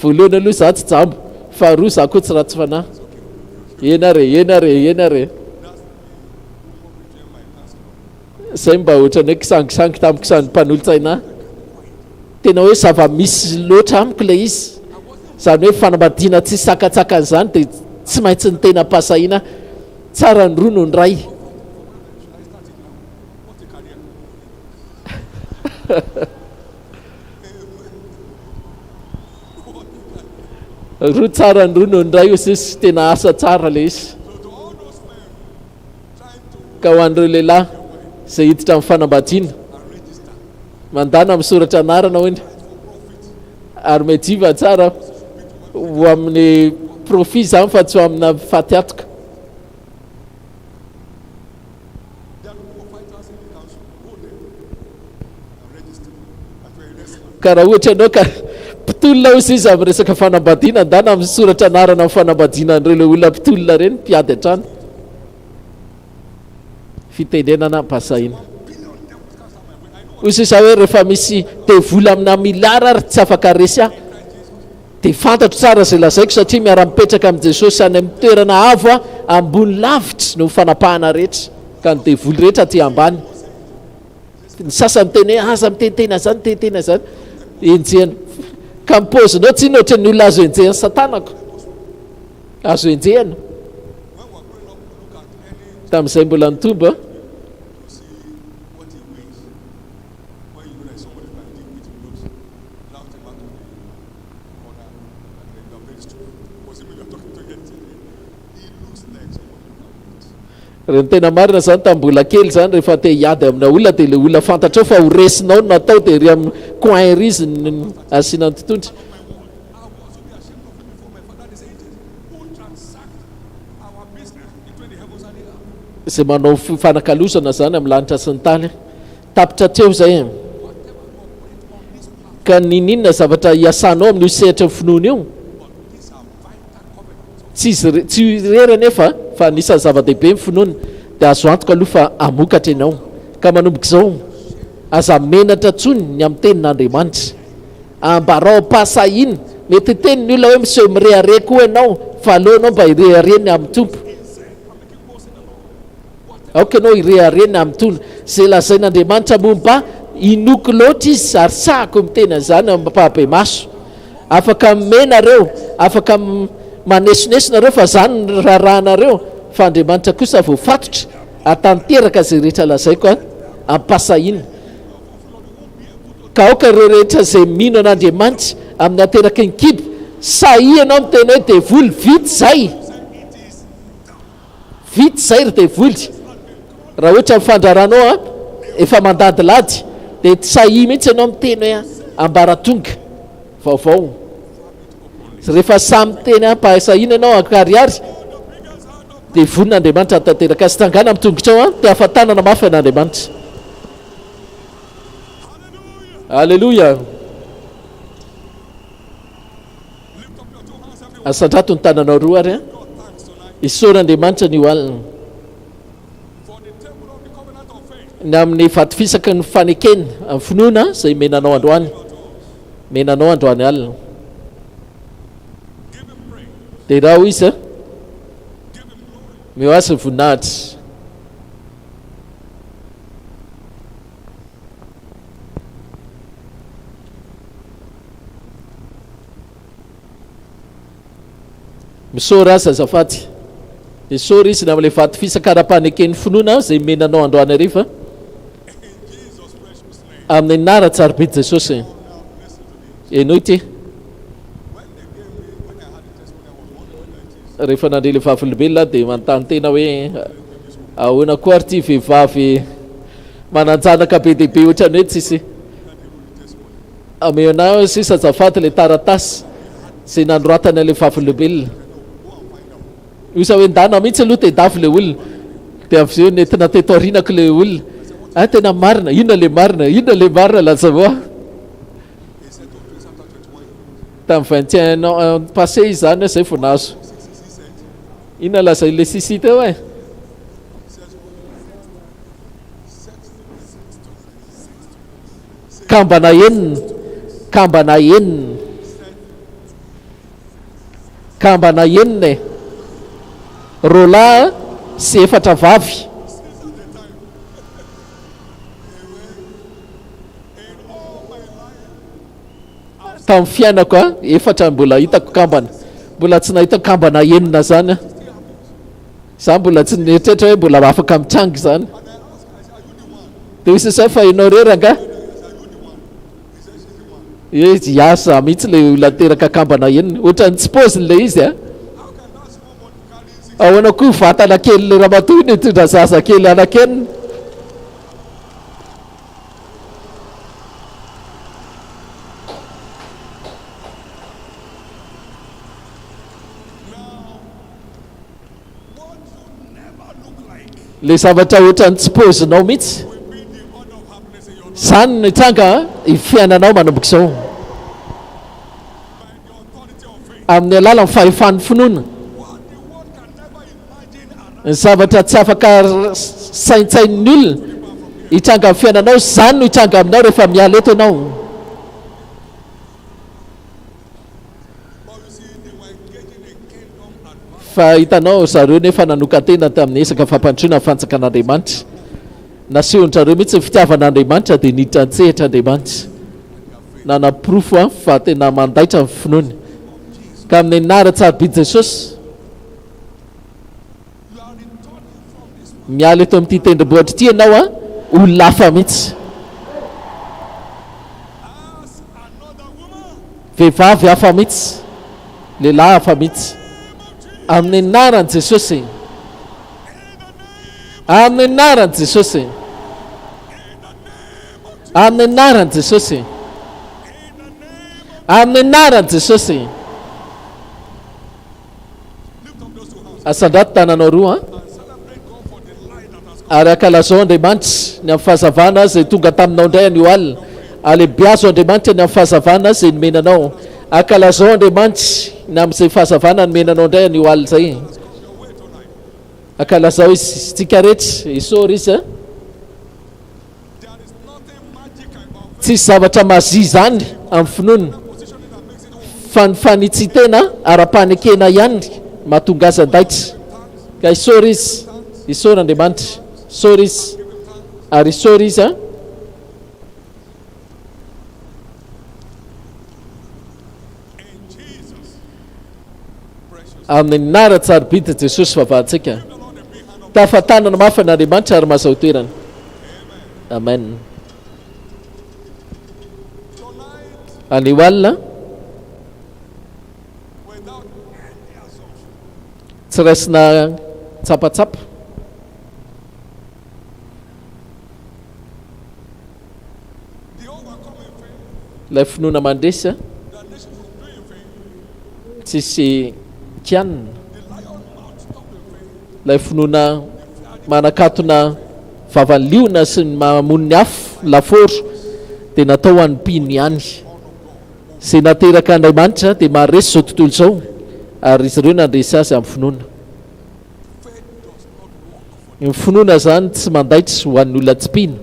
voalohany aloha za tsy jambo faharoa za koa tsy ratsy fanahy ena re zay mba ohatrany hoe kisangisangy tamin'ny kisan'ny mpanolo-tsaina tena hoe zava-misy loatra amiko le izy zany hoe fanambadiana tsy sakatsakan'izany dia tsy maintsy ny tena pasahina tsara ny rono ny ray. Ro tsara ny rono ny ray izy tena asa tsara le izy. Ka ho an'ireo lehilahy izay hiditra amin'ny fanambadiana mandana misoratra anarana hoeny ary mejiva tsara ho amin'ny profit zany fa tsy ho amina fatiatoka. Ka raha ohatra ianao ka mpitolona ozy izy amin'ny resaka fanambadiana andana misoratra anarana amin'ny fanambadiana an'ireo le olona mpitolona reny mpiady an-trano. Fitenenana mpasahina ozy iza hoe rehefa misy devola amina milara ary tsy afaka resy aho dia fantatro tsara izay lazaiko satria miara-mipetraka amin'i Jesosy any amin'ny toerana avo a ambony lavitra no fanapahana rehetra ka ny devoly rehetra aty ambany. Ny sasany teny hoe aza mitentena zany tentena zany enjehana ka mipozinao tsy ino ohatra ny olona azo enjehana satanako azo enjehana tamin'izay mbola nitomba. Reny tena marina zany tambola kely zany rehefa te hiady amina olona dia le olona fantatrao fa ho resinao no natao dia ry amin'ny coin rizy ny asiana ny totondry. Izay manao fanakalosana zany amin'ny lanitra sy ny tany tapitra treo zay ka ninona zavatra hiasanao amin'ny sehatra finoana io tsy rera nefa fa nisan'ny zava-dehibe ny finoana dia azo antoka aloha fa amokatra ianao ka manomboka izao aza menatra tsony ny amin'ny tenin'Andriamanitra ambarao pasahina mety teniny olona hoe miseho mirehare koa ianao fa aleonao mba hirehareny amin'ny tompo aoka ianao hirehareny amin'ny tony zay lazain'Andriamanitra momba inoko loatra izy ary sahako mitena zany mampahabe maso afaka menareo afaka manesonesonareo fa zany ny raharanareo fa Andriamanitra kosa voafatotra atanteraka zay rehetra lazaiko ampasahina ka aoka ireo rehetra zay mino an'Andriamanitra amin'ny ateraka ny kibo sahi ianao mitena hoe devoly vity zay ry devoly raha ohatra mifandraranao efa mandadilady dia sahi mihitsy ianao mitena hoe ambaratonga vaovao rehefa samy teny mpahasahina ianao akariary dia vonin'Andriamanitra tanteraka sy tangana amin'ny tongotrao dia ahafantanana mafy an'Andriamanitra. Alleluia. Asandrato ny tananao roa ary isaoran'Andriamanitra ny oalina ny amin'ny vatifisaka ny fanekena amin'ny finoana izay menanao androany alina dia raha ho izy mihoasa voninahitra misaora azy azafady misaora izy na amin'ilay vaty fisaka ara-paneken'ny finoana izay menanao androany arifa amin'ny nara-tsarobe Jesosy enao ity rehefa nandre le vavolombelona dia manontany tena hoe ahoana koa ary ty vehivavy mananjanaka be dehibe ohatrany hoe tsisy ameonao sisa azafady le taratasy zay nanoratana le vavolombelona iosa hoe ndana mihitsy aloha te dafy le olona dia avy eo nentina teto arinako le olona tena marina inona le marina lazamoa tamin'ny 21 passé izy zany zay vao nazo inona lazay le sisi teo kambana enina rola sy efatra vavy tamin'ny fiainako efatra mbola hitako kambana mbola tsy nahita kambana enina zany za mbola tsy nieritreritra hoe mbola afaka mitrangy zany dia misy izay fa ianao reranga izy asa mihitsy le olona teraka kambana eniny ohatrany tsy poziny le izy a ahoana koa vatana kely le ramatoa iny hitondra zaza kely anakeniny le zavatra ohatrany tsy pozinao mihitsy zany nitranga ifiainanao manomboka izao amin'ny alala fahefan'ny finoana ny zavatra tsy afaka saintsain'ny olona hitranga amin'ny fiainanao zany no hitranga aminao rehefa miala eto ianao fa hitanao zareo nefa nanokantena tamin'ny esaka fampandroana fanjakan'Andriamanitra nasehon'zareo mihitsy fitiavan'Andriamanitra dia nitrantsehitra Andriamanitra nanaprofo a fa tena mandaitra ny finoany ka amin'ny anara tsaraby Jesosy miala eto amin'ity tendrombohitra ity ianao a olona hafa mihitsy vehivavy hafa mihitsy lehilahy hafa mihitsy amin'ny anaran'i Jesosy amin'ny anaran'i Jesosy amin'ny anaran'i Jesosy amin'ny anaran'i Jesosy asandrato tananao roa ary akalazao Andriamanitra ny amin'ny fahazavana zay tonga taminao indray anio alina alebiazo Andriamanitra ny amin'ny fahazavana zay nomenanao akalazao Andriamanitra ny amin'izay fahazavana nomenanao indray anio alina zay akalazao izy tsika rehetra isôry izy a tsisy zavatra mazi zany amin'ny finoana fa ny fanitsitena ara-panekena ihany mahatonga azy andaitra ka isôry izy isôry Andriamanitra isôry izy ary isôry izy a amin'ny nara tsarobida Jesosy vavahantsika tafatanana mafy an'Andriamanitra ary mahazo toerana amen anio alina tsy raisina tsapatsapa ilay finoana mandresy a tsisy kianina ilay finoana manakatona vavan'ny liona sy ny mamon'ny afo laforo dia natao ho an'ny mpino ihany zay nateraka Andriamanitra dia maharesy zao tontolo izao ary izy ireo nandresy azy amin'ny finoana ny finoana zany tsy mandaitra ho an'ny olona tsy mpino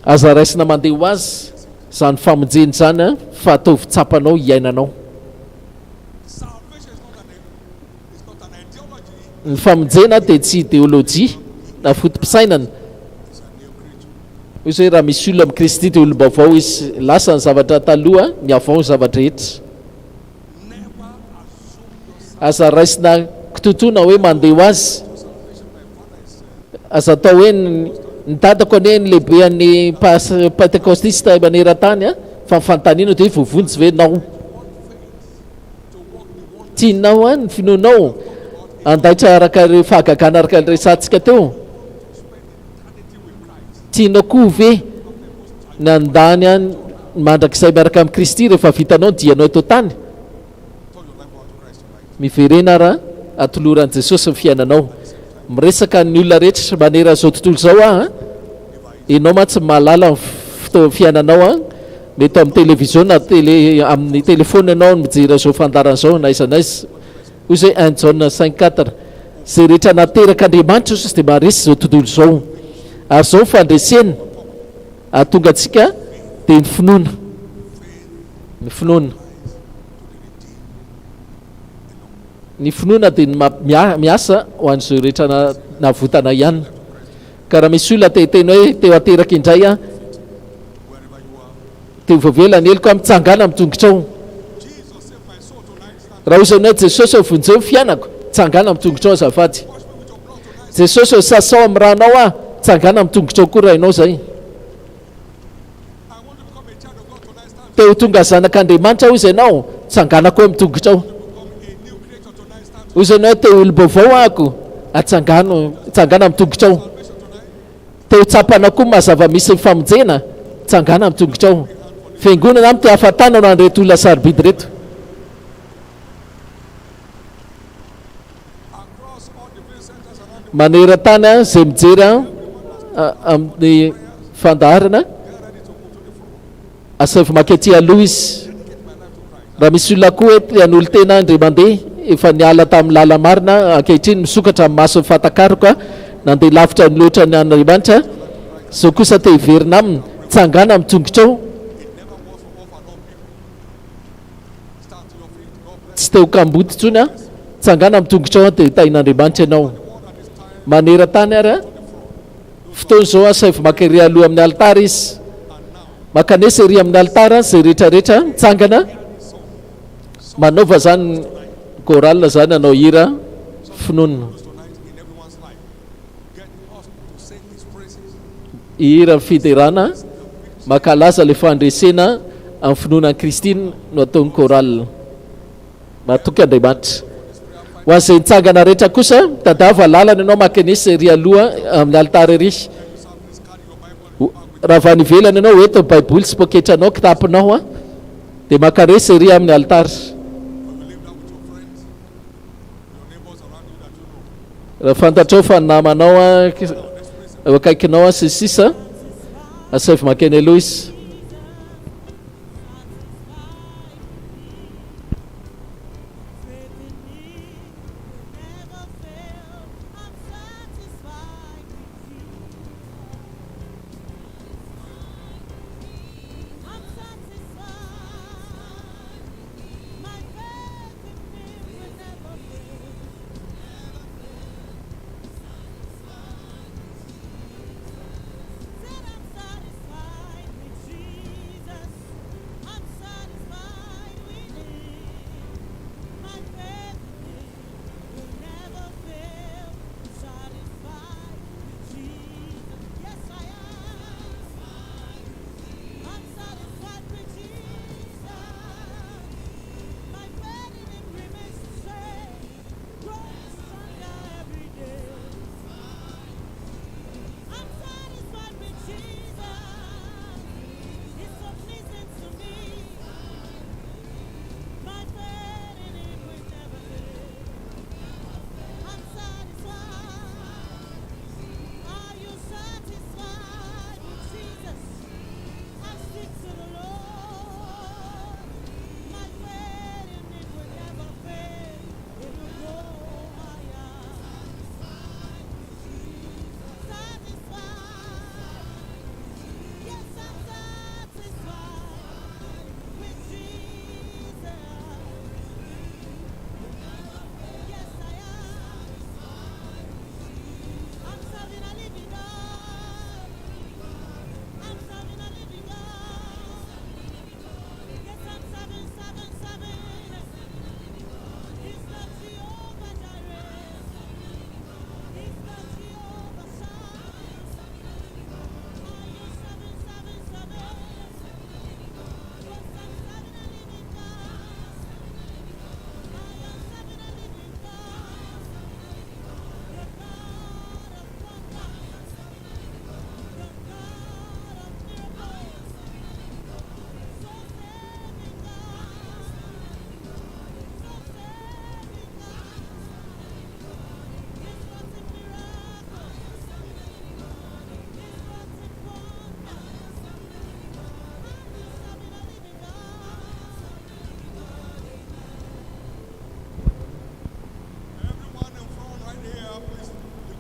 aza raisina mandeha ho azy zany famonjeny zany a fa ataovy tsapanao hiainanao ny famonjena dia tsy idéolojia na fotom-pisainana izy hoe raha misy olona amin'ny Kristy dia olom-baovao izy lasa ny zavatra taloha ny avao ny zavatra rehetra aza raisina kitotoana hoe mandeha ho azy aza atao hoe ny dadako ane ny lehibe an'ny pentekostiste maneran-tany a fa mifantanina dia vovonjy ve nao tianao a ny finoanao andaitra araka fahagagana araka ny resantsika teo tianao koa ve ny andany a mandrakizay miaraka amin'ny Kristy rehefa vitanao ny dianao eto tany miverena raha atoloran'i Jesosy ny fiainanao miresaka ny olona rehetra manera zao tontolo zao a ianao matsy mahalala ny fiainanao a mety amin'ny televizion na amin'ny telefona ianao mijery zao fandaran'izao na iza naiza hoy zay 1 Jean 5:4 zay rehetra nateraka Andriamanitra izy dia maharesy zao tontolo zao ary zao fandresena ahatonga atsika dia ny finoana ny finoana dia miasa ho an'izao rehetra navotana ihany ka raha misy olona tetena hoe teo ateraka indray a teo voavelany eloko a mitsangana amin'ny tongotrao raha ozanao jesosy vonjeo fianako tsangana mitongotrao azafady jesosy sasao amin'ny ranao a tsangana mitongotrao koa rainao zay teo tonga zanak'Andriamanitra hozy ianao tsangana koa mitongotrao hozy ianao teo olo-baovao ako tsangana mitongotrao teo tsapana koa mazava misy famonjena tsangana mitongotrao fiangonanaamy te ahafantanao andreto olona sarobidy reto maneran-tany a zay mijery amin'ny fandaharana asavy makety aloha izy raha misy olona koa hoe an'olo tena andre mandeha efa niala tamin'ny lala marina ankehitriny misokatra amin'ny maso fatakariko a nandeha lavitra ny loatra ny Andriamanitra zao kosa te hiverina aminy tsangana mitongotrao tsy teo kamboty tsony a tsangana mitongotrao dia hitahin'Andriamanitra ianao manera-tany ary a fotoana zao asavy makary aloha amin'ny altara izy makanesa ery amin'ny altara zay rehetrarehetra mitsangana manaova zany chorale zany anao hira finoana hira fiderana makalaza le fandresena amin'ny finoana Kristiny no ataony chorale matoky Andriamanitra ho an'izay nitsangana rehetra kosa tadava lalana ianao makanesa ery aloha amin'ny altara ery raha va nivelana ianao eto baiboly sy poketranao kitapinao a dia makaresa ery amin'ny altara raha fantatrao fa namanao a eo akaikinao a sy sisa asavy makeny aloha izy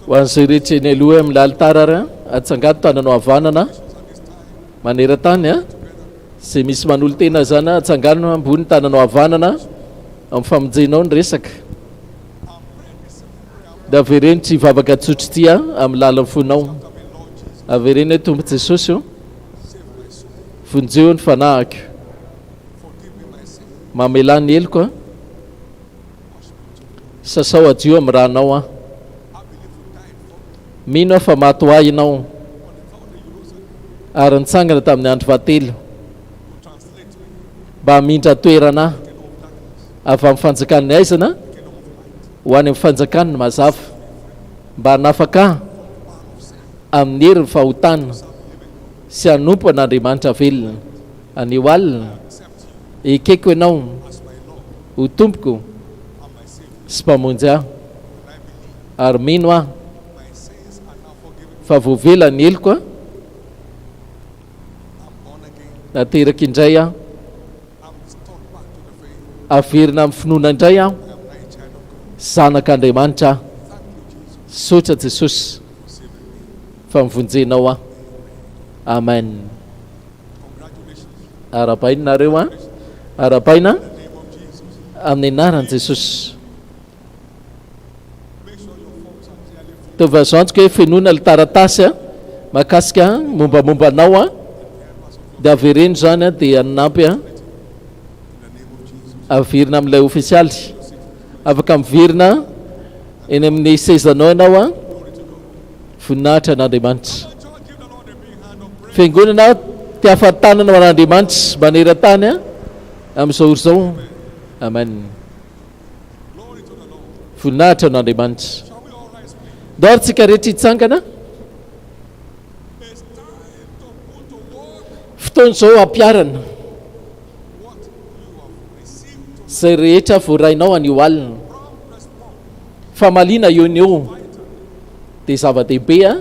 ho an'izay rehetra eny aloha amin'ny alitara ary atsangato tananao havanana manera-tany a zay misy manolo tena zany atsangano ambony tananao havanana amin'ny famonjenao ny resaka da avereny tsy hivavaka tsotry tia amin'ny lalan'ny fonao avereny hoe tombo Jesosy io vonjeo ny fanahiko mamelany eloko a sasao adio amin'ny ranao a. Mino aho fa maty ho ahy ianao ary nitsangana tamin'ny andro vahatelo mba hamindra toerana avy amin'ny fanjakan'ny aizana ho any amin'ny fanjakany ny mazava mba hanafaka amin'ny heriny fahotana sy hanompo an'Andriamanitra velona anio alina ekeko ianao ho tompoko sy mpamonjy aho ary mino aho fa voavela ny eloko a nateraka indray aho averina amin'ny finoana indray aho zanak'Andriamanitra aho sotra Jesosy fa mivonjenao aho. Amen. Arabaina nareo a, arabaina amin'ny anaran'i Jesosy. Tova azo antsika hoe fenona ny taratasy a mahakasika mombamomba anao a dia avereno zany a dia anampy a averina amin'ilay ofisialy afaka miverina eny amin'ny sezanao ianao a voninahitra an'Andriamanitra fiangonana ty afatanana ho an'Andriamanitra maneran-tany a amin'izao oro zao. Amen. Voninahitra an'Andriamanitra. Daholo tsika rehetra hitsangana fotoana izao ampiarana zay rehetra voarainao anio alina famaliana eo ny eo dia zava-dehibe a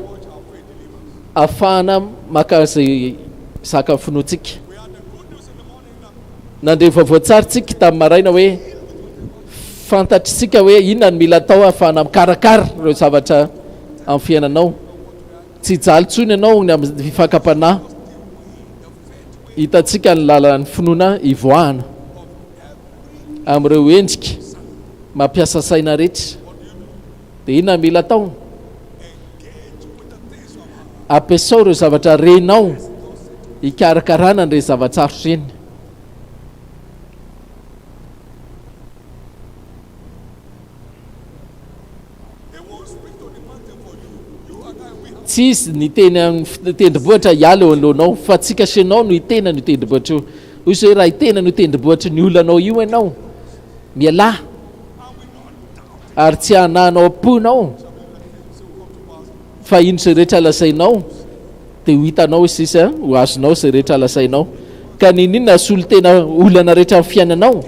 ahafahana maka zay zaka ny finoantsika. Nandre vaovao-tsaritsika tamin'ny maraina hoe fantatritsika hoe inona ny mila atao ahafahana mikarakara ireo zavatra amin'ny fiainanao tsy hijaly tsony ianao ny amin'ny fifankampanahy hitatsika ny lalan'ny finoana ivoahana amin'ireo endrika mampiasa saina rehetra dia inona mila atao ampiasao ireo zavatra renao hikarakarana n'ireo zava-tsarotra eny. Tsy izy ny teny amin'ny tendrombohitra hiala eo anoloanao fa tsika senao no hitena ny tendrombohitra io. Ozy hoe raha hitena ny tendrombohitra ny olanao io ianao mialahy ary tsy hanahanao amponao fa ino zay rehetra lazainao dia ho hitanao izy sisa ho azonao zay rehetra lazainao ka ninona solo tena olana rehetra amin'ny fiainanao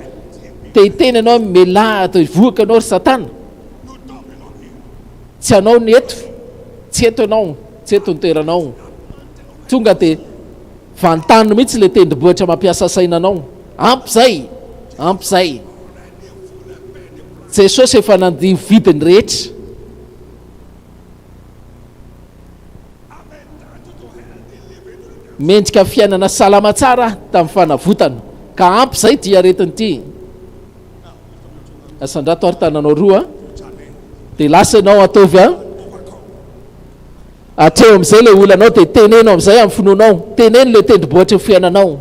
te hitena ianao mialahy atao voaka anao ry satana tsy anao ny eto tsy eto ianao tsy eto ny toeranao tonga dia vantano mihitsy le tendrombohitra mampiasa sainanao ampy zay Jesosy efa nandio vidiny rehetra mendrika fiainana salama tsara tamin'ny fanavotana ka ampy zay dia aretiny ity asandrato ary tananao roa dia lasa ianao ataovy a atreo amin'izay le olanao dia tenenao amin'izay amin'ny finoanao teneno le tendrombohitra fiainanao.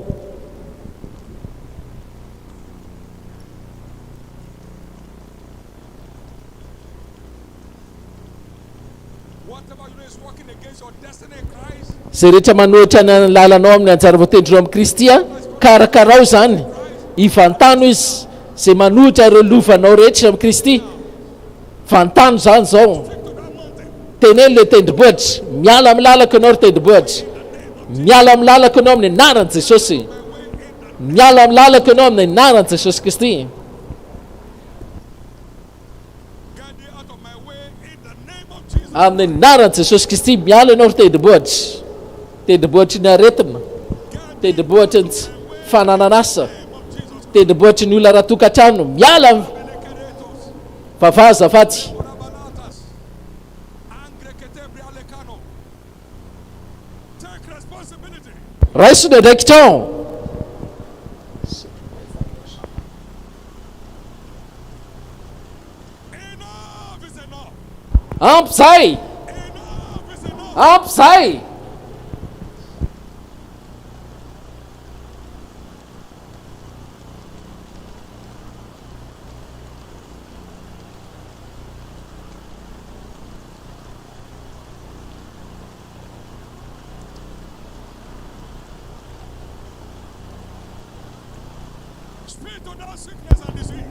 Zay rehetra manohitra ny lalanao amin'ny anjara voatendronao amin'ny Kristy a karakarao zany hivantano izy zay manohitra ireo lovanao rehetra amin'ny Kristy vantano zany zao teneno le tendrombohitra miala amin'ny lalaka ianao ry tendrombohitra miala amin'ny lalaka ianao amin'ny anaran'i Jesosy miala amin'ny lalaka ianao amin'ny anaran'i Jesosy Kristy. Amin'ny anaran'i Jesosy Kristy miala ianao ry tendrombohitra tendrombohitra ny aretina tendrombohitra ny fanananasa tendrombohitra ny olona raha-tokantrano miala vavazafady raiso ny andraikitrao ampy zay ampy zay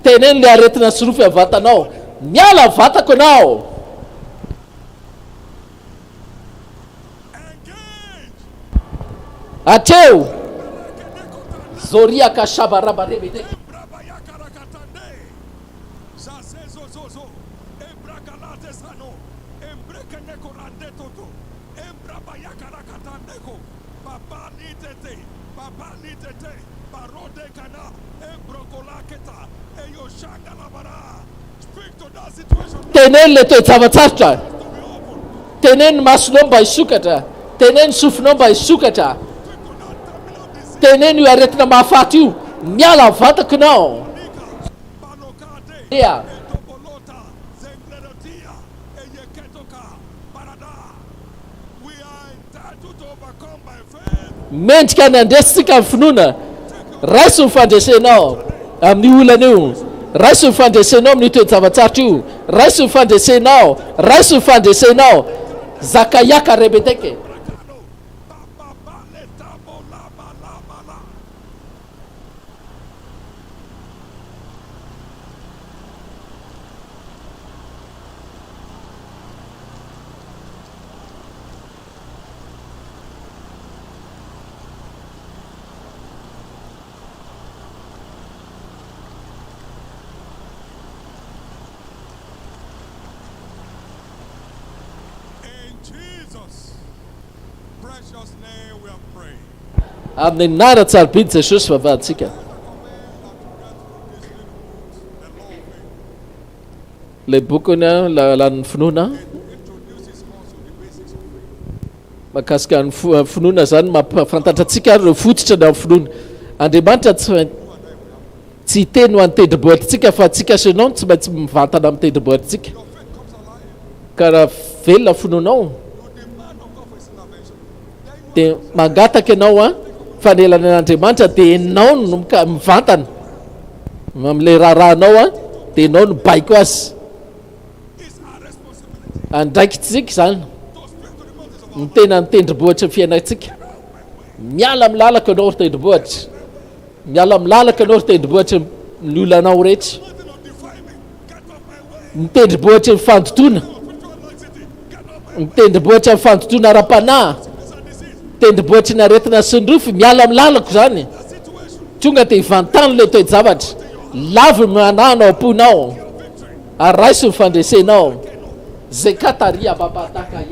teneny le aretina sorofy avatanao, miala vatako anao. Ateo zoriaka shabarabarebete teneny le toe-java-tsarotra, teneny masonao mba hisokatra, teneny sofinao mba hisokatra, teneny io aretina mahafaty io, miala vatako anao. Ia mendrika ny andresitsika amin'ny finoana, raiso ny fandresenao amin'ny olana io, raiso ny fandresenao amin'ny toe-java-tsarotra io, raiso ny fandresenao, raiso ny fandresenao. Zakaiaka rebeteke amin'ny nara tsarobidy Jesosy vavahantsika. Le bokyny lan'ny finoana mahakasika ny finoana zany mampafantatra atsika reo fototra ny amin'ny finoana. Andriamanitra tsy hiteny ho an'ny tendromboatritsika fa atsika senao tsy maintsy mivantana amin'ny tendromboatritsika. Ka raha velona finoanao dia mangataka ianao a fanelana an'Andriamanitra, dia enao no mivantana amin'ilay raharahanao a, dia enao no baiko azy. Andraikitsika zany ny tena ny tendrombohitra ny fiainantsika. Miala amin'ny lalaka anao ry tendrombohitra, miala amin'ny lalaka anao ry tendrombohitra ny olanao rehetra, ny tendrombohitra ny fandotona, ny tendrombohitra ny fandotona ara-panahy, tendrombohitra ny aretina sy ny rofy, miala amin'ny lalako zany. Tonga dia hivantany le toe-javatra, lavy mananao amponao, araiso ny fandresenao. Zekataria babataka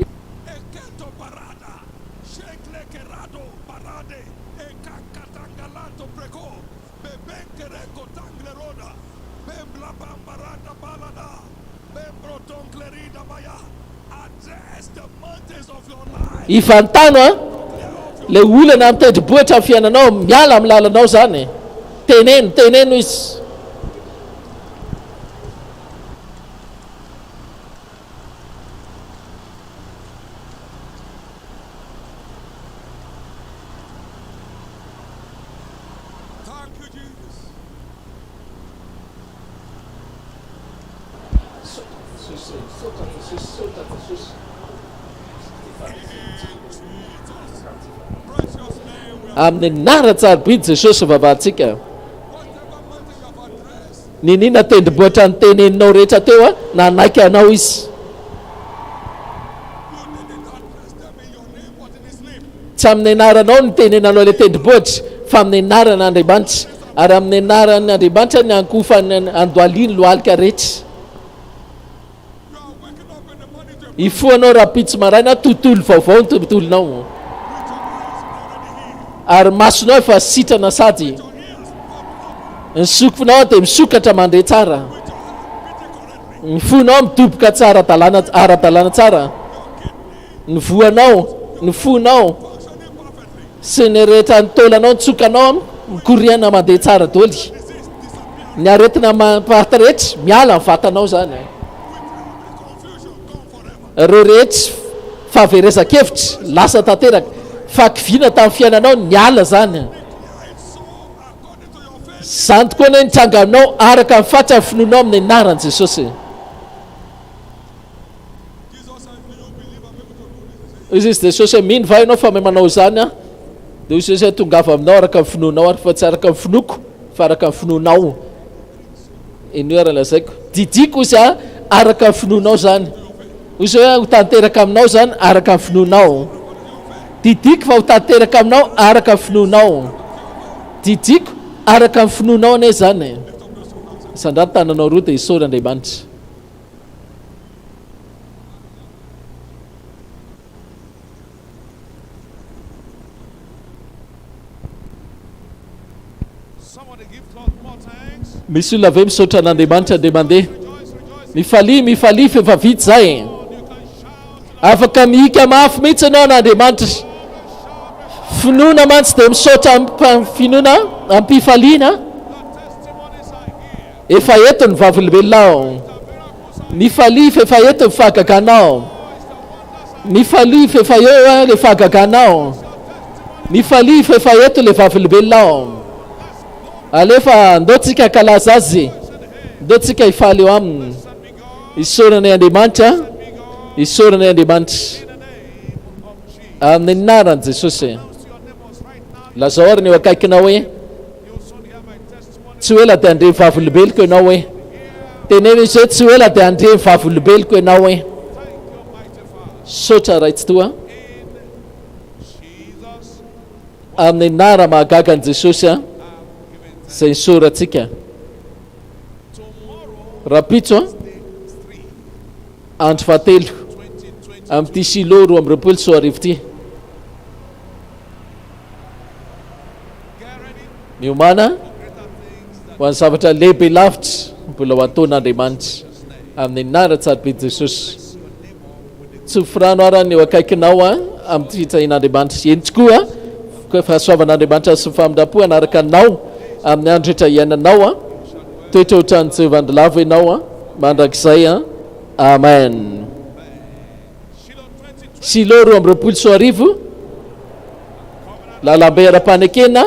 hivantano a le olana amin'ny tendrombohitra amin'ny fiainanao, miala amin'ny lalanao zany. Teneno izy. Amin'ny nara tsarobidy Jesosy vavahantsika. Ninina tendrombohitra ny teneninao rehetra teo a, nanaiky anao izy. Tsy amin'ny anaranao ny tenenanao ilay tendrombohitra, fa amin'ny anaran'Andriamanitra. Ary amin'ny anaran'Andriamanitra ny ankofany andohaliny lohalika rehetra. Ifoanao rapitso maraina, tontolo vaovao ny tontolonao. Ary masonao efa sitrana sady ny sofinao dia misokatra mandre tsara, ny fonao midoboka tsara ara-dalàna tsara, ny voanao, ny fonao sy ny rehetra ny tôlanao, ny tsokanao mikoriana mandeha tsara doly. Ny aretina mampaty rehetra miala ny vatanao zany. Reo rehetra fahaverezan-kevitra lasa tanteraka, fakivina tamin'ny fiainanao niala zany. Zany tokoa ny nitsanganao araka ny fatra ny finoanao amin'ny anaran'i Jesosy. Izy Jesosy mino va ianao fa mahay manao zany a, dia Jesosy tongava aminao araka ny finoanao, ary fa tsy araka ny finoko fa araka finoanao iny ara lazaiko didiko izy araka finoanao zany izy hoe ho tanteraka aminao zany araka finoanao didiko fa ho tanteraka aminao araka finoanao didiko araka finoanao ane zany sandraty tananao roa dia isaora Andriamanitra. Misy olona ve misaotra an'Andriamanitra dia mandeha mifalia fa efa vita zay afaka mihika mafy mihitsy anao an'Andriamanitra finoana mantsy dia misaotra finoana ampifaliana efa eto ny vavolobelonao mifalia fa efa eto ny fahagaganao mifalia fa efa eo le fahagaganao mifalia fa efa eto le vavolobelonao alefa ndotsika kalaza azy ndotsika ifaly eo aminy isaorany Andriamanitra isaorany Andriamanitra amin'ny anaran'i Jesosy lazao ary ny eo akaikinao hoe tsy ela dia andre vavolobeloko ianao hoe teneny izy hoe tsy ela dia andre vavolobeloko ianao hoe saotra raitsy toa amin'ny anara mahagaga an'i Jesosy zay nisoratsika rapitso andro fahatelo amin'ity Shiloh 12 so arivo ty miomana ho an'ny zavatra lehibe lavitra mbola ho ataon'Andriamanitra amin'ny anara tsarabe Jesosy tsy hofirano ara ny eo akaikinao amin'ny fitsahin'Andriamanitra eny tokoa fahasoavan'Andriamanitra sy famindrapo anaraka anao amin'ny andro rehetra iainanao toetra ohatran'ny Jehova ianao mandrakizay amen. Shiloh 12 so arivo lalambe ara-panekena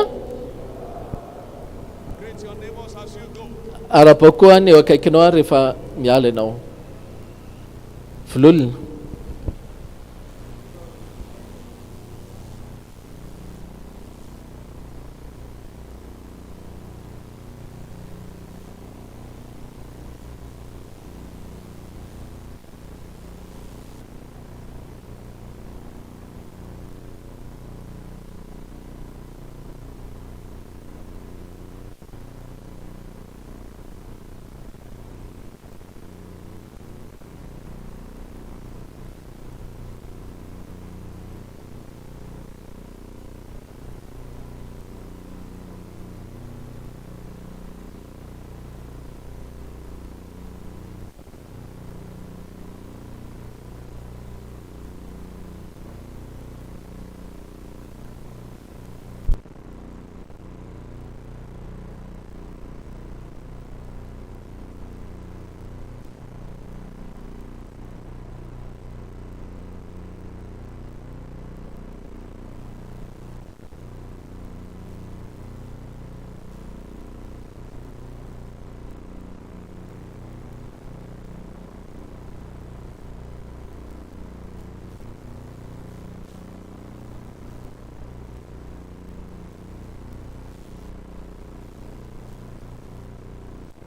ara-pao koa ny eo akaikinao rehefa miala ianao vololona